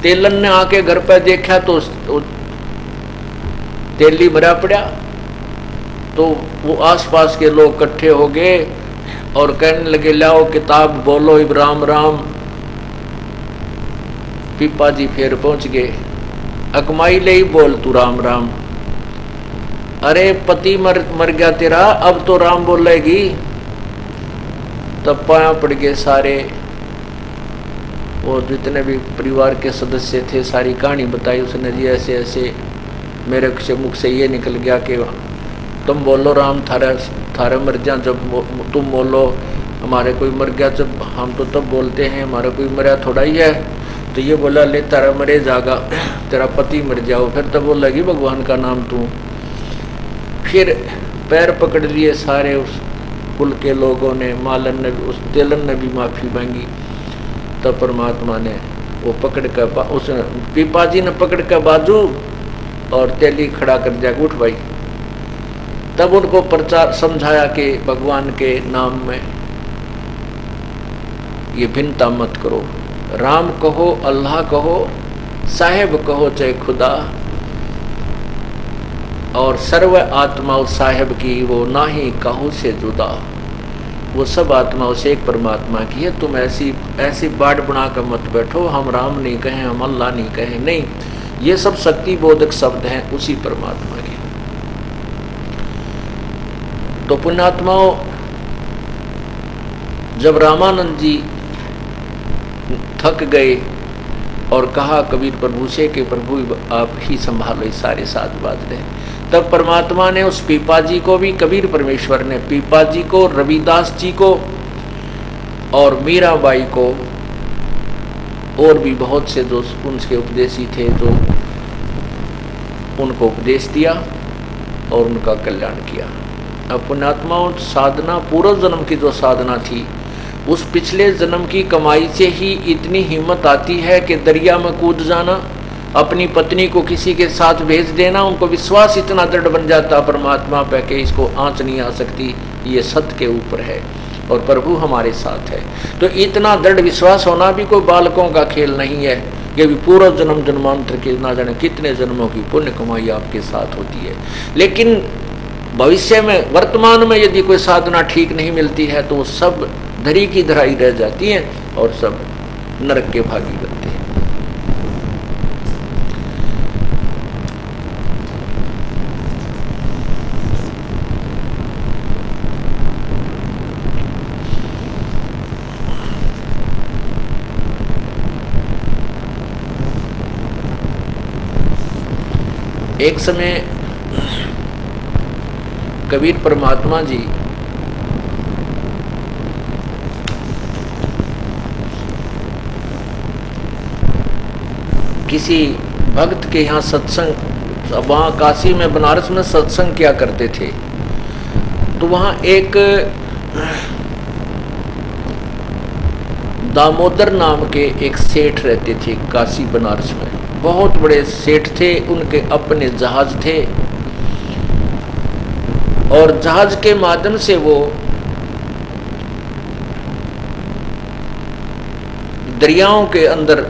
तेलन ने आके घर पर देखा तो तेली मरा पड़ा। तो वो आसपास के लोग इकट्ठे हो गए और कहने लगे लाओ किताब बोलो इब राम राम। पीपा जी फिर पहुंच गए, अकमाई ले ही बोल तू राम राम। अरे पति मर गया तेरा, अब तो राम बोलेगी। तब पाया पड़ गए सारे, वो जितने भी परिवार के सदस्य थे, सारी कहानी बताई उसने जी, ऐसे ऐसे मेरे से मुख से ये निकल गया कि तुम बोलो राम थारे मर जा, जब तुम बोलो हमारे कोई मर गया, जब हम तो तब बोलते हैं हमारा कोई मरा थोड़ा ही है। तो ये बोला ले तारा मरे जागा, तेरा पति मर जाओ, फिर तब बोलेगी भगवान का नाम तू। फिर पैर पकड़ लिए सारे उस कुल के लोगों ने, मालन ने, उस तेलन ने भी माफी मांगी। तब परमात्मा ने वो पकड़ कर उस पीपा जी ने पकड़ कर बाजू और तेली खड़ा कर दिया, उठ भाई। तब उनको प्रचार समझाया कि भगवान के नाम में ये भिन्नता मत करो, राम कहो, अल्लाह कहो, साहेब कहो चाहे खुदा, और सर्व आत्मा उस साहेब की वो ना ही काहू से जुदा, वो सब आत्मा उसे एक परमात्मा की है। तुम ऐसी बाढ़ बना कर मत बैठो, हम राम नहीं कहें, हम अल्लाह नहीं कहें, नहीं, ये सब शक्ति बोधक शब्द हैं उसी परमात्मा के। तो पुण्यात्माओं, जब रामानंद जी थक गए और कहा कबीर प्रभु से कि प्रभु आप ही संभालो सारे साथ बात रहे, तब परमात्मा ने उस पीपा जी को भी, कबीर परमेश्वर ने पीपा जी को, रविदास जी को और मीराबाई को और भी बहुत से जो उनके उपदेशी थे जो उनको उपदेश दिया और उनका कल्याण किया। अब पुण्यात्माओं, साधना पूर्व जन्म की जो साधना थी उस पिछले जन्म की कमाई से ही इतनी हिम्मत आती है कि दरिया में कूद जाना, अपनी पत्नी को किसी के साथ भेज देना, उनको विश्वास इतना दृढ़ बन जाता परमात्मा पे कि इसको आंच नहीं आ सकती, ये सत्य के ऊपर है और प्रभु हमारे साथ है। तो इतना दृढ़ विश्वास होना भी कोई बालकों का खेल नहीं है। ये भी पूर्व जन्म जन्मांतर के ना जाने कितने जन्मों की पुण्य कमाई आपके साथ होती है। लेकिन भविष्य में, वर्तमान में यदि कोई साधना ठीक नहीं मिलती है तो वो सब धरी की धराई रह जाती है और सब नरक के भागी बनते हैं। एक समय कबीर परमात्मा जी किसी भक्त के यहाँ सत्संग, वहाँ काशी में बनारस में सत्संग किया करते थे। तो वहाँ एक दामोदर नाम के एक सेठ रहते थे काशी बनारस में। बहुत बड़े सेठ थे, उनके अपने जहाज थे और जहाज के माध्यम से वो दरियाओं के अंदर,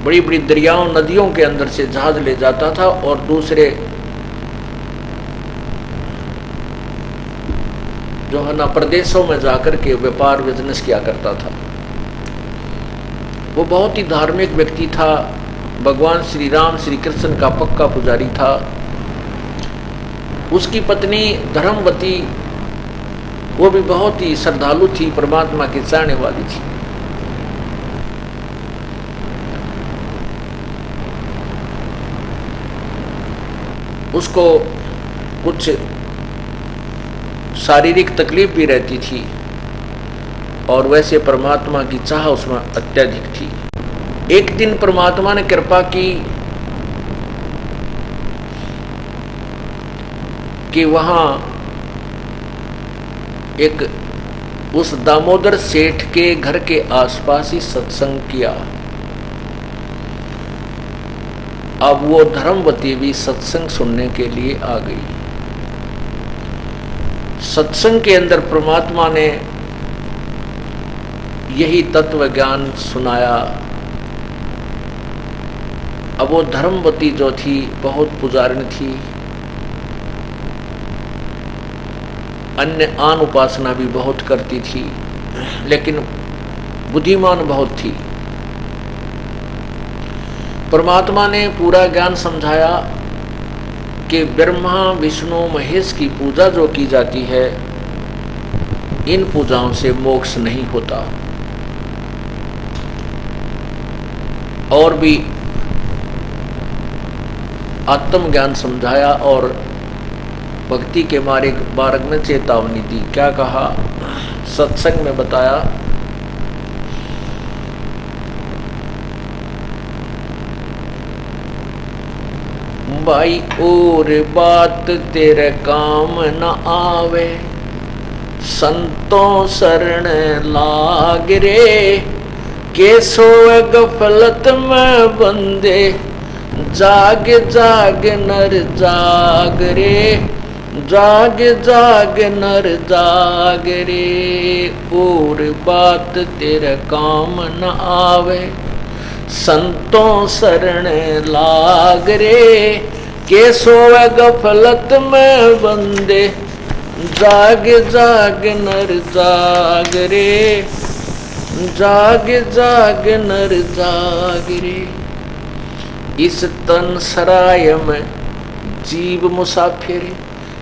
बड़ी बड़ी दरियाओं नदियों के अंदर से जहाज ले जाता था और दूसरे जो है ना प्रदेशों में जाकर के व्यापार बिजनेस किया करता था। वो बहुत ही धार्मिक व्यक्ति था, भगवान श्री राम श्री कृष्ण का पक्का पुजारी था। उसकी पत्नी धर्मवती, वो भी बहुत ही श्रद्धालु थी, परमात्मा की चाहने वाली थी। उसको कुछ शारीरिक तकलीफ भी रहती थी और वैसे परमात्मा की चाह उसमें अत्यधिक थी। एक दिन परमात्मा ने कृपा की कि वहां एक उस दामोदर सेठ के घर के आसपास ही सत्संग किया। अब वो धर्मवती भी सत्संग सुनने के लिए आ गई। सत्संग के अंदर परमात्मा ने यही तत्व ज्ञान सुनाया। अब वो धर्मवती जो थी बहुत पुजारिन थी, अन्य आन उपासना भी बहुत करती थी, लेकिन बुद्धिमान बहुत थी। परमात्मा ने पूरा ज्ञान समझाया कि ब्रह्मा विष्णु महेश की पूजा जो की जाती है, इन पूजाओं से मोक्ष नहीं होता। और भी आत्म ज्ञान समझाया और भक्ति के मार्ग में चेतावनी दी। क्या कहा? सत्संग में बताया, भाई और बात तेरे काम न आवे, संतों शरण लाग रे, के सोए गफलत में बंदे, जाग जाग नर जाग रे, जाग जाग नर जाग रे। और बात तेरे काम न आवे, संतों शरण लाग रे, के सोए गफलत में बंदे, जाग जाग नर जाग रे, जाग जाग नर जाग रे। इस तन सराय में जीव मुसाफिर,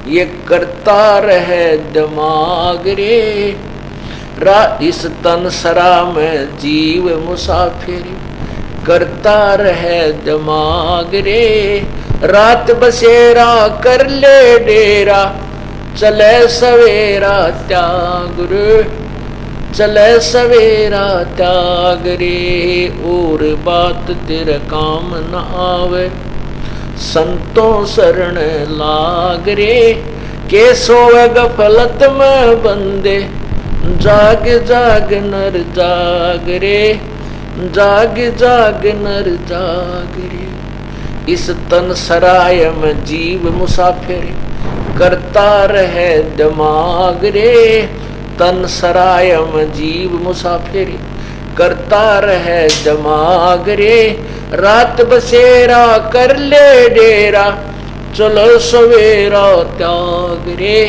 ये करता रहे दिमाग रे। इस तन सरा में जीव मुसाफिर, करता रहे दिमाग रे। रात बसेरा कर ले डेरा, चले सवेरा त्याग रे, चले सवेरा त्याग रे। और बात तेरे काम न आवे, संतों शरण लाग रे, के सोए गफलत में बंदे, जाग जाग नर जाग रे, जाग जाग नर जाग रे। इस तन सराय में जीव मुसाफिर, करता रहे दिमाग रे। तन सराय में जीव मुसाफिर, करता रहे दिमाग रे। रात बसेरा कर ले डेरा, चलो सवेरा त्याग रे,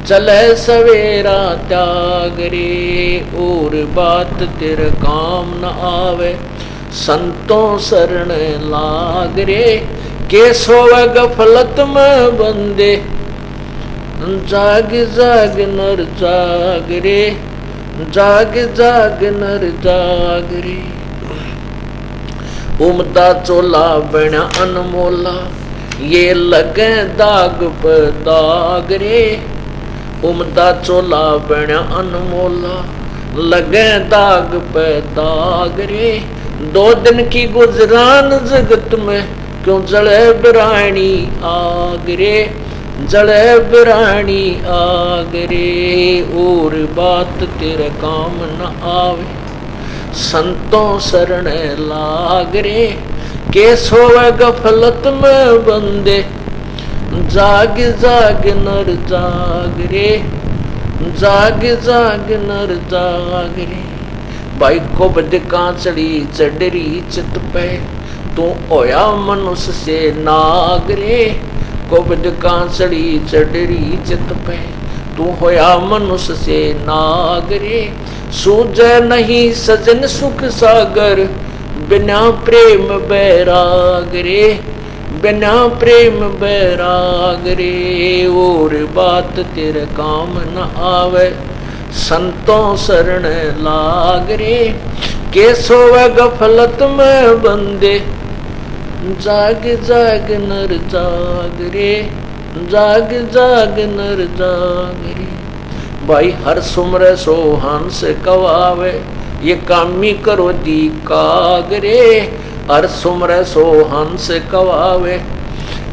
चले सवेरा त्याग रे, और बात तेरे काम न आवे, संतों शरण लाग रे, के सोवे गफलत में बंदे, जाग जाग नर जाग रे, जाग जाग नर जाग रे। उमदा चोला बना अनमोला, ये लगे दाग पे दाग रे, उमदा चोला बना अनमोला, लगे दाग पे दाग रे। 2 दिन की गुजरान जगत में, क्यों जले बिरानी आग रे, जले बिरानी आग रे, और बात तेरे काम न आवे, संतों शरण लाग रे, के सोवे गफलत में बंदे, जाग जाग नर जाग रे, जाग जाग नर जाग रे। भाई को बद कांचड़ी चढ़री चित पे, तू होया मनुष्य से नाग रे, को बद कांचड़ी चढ़री चित पे, तू होया मनुष्य से नाग रे। सूझे नहीं सजन सुख सागर, बिना प्रेम बैराग रे, बिना प्रेम बैराग रे, और बात तेरे काम न आवे, संतों शरण लाग रे, के सोवे गफलत में बंदे, जाग जाग नर जाग रे, जाग जाग नर जाग रे। भाई हर सुमर सो हंस कवावे, ये कामी करो दी कागरे, हर सुमर सो हंस कवावे,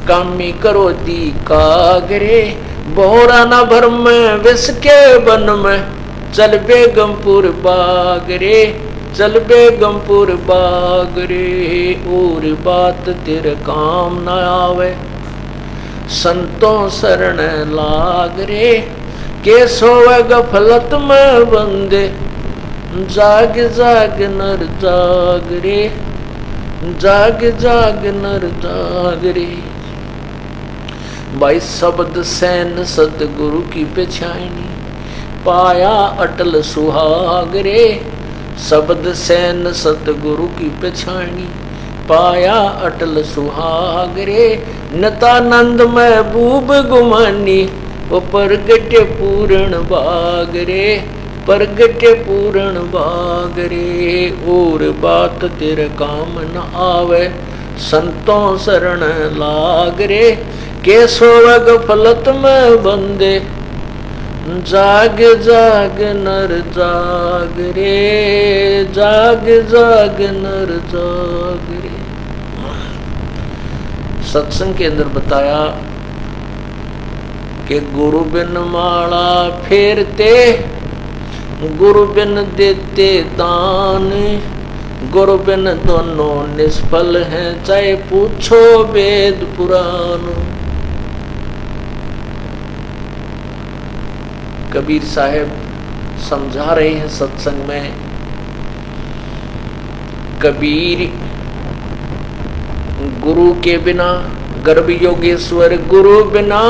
कामी करो दी कागरे। बोरा न भर में विष के बन में, चल बेगमपुर बागरे, चल बेगमपुर बागरे, और बात तेरे काम न आवे, संतों शरण लाग रे, के सोवे गफलत में बंदे, जाग जाग नर जाग रे, जाग जाग नर जाग रे। भाई शब्द सैन सतगुरु की पहचानी, पाया अटल सुहाग रे, शब्द सैन सतगुरु की पहचानी, पाया अटल सुहाग रे। नतानंद महबूब गुमानी, वो परगट पूर्ण बाग रे, परगट पूर्ण बाग रे, और बात तेरे काम न आवे, संतों शरण लाग रे, के सोवे गफलत में बंदे, जाग जाग नर जाग रे, जाग जाग नर जाग रे। सत्संग के अंदर बताया कि गुरु बिन माला फेरते, गुरु बिन देते दान, गुरु बिन दोनों निष्फल हैं, चाहे पूछो वेद पुराण। कबीर साहब समझा रहे हैं सत्संग में, कबीर गुरु के बिना, गर्भ योगेश्वर गुरु बिना,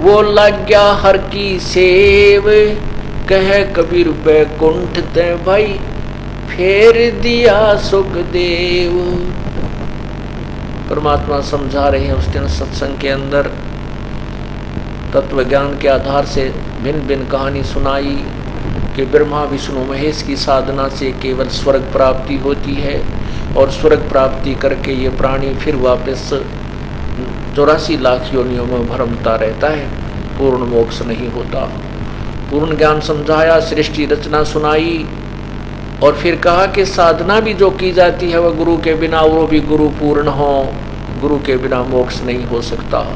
वो लग गया हर की सेव, कह कबीर बैकुंठ ते भाई, फेर दिया सुखदेव। परमात्मा समझा रहे हैं उस दिन सत्संग के अंदर, तत्व ज्ञान के आधार से भिन्न भिन्न कहानी सुनाई कि ब्रह्मा विष्णु महेश की साधना से केवल स्वर्ग प्राप्ति होती है, और स्वर्ग प्राप्ति करके ये प्राणी फिर वापस 84 लाख योनियों में भ्रमता रहता है, पूर्ण मोक्ष नहीं होता। पूर्ण ज्ञान समझाया, सृष्टि रचना सुनाई, और फिर कहा कि साधना भी जो की जाती है वह गुरु के बिना, वो भी गुरु पूर्ण हो, गुरु के बिना मोक्ष नहीं हो सकता।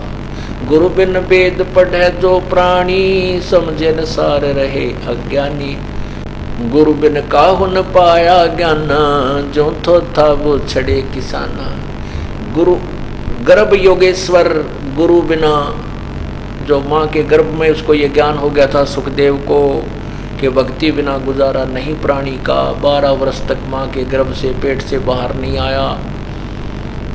गुरु बिन वेद पढ़े जो प्राणी, समझे न सार रहे अज्ञानी, गुरु बिन काहु न पाया ज्ञान, जो थो था वो छड़े किसाना। गुरु गर्भ योगेश्वर गुरु बिना, जो माँ के गर्भ में उसको ये ज्ञान हो गया था सुखदेव को कि भक्ति बिना गुजारा नहीं प्राणी का। 12 वर्ष तक माँ के गर्भ से, पेट से बाहर नहीं आया।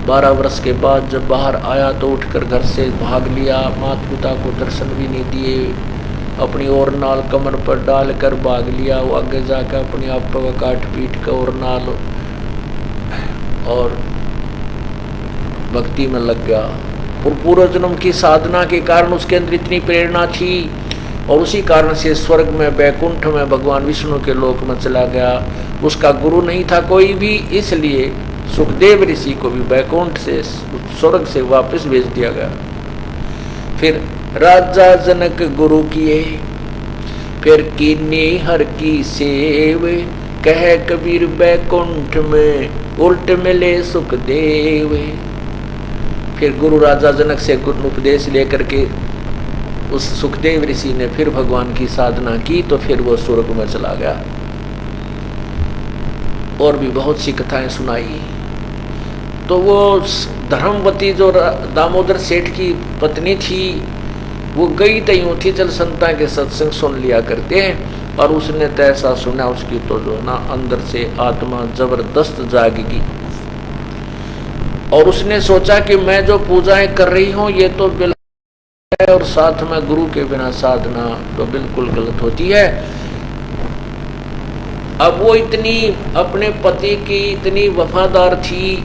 12 वर्ष के बाद जब बाहर आया तो उठकर घर से भाग लिया, माता पिता को दर्शन भी नहीं दिए, अपनी और नाल कमर पर डालकर भाग लिया। वो आगे जाकर अपने आप पर काट पीट कर और नाल और भक्ति में लग गया। और पूर्व जन्म की साधना के कारण उसके अंदर इतनी प्रेरणा थी और उसी कारण से स्वर्ग में वैकुंठ में भगवान विष्णु के लोक में चला गया। उसका गुरु नहीं था कोई भी, इसलिए सुखदेव ऋषि को भी वैकुंठ से स्वर्ग से वापस भेज दिया गया। फिर राजा जनक गुरु किए, फिर कीनी हर की सेव, कह कबीर वैकुंठ में उल्ट मिले सुखदेव। फिर गुरु राजा जनक से गुरु उपदेश लेकर के उस सुखदेव ऋषि ने फिर भगवान की साधना की तो फिर वो स्वर्ग में चला गया। और भी बहुत सी कथाएं सुनाई। तो वो धर्मवती जो दामोदर सेठ की पत्नी थी वो गई तो यूं थी, चल संता के सत्संग सुन लिया करते हैं। और उसने तो ऐसा सुना उसकी तो जो ना अंदर से आत्मा जबरदस्त जागेगी। और उसने सोचा कि मैं जो पूजाएं कर रही हूँ ये तो बिल्कुल है और साथ में गुरु के बिना साधना तो बिल्कुल गलत होती है। अब वो इतनी अपने पति की इतनी वफादार थी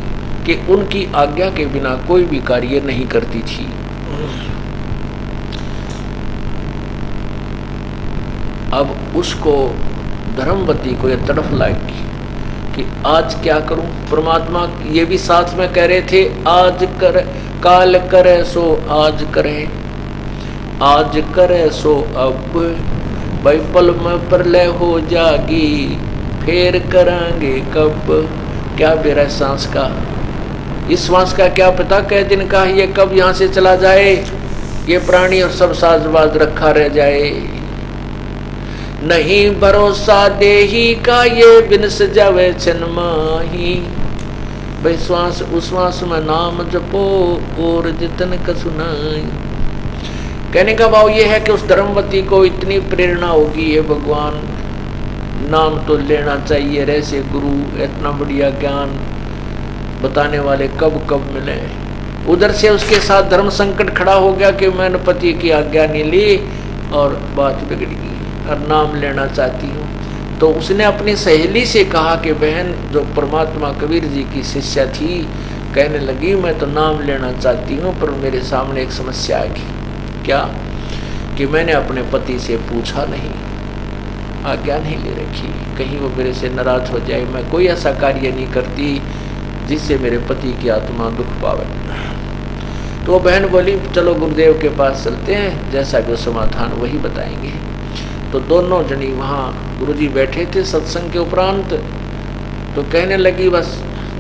कि उनकी आज्ञा के बिना कोई भी कार्य नहीं करती थी। अब उसको धर्मवती को यह तड़फ लगी कि आज क्या करूं। परमात्मा ये भी साथ में कह रहे थे, आज कर काल करे सो आज करे, आज करे सो अब, भाई पल में प्रलय हो जागी, फिर करांगे कब। क्या बेरा सांस का, इस श्वास का क्या पता कै दिन का ये कब यहाँ से चला जाए, ये प्राणी और सब साजबाज रखा रह जाए। नहीं भरोसा देही का ये बिन सजावे छनमाही, भाई श्वास उश्वास में नाम जपो और जितन का सुनाई। कहने का भाव ये है कि उस धर्मवती को इतनी प्रेरणा होगी, ये भगवान नाम तो लेना चाहिए, ऐसे गुरु इतना बढ़िया ज्ञान बताने वाले कब कब मिले। उधर से उसके साथ धर्म संकट खड़ा हो गया कि मैंने पति की आज्ञा नहीं ली और बात बिगड़ गई और नाम लेना चाहती हूँ। तो उसने अपनी सहेली से कहा कि बहन जो परमात्मा कबीर जी की शिष्या थी, कहने लगी मैं तो नाम लेना चाहती हूँ पर मेरे सामने एक समस्या आ गई। क्या कि मैंने अपने पति से पूछा नहीं, आज्ञा नहीं ले रखी, कहीं वो मेरे से नाराज हो जाए। मैं कोई ऐसा कार्य नहीं करती जिससे मेरे पति की आत्मा दुख पावे। तो वो बहन बोली चलो गुरुदेव के पास चलते हैं, जैसा भी समाधान वही बताएंगे। तो दोनों जनी वहाँ गुरुजी बैठे थे सत्संग के उपरांत। तो कहने लगी बस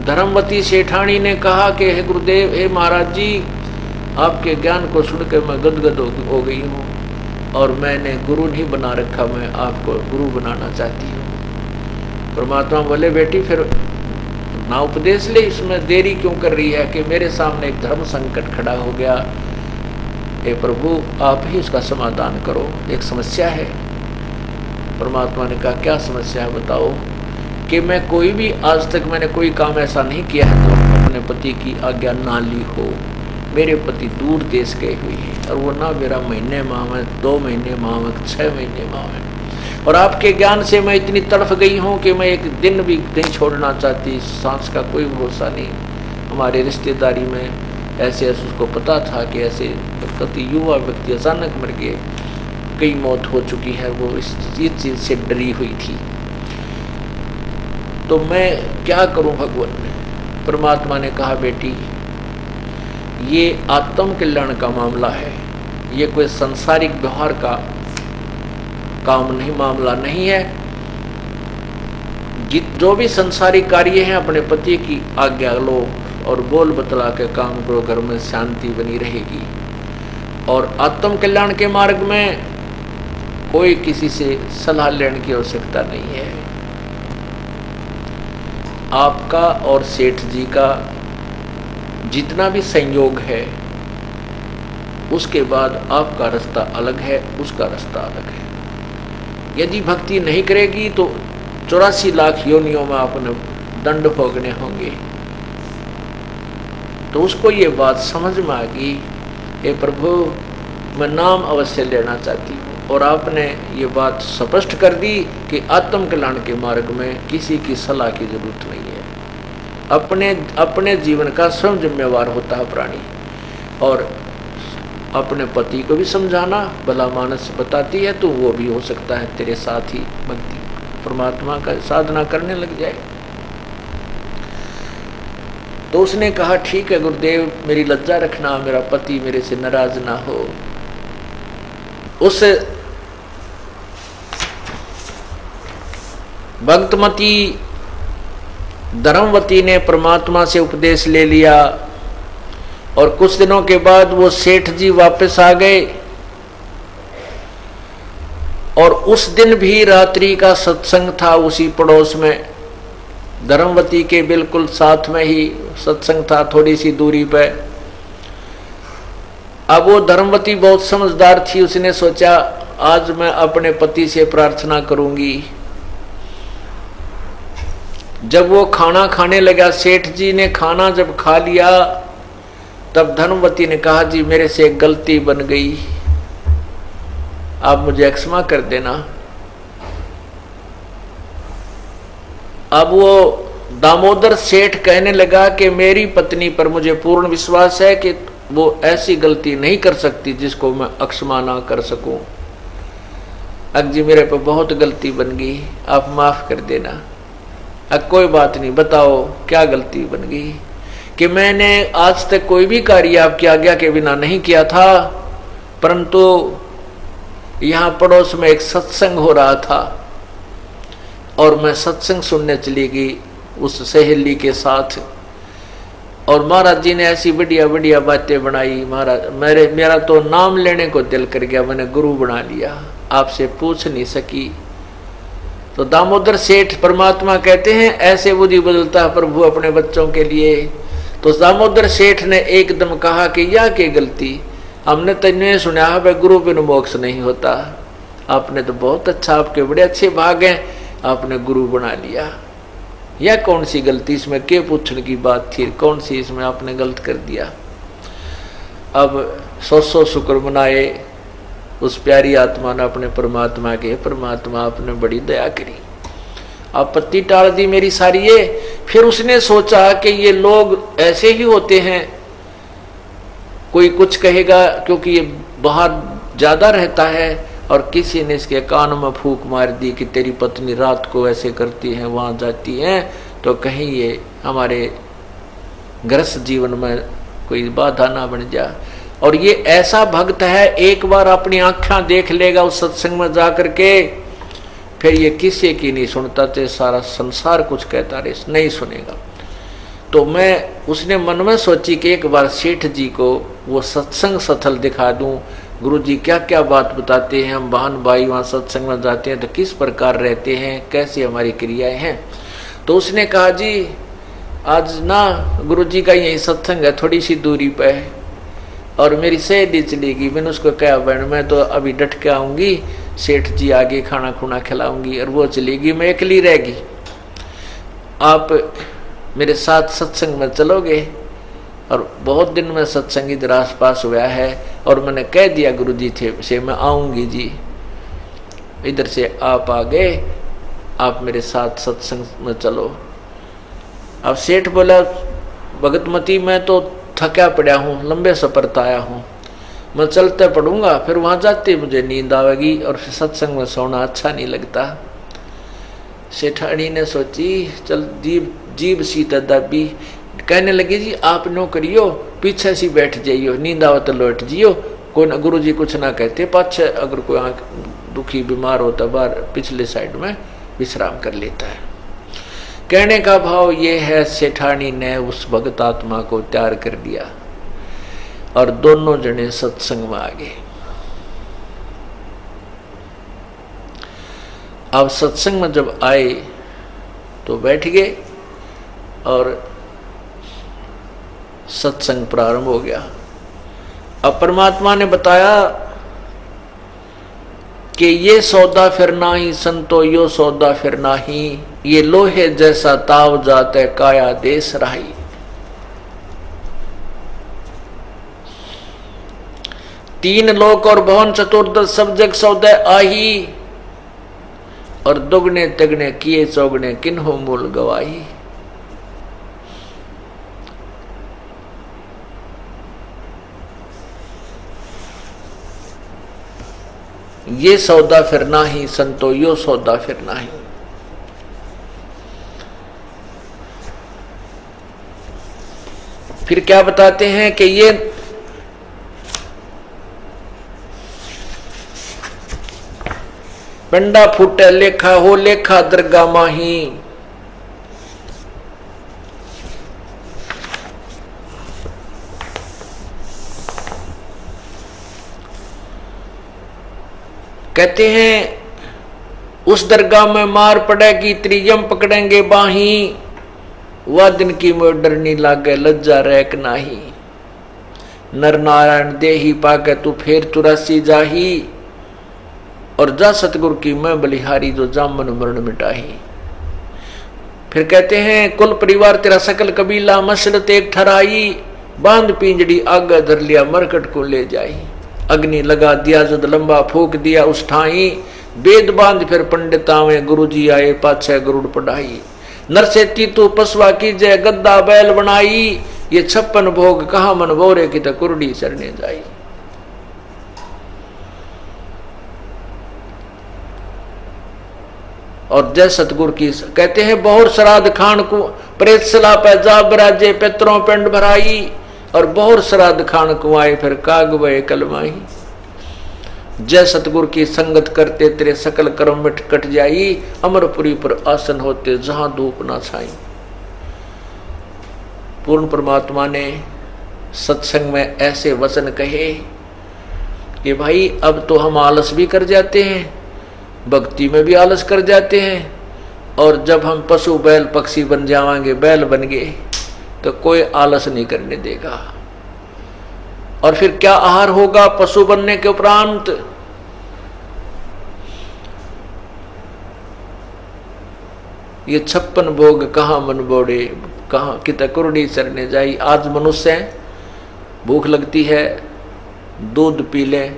धर्मवती सेठानी ने कहा कि हे गुरुदेव, हे महाराज जी, आपके ज्ञान को सुनकर मैं गदगद हो गई हूँ और मैंने गुरु नहीं बना रखा, मैं आपको गुरु बनाना चाहती हूँ। परमात्मा बोले बेटी फिर ना उपदेश ले, इसमें देरी क्यों कर रही है कि मेरे सामने एक धर्म संकट खड़ा हो गया। हे प्रभु आप ही उसका समाधान करो, एक समस्या है। परमात्मा ने कहा क्या समस्या है बताओ। कि मैं कोई भी आज तक मैंने कोई काम ऐसा नहीं किया है तो अपने पति की आज्ञा ना ली हो। मेरे पति दूर देश गए हुए हैं और वो ना मेरा महीने माह में, 2 महीने माह में, 6 महीने माह में, और आपके ज्ञान से मैं इतनी तड़फ गई हूँ कि मैं एक दिन भी नहीं छोड़ना चाहती। सांस का कोई भरोसा नहीं। हमारे रिश्तेदारी में ऐसे उसको पता था कि ऐसे पति युवा व्यक्ति अचानक मर गए, कई मौत हो चुकी है, वो इस चीज से डरी हुई थी। तो मैं क्या करूं भगवान ने। परमात्मा ने कहा बेटी ये आत्म कल्याण का मामला है, ये कोई सांसारिक व्यवहार का काम नहीं, मामला नहीं है। जो भी सांसारिक कार्य हैं अपने पति की आज्ञा लो और बोल बतला के काम करो, घर में शांति बनी रहेगी। और आत्म कल्याण के मार्ग में कोई किसी से सलाह लेने की आवश्यकता नहीं है। आपका और सेठ जी का जितना भी संयोग है उसके बाद आपका रास्ता अलग है, उसका रास्ता अलग है। यदि भक्ति नहीं करेगी तो 84 लाख योनियों में आपने दंड भोगने होंगे। तो उसको ये बात समझ में आ गई, हे प्रभु मैं नाम अवश्य लेना चाहती हूँ, और आपने ये बात स्पष्ट कर दी कि आत्म कल्याण के मार्ग में किसी की सलाह की जरूरत नहीं है। अपने जीवन का स्वयं जिम्मेवार होता है प्राणी। और अपने पति को भी समझाना, भला मानस बताती है तो वो भी हो सकता है तेरे साथ ही भक्ति परमात्मा का साधना करने लग जाए। तो उसने कहा ठीक है गुरुदेव, मेरी लज्जा रखना, मेरा पति मेरे से नाराज ना हो। उस भक्तमती धर्मवती ने परमात्मा से उपदेश ले लिया और कुछ दिनों के बाद वो सेठ जी वापस आ गए। और उस दिन भी रात्रि का सत्संग था उसी पड़ोस में, धर्मवती के बिल्कुल साथ में ही सत्संग था, थोड़ी सी दूरी पे। अब वो धर्मवती बहुत समझदार थी, उसने सोचा आज मैं अपने पति से प्रार्थना करूंगी। जब वो खाना खाने लगा, सेठ जी ने खाना जब खा लिया, तब धर्मवती ने कहा जी मेरे से एक गलती बन गई, आप मुझे क्षमा कर देना। अब वो दामोदर सेठ कहने लगा कि मेरी पत्नी पर मुझे पूर्ण विश्वास है कि वो ऐसी गलती नहीं कर सकती जिसको मैं क्षमा ना कर सकूं। अब जी मेरे पर बहुत गलती बन गई, आप माफ कर देना। अब कोई बात नहीं, बताओ क्या गलती बन गई? कि मैंने आज तक कोई भी कार्य आपकी आज्ञा के बिना नहीं किया था, परंतु यहाँ पड़ोस में एक सत्संग हो रहा था और मैं सत्संग सुनने चली गई उस सहेली के साथ, और महाराज जी ने ऐसी बढ़िया बढ़िया बातें बनाई। महाराज मेरा तो नाम लेने को दिल कर गया, मैंने गुरु बना लिया, आपसे पूछ नहीं सकी। तो दामोदर सेठ परमात्मा कहते हैं ऐसे बुद्धि बदलता है प्रभु अपने बच्चों के लिए। तो दामोदर सेठ ने एकदम कहा कि यह क्या गलती, हमने तो नहीं सुना है गुरु बिन मोक्ष नहीं होता। आपने तो बहुत अच्छा, आपके बड़े अच्छे भाग हैं, आपने गुरु बना लिया। यह कौन सी गलती, इसमें क्या पूछने की बात थी, कौन सी इसमें आपने गलत कर दिया। अब 100 शुक्र मनाए उस प्यारी आत्मा ने अपने परमात्मा के, परमात्मा आपने बड़ी दया करी, आपत्ति टाल दी मेरी सारी ये। फिर उसने सोचा कि ये लोग ऐसे ही होते हैं, कोई कुछ कहेगा क्योंकि ये बाहर ज्यादा रहता है, और किसी ने इसके कान में फूंक मार दी कि तेरी पत्नी रात को ऐसे करती है, वहां जाती है, तो कहीं ये हमारे गृहस्थ जीवन में कोई बाधा ना बन जा। और ये ऐसा भक्त है, एक बार अपनी आंखें देख लेगा उस सत्संग में जाकर के, फिर ये किसी की नहीं सुनता, तो सारा संसार कुछ कहता रहे नहीं सुनेगा। तो उसने मन में सोची कि एक बार सेठ जी को वो सत्संग स्थल दिखा दूं, गुरु जी क्या क्या बात बताते हैं, हम बहन भाई वहाँ सत्संग में जाते हैं तो किस प्रकार रहते हैं, कैसी हमारी क्रियाएं हैं। तो उसने कहा जी आज ना गुरु जी का यही सत्संग है, थोड़ी सी दूरी पे है, और मेरी सहेली चलेगी। मैंने उसको कहा बहन मैं तो अभी डट के आऊँगी, सेठ जी आगे खाना खुना खिलाऊंगी, और वो चलेगी, मैं अकेली रहेगी, आप मेरे साथ सत्संग में चलोगे। और बहुत दिन में सत्संग इधर आस पास हुआ है, और मैंने कह दिया गुरु जी से मैं आऊँगी जी, इधर से आप आ गए, आप मेरे साथ सत्संग में चलो। अब सेठ बोला भगतमती मैं तो थका पड़ा हूँ, लंबे सफर से आया हूँ, मैं चलते पड़ूंगा, फिर वहाँ जाते मुझे नींद आवेगी और फिर सत्संग में सोना अच्छा नहीं लगता। सेठानी ने सोची चल जीभ सीता दाबी, कहने लगी जी आप नो करियो, पीछे सी बैठ जाइयो, नींद आवे तो लौट जियो, कोई गुरु जी कुछ ना कहते, पाछे अगर कोई आँख दुखी बीमार होता बाहर पिछले साइड में विश्राम कर लेता है। कहने का भाव ये है, सेठानी ने उस भगत आत्मा को तैयार कर दिया और दोनों जने सत्संग में आ गए। अब सत्संग में जब आए तो बैठ गए और सत्संग प्रारंभ हो गया। अब परमात्मा ने बताया कि ये सौदा फिर नाही संतो यो सौदा फिर नाही, ये लोहे जैसा ताव जाते काया देश राही। तीन लोक और भवन चतुर्दश सब जग सौदे आही, और दुगने तगने किए चौगने किन्हो मूल गवाही। ये सौदा फिर नाही संतो यो सौदा फिर नाही। फिर क्या बताते हैं कि ये पंडा फूटे लेखा हो लेखा दरगाह माही। कहते हैं उस दरगाह में मार पड़ेगी त्रियम पकड़ेंगे बाही, वह दिन की मोह डरनी लागे लज्जा रैक नाही। नर नारायण देही पाके तू फेर 84 जाही, और जा सतगुरु की मैं बलिहारी जो जामन मरण मिटाही। फिर कहते हैं कुल परिवार तेरा सकल कबीला मसलत एक ठहराई, बांध पिंजड़ी आगे धर लिया मरकट को ले जाई। अग्नि लगा दिया जद लंबा फूक दिया उस ठाई, वेद बांध फिर पंडित आवे गुरु जी आए पाछे गरुड़ पढ़ाई। नरसेती तू पसवा की जय गद्दा बैल बनाई, ये 56 भोग कहा मन बोरे की तो कुरडी चरने जाई। और जय सतगुरु की कहते हैं बहुत श्राद्ध खान को प्रेत सला पे जा बराजे पितरों पिंड भराई, और बहुत श्राद्ध खान कुआए फिर काग वे कलमाई। जय सतगुरु की संगत करते तेरे सकल कर्म मिट कट जाई, अमरपुरी पर आसन होते जहां धूप ना छाई। पूर्ण परमात्मा ने सत्संग में ऐसे वचन कहे कि भाई अब तो हम आलस भी कर जाते हैं, भक्ति में भी आलस कर जाते हैं, और जब हम पशु बैल पक्षी बन जाएंगे, बैल बन गए, तो कोई आलस नहीं करने देगा। और फिर क्या आहार होगा पशु बनने के उपरांत? ये 56 भोग कहाँ मन बोड़े, कहाँ कित कुरडी चरने जाई। आज मनुष्य भूख लगती है, दूध पी लें,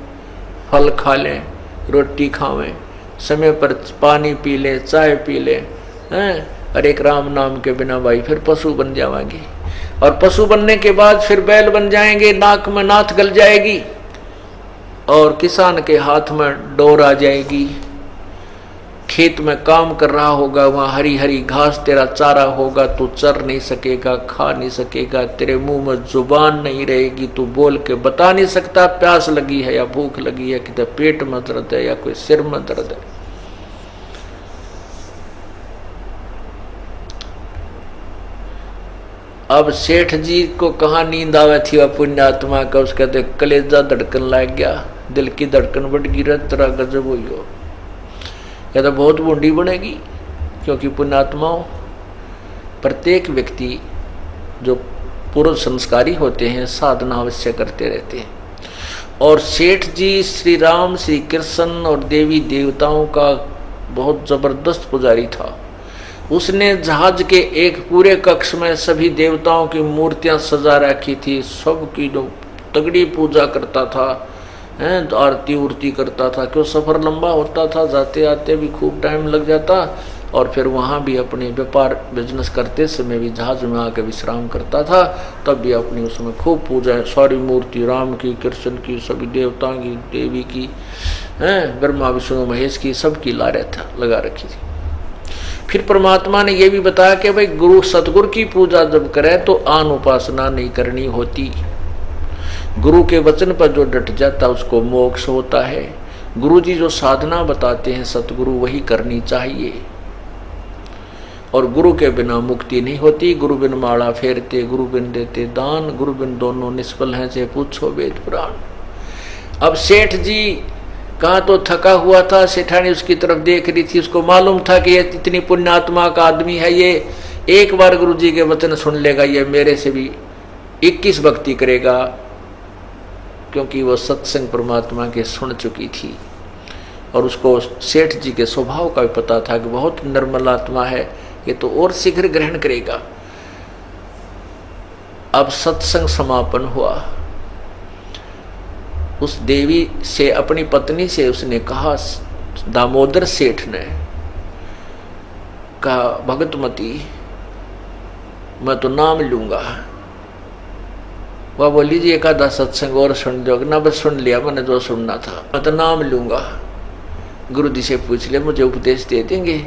फल खा लें, रोटी खावें, समय पर पानी पी ले, चाय पी ले, और एक राम नाम के बिना भाई फिर पशु बन जाएंगे। और पशु बनने के बाद फिर बैल बन जाएंगे, नाक में नाथ गल जाएगी, और किसान के हाथ में डोर आ जाएगी। खेत में काम कर रहा होगा, वहां हरी हरी घास तेरा चारा होगा, तू चर नहीं सकेगा, खा नहीं सकेगा, तेरे मुंह में जुबान नहीं रहेगी, तू बोल के बता नहीं सकता प्यास लगी है या भूख लगी है, कि पेट में दर्द है या कोई सिर में दर्द है। अब सेठ जी को कहाँ नींद आवे थी वह पुण्यात्मा का, उसका तो कलेजा धड़कन लग गया, दिल की धड़कन बढ़ गई, तरह गजब हुई हो, या तो बहुत बूढ़ी बनेगी। क्योंकि पुण्यात्माओं, प्रत्येक व्यक्ति जो पूर्व संस्कारी होते हैं साधना अवश्य करते रहते हैं। और सेठ जी श्री राम, श्री कृष्ण और देवी देवताओं का बहुत जबरदस्त पुजारी था। उसने जहाज के एक पूरे कक्ष में सभी देवताओं की मूर्तियां सजा रखी थी, सबकी जो तगड़ी पूजा करता था, आरती उरती करता था। क्यों सफर लंबा होता था, जाते आते भी खूब टाइम लग जाता, और फिर वहाँ भी अपने व्यापार बिजनेस करते समय भी जहाज में आकर विश्राम करता था, तब भी अपनी उसमें खूब पूजा, सारी मूर्ति राम की, कृष्ण की, सभी देवताओं की, देवी की, ब्रह्मा विष्णु महेश की, सबकी लगा रखी थी। फिर परमात्मा ने यह भी बताया कि भाई गुरु सतगुरु की पूजा जब करें तो आन उपासना नहीं करनी होती। गुरु के वचन पर जो डट जाता उसको मोक्ष होता है। गुरु जी जो साधना बताते हैं सतगुरु वही करनी चाहिए, और गुरु के बिना मुक्ति नहीं होती। गुरु बिन माला फेरते, गुरु बिन देते दान, गुरु बिन दोनों निष्फल हैं, से पूछो वेद पुराण। अब सेठ जी कहाँ तो थका हुआ था, सेठानी उसकी तरफ देख रही थी, उसको मालूम था कि ये इतनी पुण्यात्मा का आदमी है, ये एक बार गुरु जी के वचन सुन लेगा, ये मेरे से भी 21 भक्ति करेगा, क्योंकि वो सत्संग परमात्मा के सुन चुकी थी। और उसको सेठ जी के स्वभाव का भी पता था कि बहुत निर्मल आत्मा है, ये तो और शीघ्र ग्रहण करेगा। अब सत्संग समापन हुआ, उस देवी से, अपनी पत्नी से उसने कहा, दामोदर सेठ ने कहा, भगतमती मैं तो नाम लूंगा। वह बोली जी एक आधा सत्संग और सुन दो ना। बस सुन लिया मैंने जो सुनना था, मैं तो नाम लूंगा। गुरु जी से पूछ लिया मुझे उपदेश दे देंगे?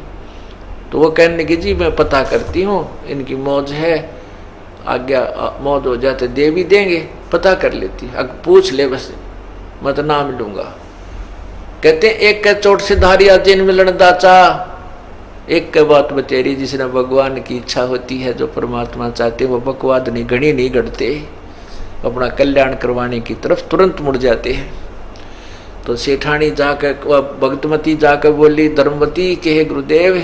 तो वो कहने लगी जी मैं पता करती हूँ, इनकी मौज है, आज्ञा मौज हो जाते दे भी देंगे, पता कर लेती, अब पूछ ले बस, मैं तो नाम लूंगा। कहते एक के चोट से धारिया जिन मिलन दाचा, एक के बात बतेरी, जिसने भगवान की इच्छा होती है, जो परमात्मा चाहते वो बकवाद नहीं, घड़ी नहीं घड़ते, अपना कल्याण करवाने की तरफ तुरंत मुड़ जाते हैं। तो सेठानी जाकर, भगतमती जाकर बोली, धर्मवती के हे गुरुदेव,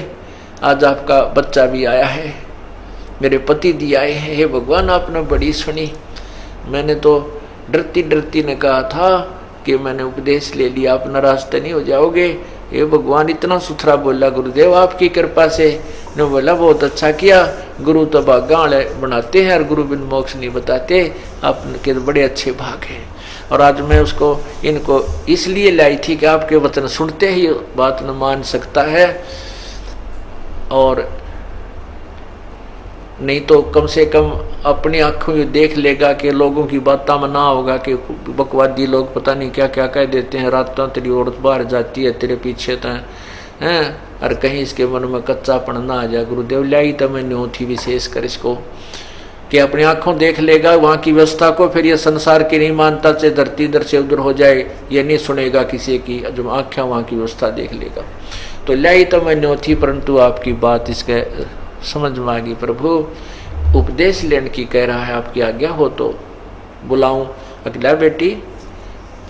आज आपका बच्चा भी आया है, मेरे पति दी आए हैं, हे भगवान आपने बड़ी सुनी। मैंने तो डरती डरती ने कहा था कि मैंने उपदेश ले लिया, आप नाराज तो नहीं हो जाओगे? हे भगवान इतना सुथरा बोला गुरुदेव आपकी कृपा से। ने बोला बहुत अच्छा किया, गुरु तो भाग्य बनाते हैं और गुरु बिन मोक्ष नहीं बताते, आपके बड़े अच्छे भाग हैं। और आज मैं उसको इनको इसलिए लाई थी कि आपके वचन सुनते ही बात न मान सकता है, और नहीं तो कम से कम अपनी आंखों में देख लेगा कि लोगों की बातों में ना होगा कि बकवादी लोग पता नहीं क्या क्या कह देते हैं, रातों तेरी औरत बाहर जाती है तेरे पीछे तो हैं, और कहीं इसके मन में कच्चापन ना आ जाए। गुरुदेव लाई तो मैं न्यू थी विशेष कर इसको कि अपनी आंखों देख लेगा वहाँ की व्यवस्था को, फिर ये संसार की नहीं मानता से धरती इधर से उधर हो जाए, ये नहीं सुनेगा किसी की, जब आँखें वहाँ की व्यवस्था देख लेगा। तो लाई तो मैं न्यू थी, परंतु आपकी बात इसके समझ में आ गई प्रभु, उपदेश लेने की कह रहा है, आपकी आज्ञा हो तो बुलाऊं अकेला बेटी।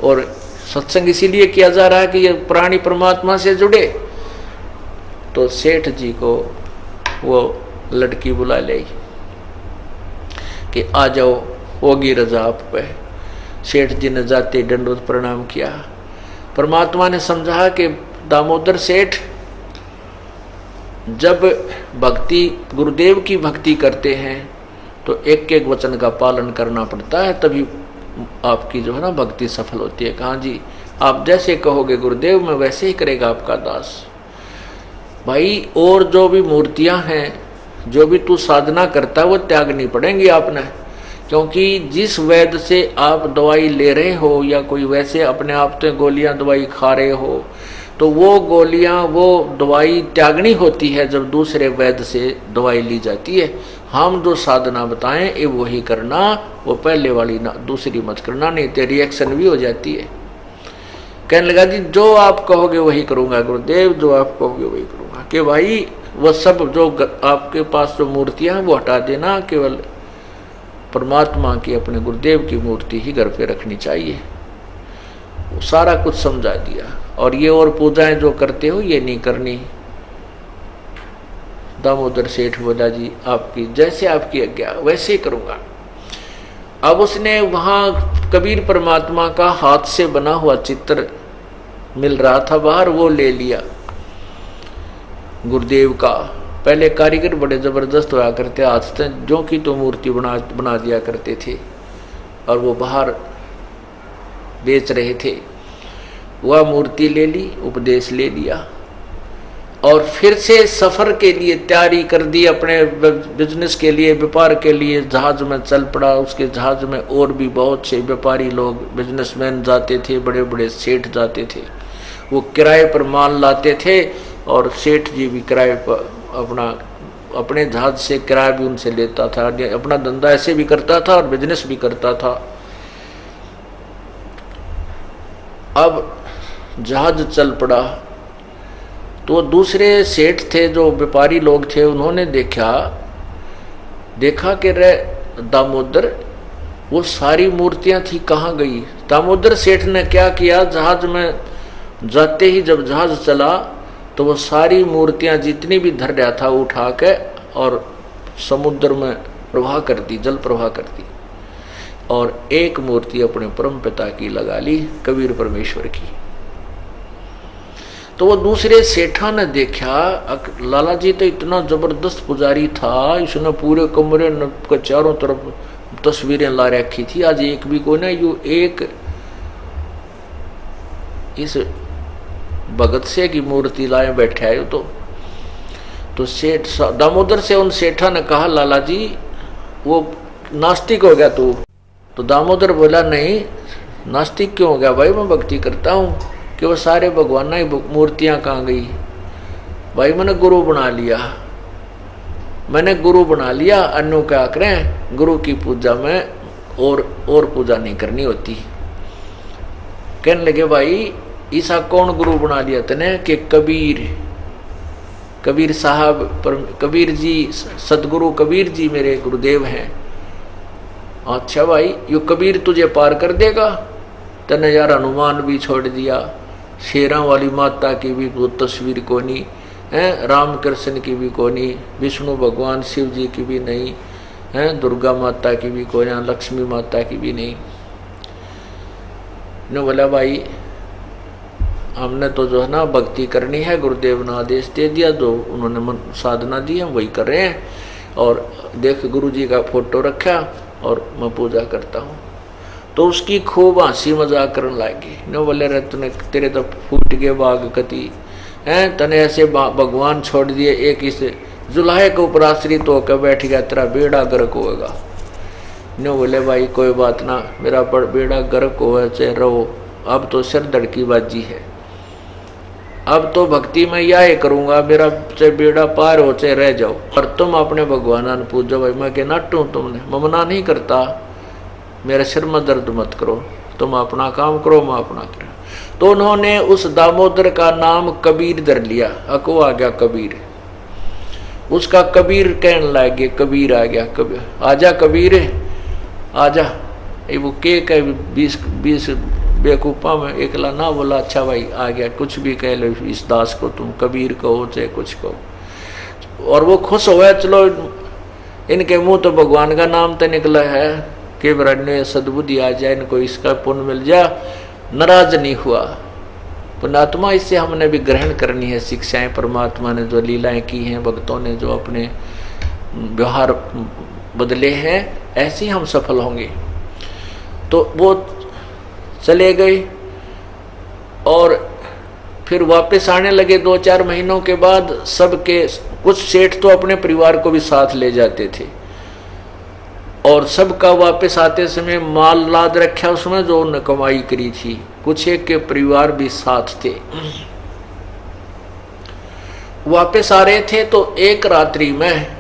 और सत्संग इसीलिए किया जा रहा है कि ये प्राणी परमात्मा से जुड़े। तो सेठ जी को वो लड़की बुला ले कि आ जाओ, होगी रजा आप पे। सेठ जी ने जाते दंडवत प्रणाम किया। परमात्मा ने समझा कि दामोदर सेठ जब भक्ति गुरुदेव की भक्ति करते हैं तो एक एक वचन का पालन करना पड़ता है, तभी आपकी जो है ना भक्ति सफल होती है। कहाँ जी आप जैसे कहोगे गुरुदेव मैं वैसे ही करेगा आपका दास। भाई और जो भी मूर्तियां हैं, जो भी तू साधना करता है वो त्यागनी पड़ेंगी आपने, क्योंकि जिस वैद्य से आप दवाई ले रहे हो या कोई वैसे अपने आप तो गोलियां दवाई खा रहे हो, तो वो गोलियां वो दवाई त्यागनी होती है जब दूसरे वैद्य से दवाई ली जाती है। हम जो साधना बताएं ये वही करना, वो पहले वाली ना, दूसरी मत करना, नहीं तो रिएक्शन भी हो जाती है। कहने लगा जी जो आप कहोगे वही करूंगा गुरुदेव, जो आप कहोगे वही करूंगा। कि भाई वो सब जो आपके पास जो मूर्तियां हैं वो हटा देना, केवल परमात्मा की अपने गुरुदेव की मूर्ति ही घर पे रखनी चाहिए। वो सारा कुछ समझा दिया। और ये और पूजाएं जो करते हो ये नहीं करनी। दामोदर सेठ बोला जी आपकी जैसे आपकी आज्ञा वैसे ही करूंगा। अब उसने वहां कबीर परमात्मा का हाथ से बना हुआ चित्र मिल रहा था बाहर, वो ले लिया गुरुदेव का। पहले कारीगर बड़े जबरदस्त हुआ करते, हाथ से जो की तो मूर्ति बना दिया करते थे और वो बाहर बेच रहे थे। वह मूर्ति ले ली, उपदेश ले लिया और फिर से सफर के लिए तैयारी कर दी। अपने बिजनेस के लिए, व्यापार के लिए जहाज में चल पड़ा। उसके जहाज में और भी बहुत से व्यापारी लोग, बिजनेसमैन जाते थे, बड़े बड़े सेठ जाते थे। वो किराए पर माल लाते थे और सेठ जी भी किराए पर अपने जहाज से किराया भी उनसे लेता था। अपना धंधा ऐसे भी करता था और बिजनेस भी करता था। अब जहाज चल पड़ा तो दूसरे सेठ थे जो व्यापारी लोग थे, उन्होंने देखा कि रे दामोदर वो सारी मूर्तियां थी कहाँ गई। दामोदर सेठ ने क्या किया, जहाज में जाते ही जब जहाज चला तो वो सारी मूर्तियां जितनी भी धर रहा था उठा के और समुद्र में प्रवाह कर दी, जल प्रवाह कर दी। और एक मूर्ति अपने परम पिता की लगा ली, कबीर परमेश्वर की। तो वो दूसरे सेठा ने देखा, लाला जी तो इतना जबरदस्त पुजारी था, इसने पूरे कमरे के चारों तरफ तस्वीरें ला रखी थी, आज एक भी कोई ना, यू एक इस भगत से की मूर्ति लाए बैठे आयो। तो सेठ दामोदर से उन सेठा ने कहा, लाला जी वो नास्तिक हो गया तू? तो दामोदर बोला, नहीं नास्तिक क्यों हो गया भाई, मैं भक्ति करता हूँ कि वो सारे भगवान की मूर्तियाँ कहाँ गई भाई, मैंने गुरु बना लिया। अन्यों क्या करें, गुरु की पूजा में और पूजा नहीं करनी होती। कहने लगे, भाई ईसा कौन गुरु बना लिया तने? कि कबीर साहब, कबीर जी, सदगुरु कबीर जी मेरे गुरुदेव हैं। अच्छा भाई, यो कबीर तुझे पार कर देगा? तने यार हनुमान भी छोड़ दिया, शेरा वाली माता की भी वो तस्वीर को नहीं है, राम कृष्ण की भी को नहीं, विष्णु भगवान शिव जी की भी नहीं है, दुर्गा माता की भी को नहीं, लक्ष्मी माता की भी नहीं। ने बोला, भाई हमने तो जो है ना भक्ति करनी है, गुरुदेव ने आदेश दे दिया, जो उन्होंने साधना दी हम वही कर रहे हैं। और देख गुरु जी का फोटो रखा और मैं पूजा करता हूँ। तो उसकी खूब हंसी मजाक करने लगी। न बोले, रे तूने तेरे तो फूट गए बाग कति हैं, तने ऐसे भगवान छोड़ दिए, एक इस जुलाहे के ऊपर आश्रित होकर बैठ गया, तेरा बेड़ा गर्क होगा। न बोले, भाई कोई बात ना, मेरा बेड़ा गर्क हो चाहे रहो, अब तो सिर धड़की बाजी है, अब तो भक्ति में यह करूंगा, मेरा चाहे बेड़ा पार हो चाहे रह जाओ, और तुम अपने भगवान पूजो। भाई मैं क्या नाटू तुमने, मैं मना नहीं करता, मेरे सिर में दर्द मत करो, तुम अपना काम करो, मैं अपना करूँ। तो उन्होंने उस दामोदर का नाम कबीर धर लिया। अको आ गया कबीर, उसका कबीर कहने लगे, कबीर आ गया, कबीर आजा, कबीर आजा। वो के कह 20 बेकूफा में एकला ना बोला, अच्छा भाई आ गया, कुछ भी कह लो इस दास को, तुम कबीर कहो चाहे कुछ कहो। और वो खुश हुआ, चलो इनके मुंह तो भगवान का नाम तो निकला है कि ब्रह्म सद्बुद्धि आ जाए, इनको इसका पुण्य मिल जाए। नाराज नहीं हुआ पुण्यात्मा, इससे हमने भी ग्रहण करनी है शिक्षाएं, परमात्मा ने जो लीलाएं की हैं, भक्तों ने जो अपने व्यवहार बदले हैं, ऐसे ही हम सफल होंगे। तो वो चले गए और फिर वापस आने लगे 2-4 महीनों के बाद। सबके कुछ सेठ तो अपने परिवार को भी साथ ले जाते थे, और सबका वापस आते समय माल लाद रखा उसमें जो उन्होंने कमाई करी थी। कुछ एक के परिवार भी साथ थे। वापस आ रहे थे तो एक रात्रि में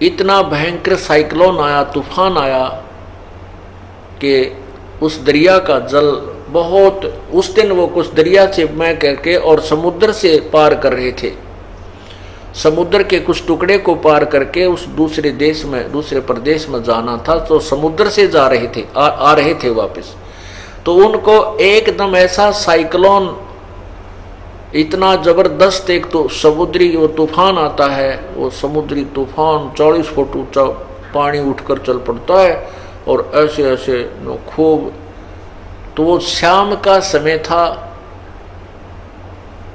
इतना भयंकर साइक्लोन आया, तूफान आया कि उस दरिया का जल बहुत, उस दिन वो कुछ दरिया से मैं करके और समुद्र से पार कर रहे थे, समुद्र के कुछ टुकड़े को पार करके उस दूसरे देश में, दूसरे प्रदेश में जाना था। तो समुद्र से जा रहे थे, आ रहे थे वापस। तो उनको एकदम ऐसा साइक्लोन, इतना जबरदस्त, एक तो समुद्री वो तूफान आता है, वो समुद्री तूफान 40 फुट ऊंचा पानी उठकर चल पड़ता है और ऐसे ऐसे खूब। तो वो शाम का समय था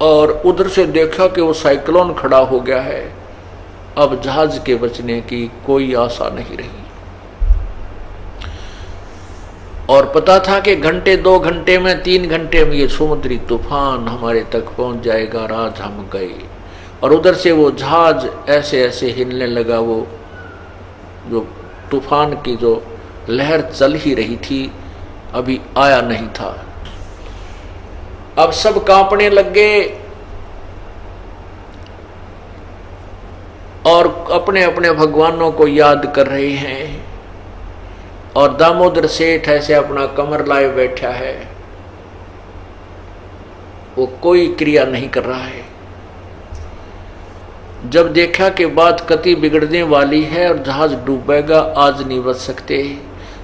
और उधर से देखा कि वो साइक्लोन खड़ा हो गया है। अब जहाज के बचने की कोई आशा नहीं रही, और पता था कि घंटे 2 घंटे में 3 घंटे में ये समुद्री तूफान हमारे तक पहुंच जाएगा। रात हम गए और उधर से वो जहाज ऐसे ऐसे हिलने लगा, वो जो तूफान की जो लहर चल ही रही थी, अभी आया नहीं था। अब सब कांपने लग गए और अपने अपने भगवानों को याद कर रहे हैं। और दामोदर सेठ ऐसे अपना कमर लाए बैठा है, वो कोई क्रिया नहीं कर रहा है। जब देखा कि बात कति बिगड़ने वाली है और जहाज डूबेगा, आज नहीं बच सकते,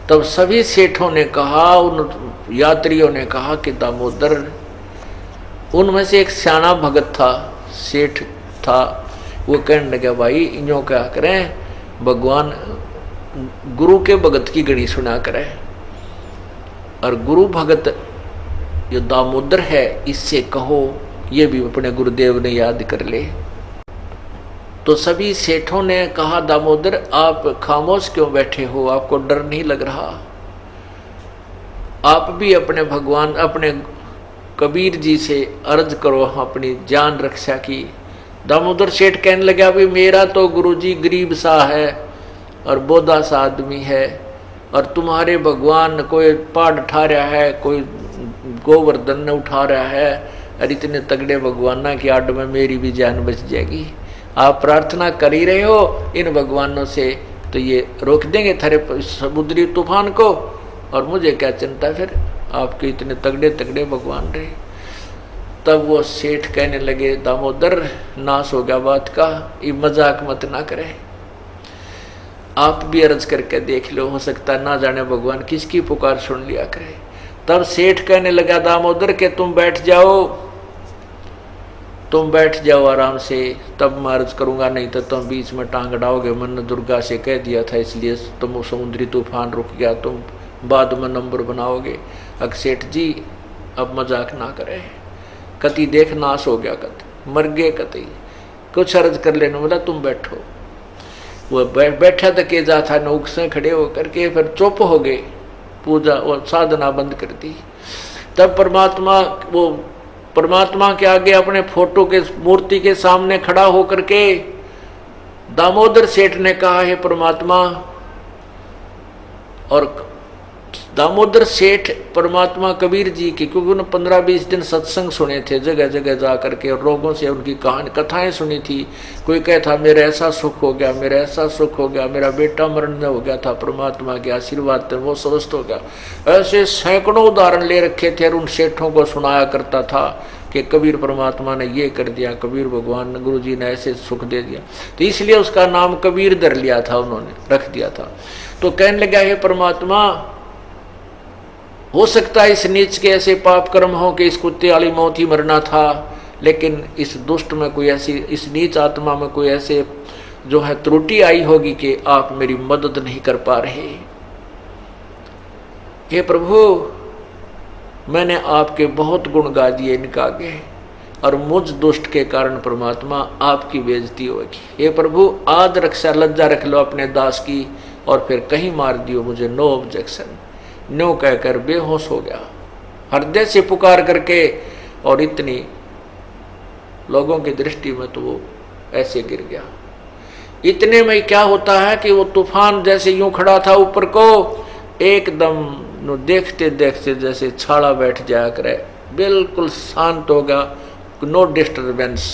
तब सभी सेठों ने कहा, उन यात्रियों ने कहा कि दामोदर, उनमें से एक सियाना भगत था, सेठ था, वो कहने लगा, भाई इन्हों क्या करें, भगवान गुरु के भगत की गणी सुना करें, और गुरु भगत जो दामोदर है इससे कहो ये भी अपने गुरुदेव ने याद कर ले। तो सभी सेठों ने कहा, दामोदर आप खामोश क्यों बैठे हो, आपको डर नहीं लग रहा? आप भी अपने भगवान अपने कबीर जी से अर्ज करो अपनी जान रक्षा की। दामोदर सेठ कहने लगा भी मेरा तो गुरुजी गरीब सा है और बोधा सा आदमी है, और तुम्हारे भगवान कोई पहाड़ उठा रहा है, कोई गोवर्धन ने उठा रहा है, और इतने तगड़े भगवाना की आड़ में मेरी भी जान बच जाएगी। आप प्रार्थना कर ही रहे हो इन भगवानों से, तो ये रोक देंगे थारे समुद्री तूफान को, और मुझे क्या चिंता, फिर आपके इतने तगड़े तगड़े भगवान रहे। तब वो सेठ कहने लगे दामोदर नाश हो गया बात का, ये मजाक मत ना करें, आप भी अर्ज करके देख लो, हो सकता ना जाने भगवान किसकी पुकार सुन लिया करे। तब सेठ कहने लगा दामोदर के तुम बैठ जाओ आराम से, तब मैं अर्ज करूंगा, नहीं तो तुम बीच में टांग अड़ाओगे। मैंने दुर्गा से कह दिया था इसलिए तुम समुद्री तूफान रुक गया, तुम बाद में नंबर बनाओगे। अग सेठ जी अब मजाक ना करें, कति देख नाश हो गया, कति मर गए, कति कुछ अर्ज कर लेने बोला तुम बैठो। वो बैठा तो के जा था, नौक से खड़े होकर के फिर चुप हो गए, पूजा और साधना बंद कर दी। तब परमात्मा के आगे अपने फोटो के मूर्ति के सामने खड़ा होकर के दामोदर सेठ ने कहा है परमात्मा, और दामोदर सेठ परमात्मा कबीर जी की, क्योंकि उन्होंने 15-20 दिन सत्संग सुने थे जगह जगह जा करके, और लोगों से उनकी कहानी कथाएं सुनी थी। कोई कहता मेरा ऐसा सुख हो गया, मेरा ऐसा सुख हो गया, मेरा बेटा मरण हो गया था, परमात्मा के आशीर्वाद से वो स्वस्थ हो गया। ऐसे सैकड़ों उदाहरण ले रखे थे और उन सेठों को सुनाया करता था कि कबीर परमात्मा ने ये कर दिया, कबीर भगवान गुरु जी ने ऐसे सुख दे दिया, तो इसलिए उसका नाम कबीर धर लिया था, उन्होंने रख दिया था। तो कहने लगा है परमात्मा, हो सकता है इस नीच के ऐसे पाप कर्म हो कि इस कुत्ते वाली मौत ही मरना था, लेकिन इस दुष्ट में कोई ऐसी, इस नीच आत्मा में कोई ऐसे जो है त्रुटि आई होगी कि आप मेरी मदद नहीं कर पा रहे। हे प्रभु, मैंने आपके बहुत गुण गा दिए इनके आगे, और मुझ दुष्ट के कारण परमात्मा आपकी बेइज्जती होगी। हे प्रभु, आज रक्षा लज्जा रख लो अपने दास की, और फिर कहीं मार दियो मुझे, नो ऑब्जेक्शन। नो कहकर बेहोश हो गया, हृदय से पुकार करके, और इतनी लोगों की दृष्टि में तो वो ऐसे गिर गया। इतने में क्या होता है कि वो तूफान जैसे यूं खड़ा था ऊपर को, एकदम देखते देखते जैसे छाड़ा बैठ जाया करे, बिल्कुल शांत हो गया, नो डिस्टर्बेंस,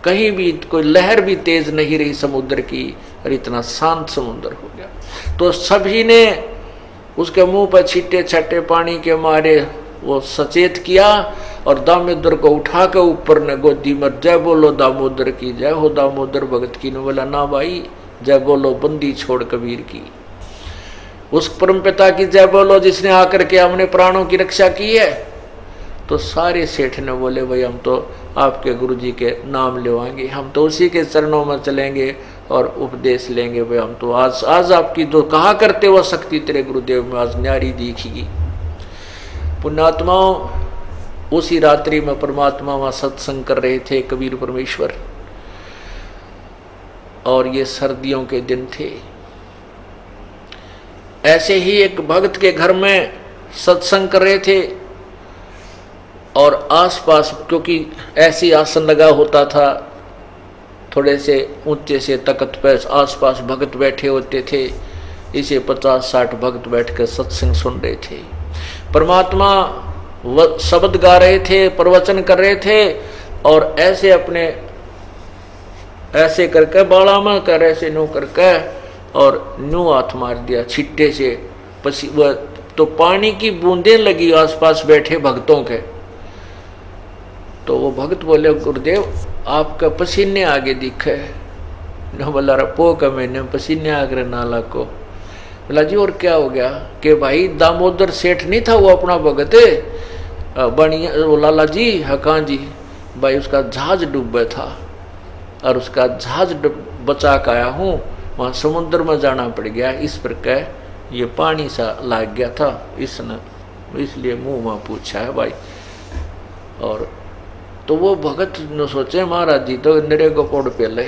कहीं भी कोई लहर भी तेज नहीं रही समुद्र की, और इतना शांत समुद्र हो गया। तो सभी ने उसके मुंह पर छीटे छट्टे पानी के मारे वो सचेत किया, और दामोदर को उठा के ऊपर ने गोदी में जय बोलो दामोदर की, जय हो दामोदर भगत की। ने बोला ना भाई, जय बोलो बंदी छोड़ कबीर की, उस परमपिता की जय बोलो जिसने आकर के हमने प्राणों की रक्षा की है। तो सारे सेठ ने बोले भाई हम तो आपके गुरु जी के नाम लेवाएंगे, हम तो उसी के चरणों में चलेंगे और उपदेश लेंगे भाई, हम तो आज आपकी जो कहा करते वो शक्ति तेरे गुरुदेव में आज न्यारी दिखेगी। पुण्यात्माओं, उसी रात्रि में परमात्मा वहां सत्संग कर रहे थे कबीर परमेश्वर, और ये सर्दियों के दिन थे। ऐसे ही एक भक्त के घर में सत्संग कर रहे थे, और आसपास क्योंकि ऐसी आसन लगा होता था, थोड़े से ऊंचे से तख्त पे आसपास भक्त बैठे होते थे, इसे 50-60 भक्त बैठकर सत्संग सुन रहे थे। परमात्मा शब्द गा रहे थे, प्रवचन कर रहे थे, और ऐसे अपने ऐसे करके बाला में कर ऐसे नो करके, और नो हाथ मार दिया छिट्टे से, पसी वह तो पानी की बूंदें लगी आसपास बैठे भक्तों के। तो वो भक्त बोले गुरुदेव आपका पसीने आगे दिखे। न बोला रपो का मैंने पसीने आगे नाला को। बोला जी और क्या हो गया? कि भाई दामोदर सेठ नहीं था वो अपना भगत बढ़िया, वो लाला जी हकां जी भाई, उसका जहाज डूबा था और उसका जहाज बचा के आया हूँ, वहाँ समुद्र में जाना पड़ गया, इस प्रकार ये पानी सा लाग गया था, इसने इसलिए मुँह में पूछा है भाई। और तो वो भगत ने सोचे महाराज जी तो निरे को पोड़ पेले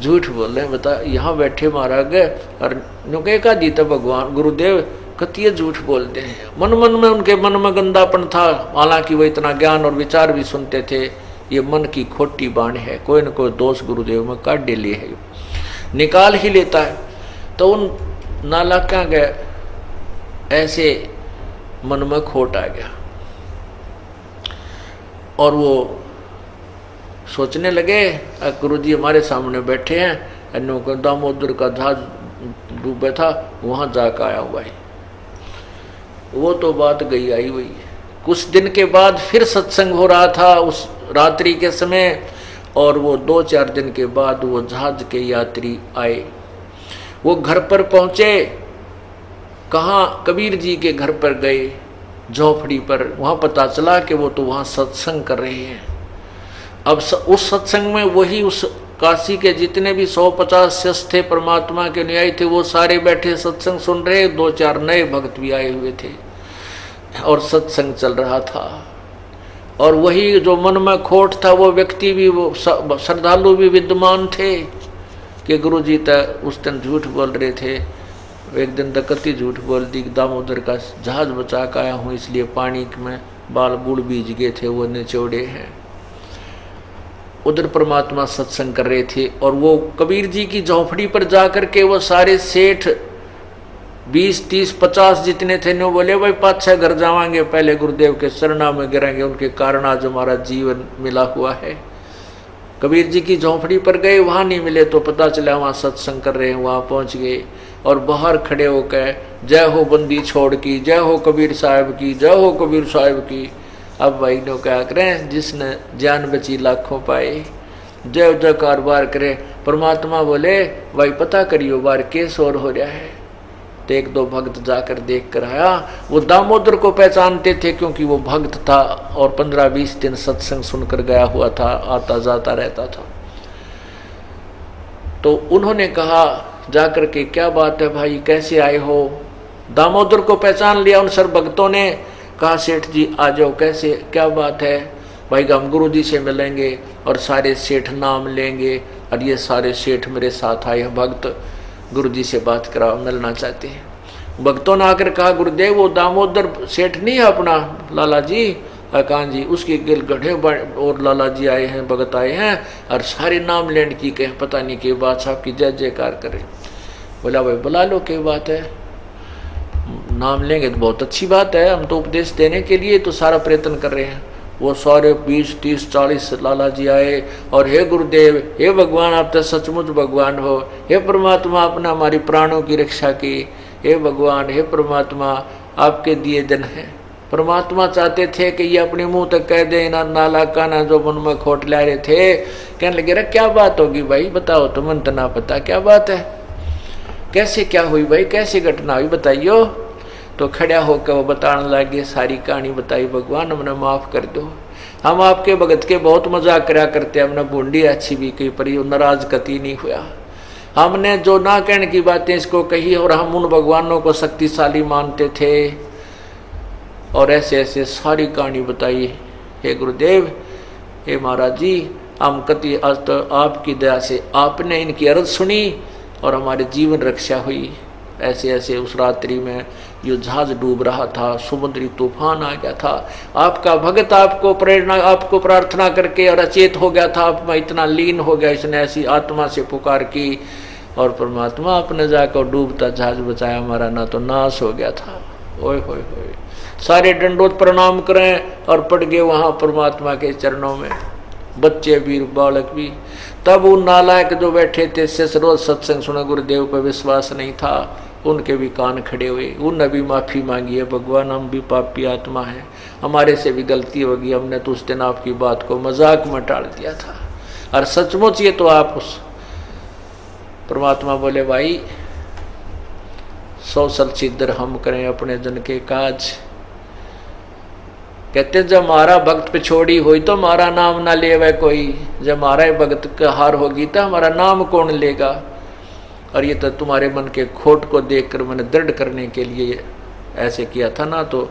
झूठ बोले, बता यहाँ बैठे महाराज गए और नुके का दी तो भगवान गुरुदेव कतिये झूठ बोलते हैं। मन मन में उनके मन में गंदापन था, हालांकि वो इतना ज्ञान और विचार भी सुनते थे। ये मन की खोटी बाण है, कोई न कोई दोष गुरुदेव में काट लिए है, निकाल ही लेता है। तो उन नालायकों के ऐसे मन में खोट आ गया और वो सोचने लगे गुरुजी हमारे सामने बैठे हैं, दामोदर का जहाज डूबा था वहां जाकर आया हुआ है। वो तो बात गई आई हुई है। कुछ दिन के बाद फिर सत्संग हो रहा था उस रात्रि के समय, और वो 2-4 दिन के बाद वो जहाज के यात्री आए। वो घर पर पहुंचे, कहाँ कबीर जी के घर पर गए, झोपड़ी पर। वहां पता चला कि वो तो वहां सत्संग कर रहे हैं। अब उस सत्संग में वही उस काशी के जितने भी 150 शिष्य थे, परमात्मा के न्यायी थे, वो सारे बैठे सत्संग सुन रहे। 2-4 नए भक्त भी आए हुए थे और सत्संग चल रहा था। और वही जो मन में खोट था वो व्यक्ति भी, वो श्रद्धालु भी विद्यमान थे कि गुरुजी तक उस दिन झूठ बोल रहे थे। एक दिन तक कति झूठ बोल दी, दामोदर का जहाज बचा कर आया हूँ, इसलिए पानी में बाल बूढ़ बीज गए थे, वो निचोड़े हैं। उधर परमात्मा सत्संग कर रहे थे और वो कबीर जी की झोपड़ी पर जाकर के वो सारे सेठ 20, 30, 50 जितने थे ने बोले भाई 5-6 घर जावांगे, पहले गुरुदेव के शरणा में गिरेंगे, उनके कारण आज हमारा जीवन मिला हुआ है। कबीर जी की झोपड़ी पर गए, वहाँ नहीं मिले तो पता चला वहाँ सत्संग कर रहे हैं। वहाँ पहुँच गए और बाहर खड़े होकर जय हो बंदी छोड़ की, जय हो कबीर साहब की, जय हो कबीर साहब की। अब भाई ने क्या करें, जिसने जान बची लाखों पाए, जय जयकार बार करे। परमात्मा बोले भाई पता करियो बार के शोर हो रहा है। तो 1-2 भक्त जाकर देख कर आया। वो दामोदर को पहचानते थे क्योंकि वो भक्त था और 15-20 दिन सत्संग सुनकर गया हुआ था, आता जाता रहता था। तो उन्होंने कहा जाकर के क्या बात है भाई, कैसे आए हो। दामोदर को पहचान लिया उन सब भक्तों ने। कहा सेठ जी आ जाओ, कैसे क्या बात है भाई, हम गुरु जी से मिलेंगे और सारे सेठ नाम लेंगे। और ये सारे सेठ मेरे साथ आए हैं, भक्त गुरु जी से बात करा, मिलना चाहते हैं। भक्तों ने आकर कहा गुरुदेव वो दामोदर सेठ नहीं है अपना लाला जी, कान जी, उसके गिल गढ़े और लाला जी आए हैं, भगत आए हैं और सारे नाम लेने की कहें, पता नहीं के बात साहब की जय जयकार करें। बोला भाई बुला लो, क्या बात है, नाम लेंगे तो बहुत अच्छी बात है, हम तो उपदेश देने के लिए तो सारा प्रयत्न कर रहे हैं। वो सारे 20, 30, 40 लाला जी आए और हे गुरुदेव, हे भगवान आप तो सचमुच भगवान हो, हे परमात्मा आपने हमारी प्राणों की रक्षा की, हे भगवान, हे परमात्मा आपके दिए दिन हैं। परमात्मा चाहते थे कि ये अपने मुंह तक कह दे, ना नालाका ना जो मन में खोट ला रहे थे। कहने लगे रे क्या बात होगी भाई, बताओ, तो मन तो ना पता क्या बात है, कैसे क्या हुई भाई, कैसी घटना हुई बताइयो। तो खड़ा होकर वो बताने लगे, सारी कहानी बताई। भगवान हमने माफ़ कर दो, हम आपके भगत के बहुत मजाक करा करते, हमने बूंदी अच्छी भी कही पर नाराज कति नहीं हुआ। हमने जो ना कहने की बातें इसको कही और हम उन भगवानों को शक्तिशाली मानते थे और ऐसे ऐसे सारी कहानी बताई। हे गुरुदेव, हे महाराज जी, हम कति आज तो आपकी दया से आपने इनकी अर्ज सुनी और हमारे जीवन रक्षा हुई। ऐसे ऐसे उस रात्रि में यो जहाज डूब रहा था, समुद्री तूफान आ गया था, आपका भगत आपको प्रेरणा, आपको प्रार्थना करके और अचेत हो गया था, आप में इतना लीन हो गया, इसने ऐसी आत्मा से पुकार की और परमात्मा आपने जाकर डूबता जहाज बचाया, हमारा ना तो नाश हो गया था। ओए होए होए, सारे दंडोत प्रणाम करें और पड़ गए वहाँ परमात्मा के चरणों में, बच्चे भी बालक भी। तब वो नालायक जो बैठे थे से रोज सत्संग सुना, गुरुदेव पर विश्वास नहीं था, उनके भी कान खड़े हुए, उनने भी माफ़ी मांगी है, भगवान हम भी पापी आत्मा हैं, हमारे से भी गलती होगी, हमने तो उस दिन आपकी बात को मजाक में टाल दिया था और सचमुच ये तो आप उस परमात्मा बोले भाई 100 साल छिद्र हम करें अपने जन के काज। कहते जब हमारा भक्त पे छोड़ी हुई तो हमारा नाम ना ले वह कोई, जब हमारा भक्त का हार होगी तो हमारा नाम कौन लेगा। और ये तो तुम्हारे मन के खोट को देखकर मैंने दृढ़ करने के लिए ऐसे किया था ना, तो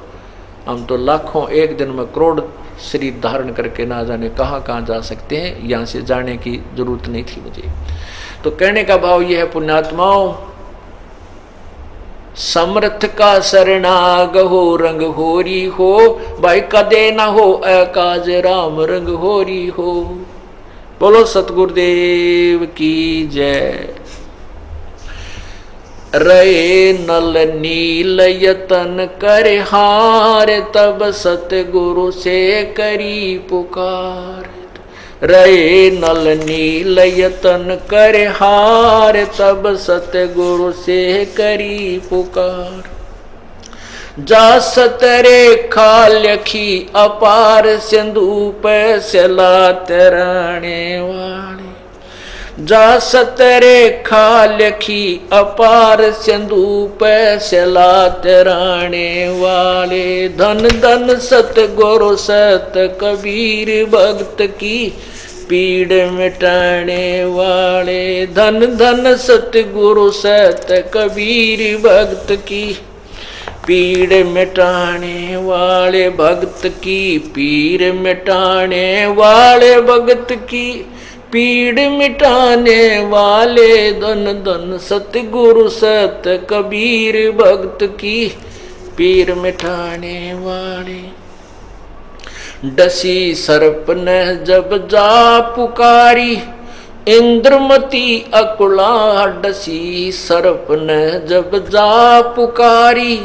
हम तो लाखों एक दिन में करोड़ शरीर धारण करके ना जाने कहाँ कहाँ जा सकते हैं, यहाँ से जाने की जरूरत नहीं थी मुझे। तो कहने का भाव ये है पुण्यात्माओं, समर्थ का शरणाग हो, रंग होरी हो, भाई कदे न हो अकाज राम रंग होरी हो। बोलो सतगुरुदेव की जय। रे नल नील यतन कर हार, तब सतगुरु से करी पुकार। रे नल नील यतन कर हार, तब सतगुरु से करी पुकार। जा सतरेखा लखी अपार, सिंधु पे सला तराने वाले। जा सतरेखा लखी अपार, सिंधु पे सला तराने वाले। धन धन सतगुरु सत कबीर, भक्त की पीड़ मिटाने वाले। धन धन सतगुरु सत कबीर, भक्त की पीड़ मिटाने वाले। भक्त की पीड़ मिटाने वाले, भक्त की पीड़ मिटाने वाले। धन धन सतगुरु सत कबीर, भक्त की पीड़ मिटाने वाले। डसी सर्प ने जब जा पुकारी, इंद्रमती अकुला। डसी सर्प ने जब जा पुकारी,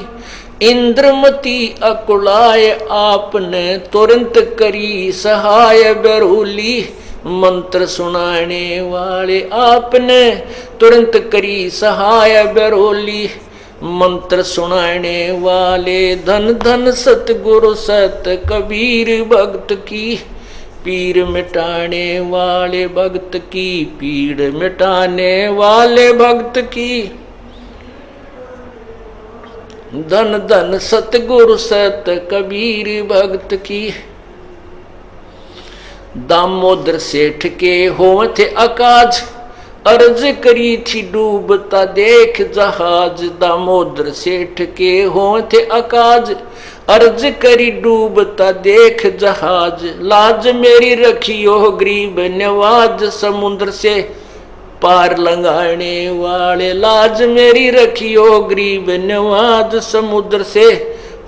इंद्रमती अकुलाए। आपने तुरंत करी सहाय बरूली, मंत्र सुनाने वाले। आपने तुरंत करी सहाय बरोली, मंत्र सुनाने वाले। धन धन सतगुरु सत कबीर, भक्त की पीड़ मिटाने वाले। भक्त की पीड़ मिटाने वाले, भक्त की। धन धन सतगुरु सत कबीर, भक्त की। दामोदर सेठ के हों थे अकाज, अर्ज करी थी डूबता देख जहाज। दामोदर सेठ के हों थे अकाज, अर्ज करी डूबता देख जहाज। लाज मेरी रखियो गरीब नवाज, समुद्र से पार लंघाने वाले। लाज मेरी रखियो गरीब नवाज, समुद्र से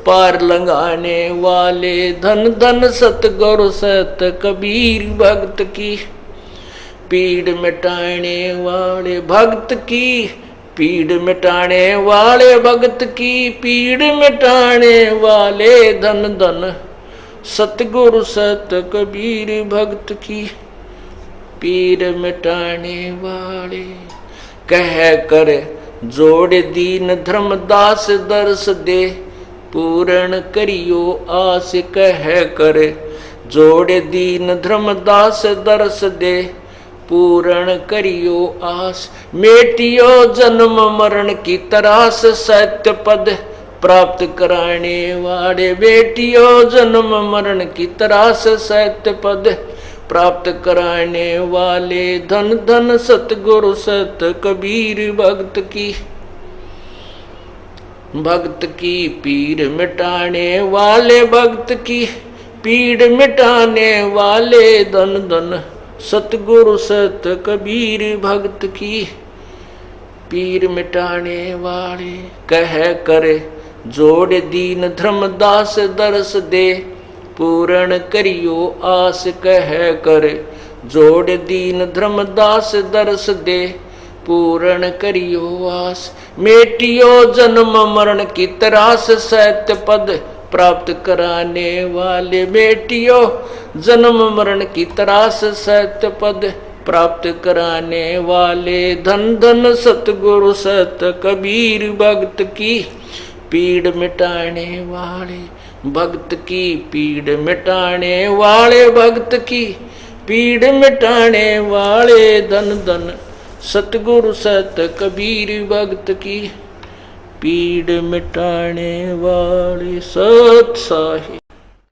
पार लंघाने वाले। धन धन सतगुरु सत कबीर, भक्त की पीड़ मिटाने वाले। भक्त की पीड़ मिटाने वाले, भक्त की पीड़ मिटाने वाले। धन धन सतगुरु सत कबीर, भक्त की पीड़ मिटाने वाले। कह कर जोड़ दीन धर्मदास, दर्श दे पूर्ण करियो आस। कह कर जोड़ दीन धर्मदास, दर्श दे पूर्ण करियो आस। मेटियो जन्म मरण की तरास, सत्य पद प्राप्त कराने वाले। बेटियो जन्म मरण की तरास, सत्य पद प्राप्त कराने वाले। धन धन सतगुरु सत कबीर, भक्त की भक्त की पीड़ मिटाने वाले। भक्त की पीड़ मिटाने वाले। धन धन सतगुरु सत कबीर, भक्त की पीड़ मिटाने वाले। कह कर जोड़ दीन धर्मदास, दर्श दे पूर्ण करियो आस। कह कर जोड़ दीन धर्मदास, दर्श दे पूर्ण करियो आस। मेटियो जन्म मरण की तरास, सत्य पद प्राप्त कराने वाले। मेटियो जन्म मरण की तरास, सत्य पद प्राप्त कराने वाले। धन धन सतगुरु सत कबीर, भक्त की पीड़ मिटाने वाले। भक्त की पीड़ मिटाने वाले, भक्त की पीड़ मिटाने वाले। धन धन सतगुरु सत कबीर, भक्त की पीड़ मिटाने वाले। सत साहिब।